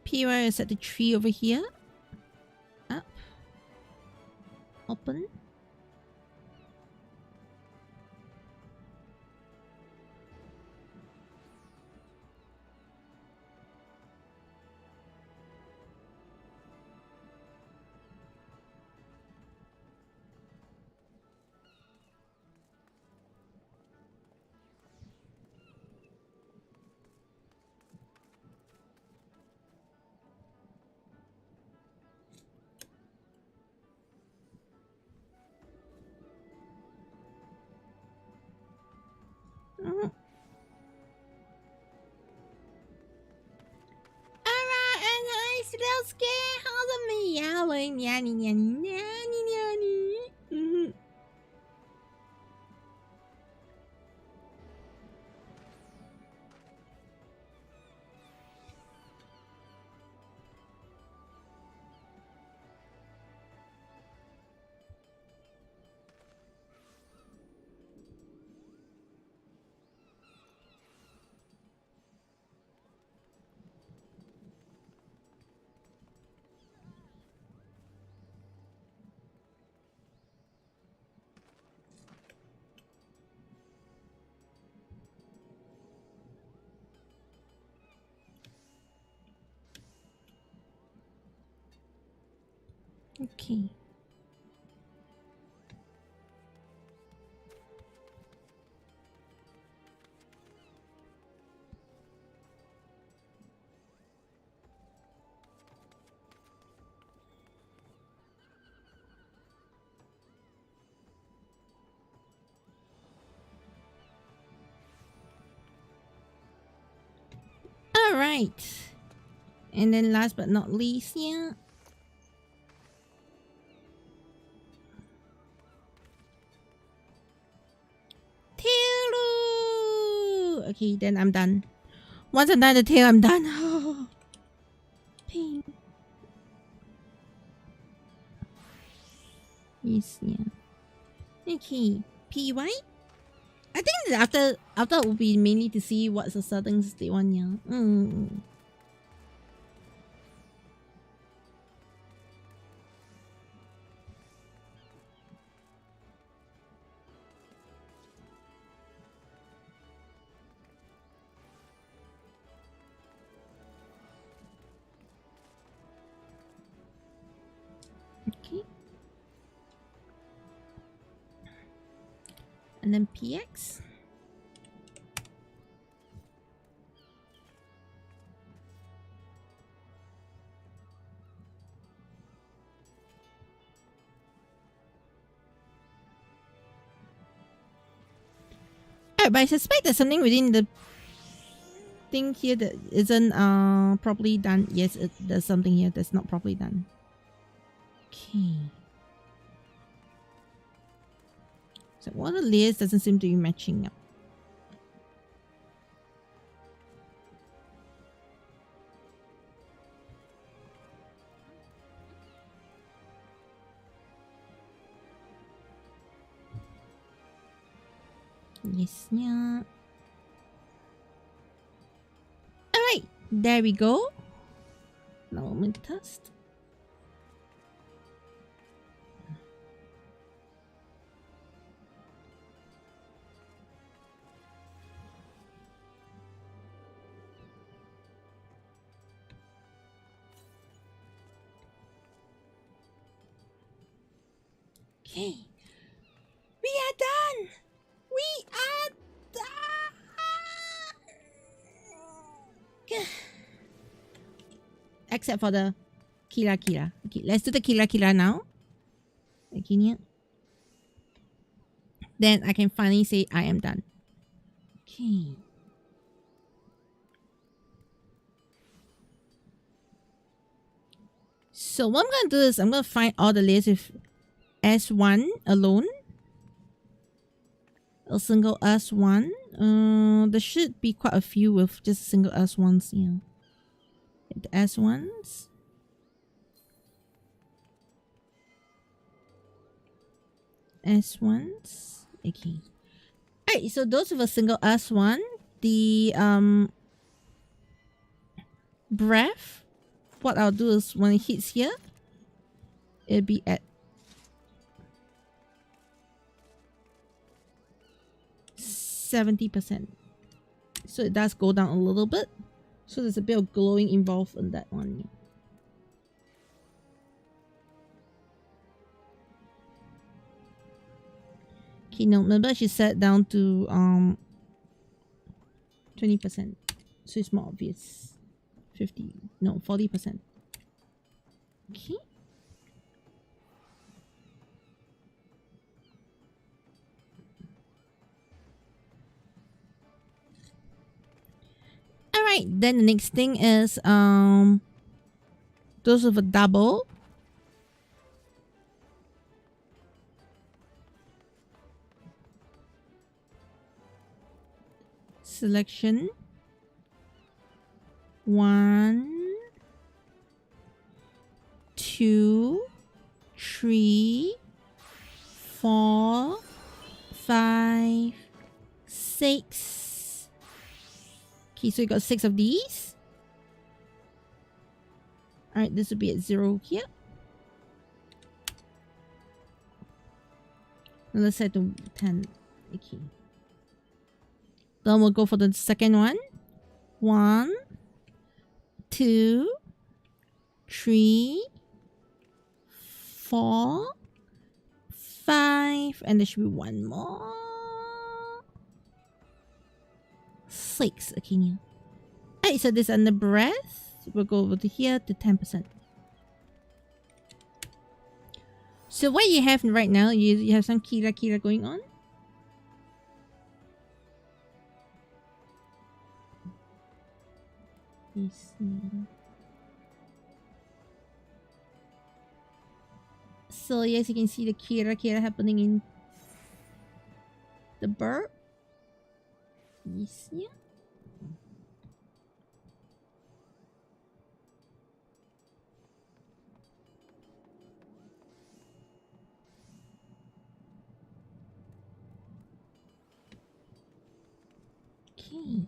PY is at the tree over here. Up. Open. Alright, and nice little scared hold of me. Yowing, yanny, yanny, yanny, yanny. Okay. Alright. And then last but not least, yeah. Tail. Okay, then I'm done. Once I'm done the tail, I'm done. Pain. Yes, yeah. Okay, PY. I think that after it will be mainly to see what's the settings they want, yeah. Okay. And then PX. But I suspect there's something within the thing here that isn't properly done. Yes, there's something here that's not properly done. Okay. So all the layers doesn't seem to be matching up. Yes, yeah. Alright, there we go. Now I'm going to test. Okay. except for the Kira Kira. Okay, let's do the Kira Kira now. Okay, yeah. Then I can finally say I am done. Okay. So what I'm going to do is I'm going to find all the layers with S1 alone. A single S1. There should be quite a few with just single S1s. Yeah. The S1s. S1s. Okay. Alright, so those with a single S1, the breath, what I'll do is when it hits here, it'll be at 70%. So it does go down a little bit. So there's a bit of glowing involved in that one. Okay, no, remember she set down to 20%. So it's more obvious. 40%. Okay. Alright, then the next thing is those with a double. Selection. 1, 2, 3, 4, 5, 6. Okay, so you got 6 of these. Alright, this will be at 0 here. Now let's set to 10. Okay. Then we'll go for the second one. 1, 2, 3, 4, 5, and there should be one more. 6. Okay, yeah. Alright, so this under breath. We'll go over to here to 10%. So what you have right now, you have some Kira Kira going on. So yes, you can see the Kira Kira happening in the bird. Yes, yeah. Okay.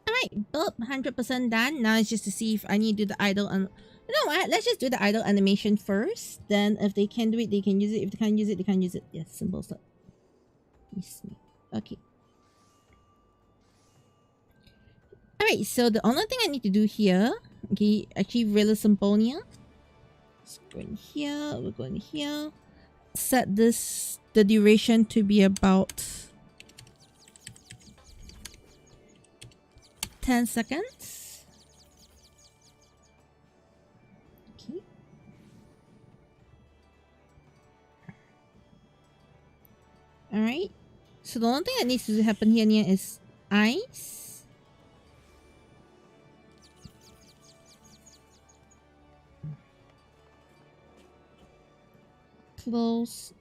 Alright, boop, 100% done. Now it's just to see if I need to do the idle and you know what? Let's just do the idle animation first. Then if they can do it, they can use it. If they can't use it, they can't use it. Yes, simple stuff. Yes. Okay. Alright, so the only thing I need to do here, okay, actually really simple here. Let's go in here, we're going here. Set this, the duration to be about 10 seconds. Okay. Alright. So the only thing that needs to happen here is eyes. Close.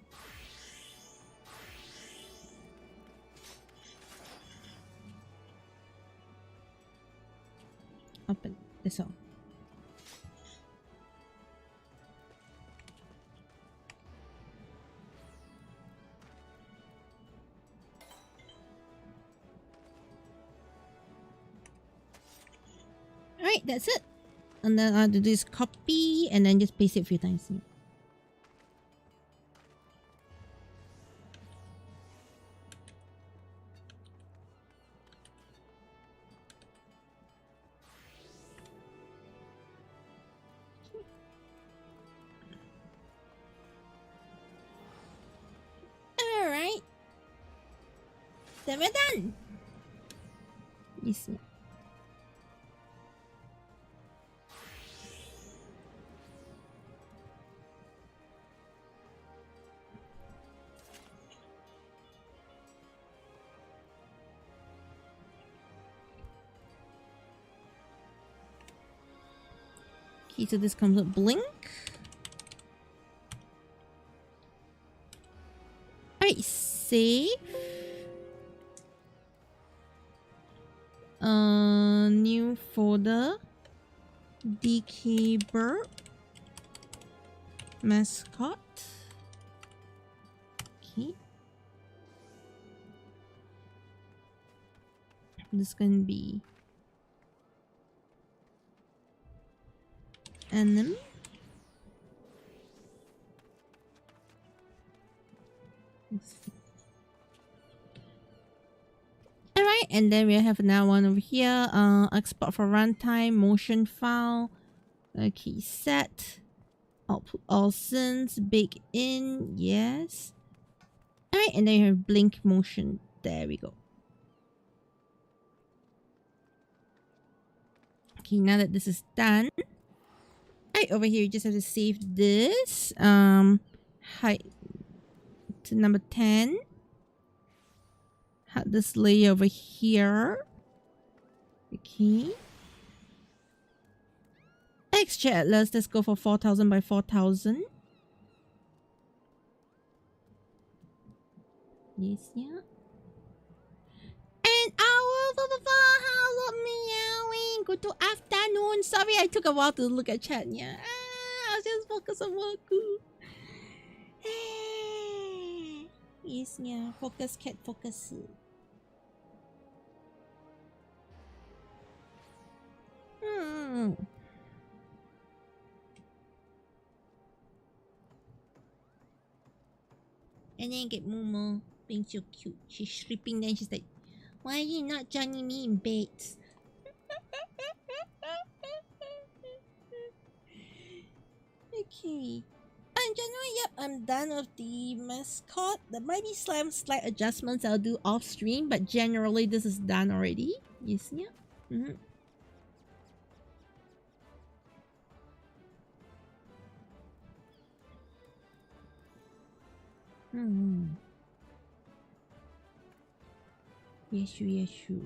Open. That's all. Alright, that's it. And then I'll do this copy and then just paste it a few times. Yeah. Then we're done. Yes. Okay, so this comes with blink. Alright, save. New folder. Deco MASCOT. Okay. This is gonna be enemy. Alright, and then we have another one over here. Export for runtime, motion file. Okay, set. Output all scenes, bake in, yes. Alright, and then you have blink motion. There we go. Okay, now that this is done. Alright, over here you just have to save this. Height to number 10. Have this layer over here. Okay. Texture, let's go for 4000 by 4000. Yes, yeah. And hello meowing. Good afternoon. Sorry, I took a while to look at chat. Yeah, I was just focused on work. Yes, yeah. Focus, cat, focus. And then get Momo being so cute. She's sleeping, then she's like, why are you not joining me in bed? Okay. In general, yep, I'm done with the MASCOT. There might be some slight adjustments I'll do off stream, but generally this is done already. Yes, yeah. Yeshu.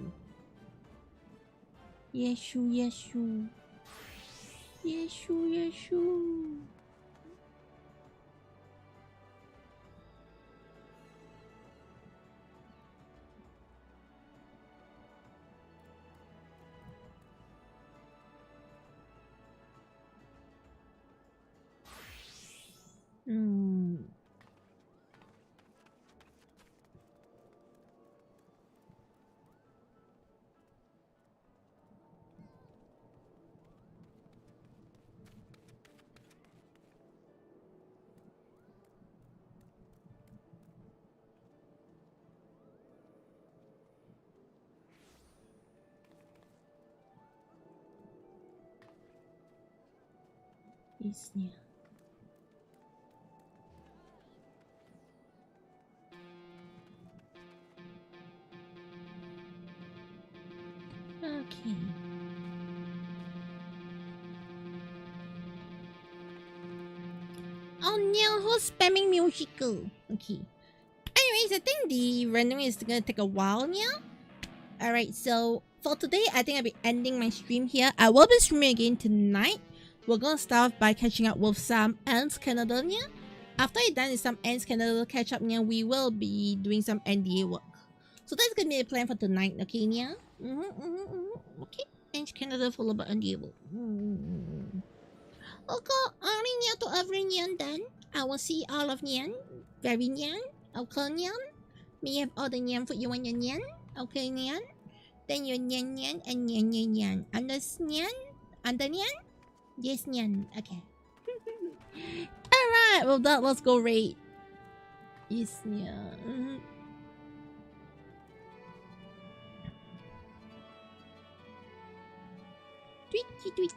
Yes, yeah. Okay. Oh no, who's spamming musical? Okay. Anyways, I think the rendering is gonna take a while now. Alright, so for today, I think I'll be ending my stream here. I will be streaming again tonight. We're gonna start by catching up with some Ants Canada. After I'm done with some Ants Canada catch up, we will be doing some NDA work. So that's gonna be the plan for tonight, okay, Nia? Okay, Ants Canada full about NDA work. Okay, only Nia to every Nyan then. I will see all of Nyan. Very Nyan. Okay, Nyan. Me have all the Nyan for you and your Nyan. Okay, Nyan. Then your Nyan and Nyan. Understand? Under Nyan? Yes, Nyan. Okay. Alright, well that, let's go raid. Yes, Nyan. Twitchy.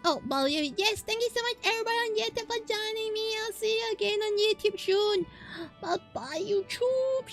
Oh, well, yes, thank you so much everybody on YouTube for joining me. I'll see you again on YouTube soon. Bye-bye, YouTube.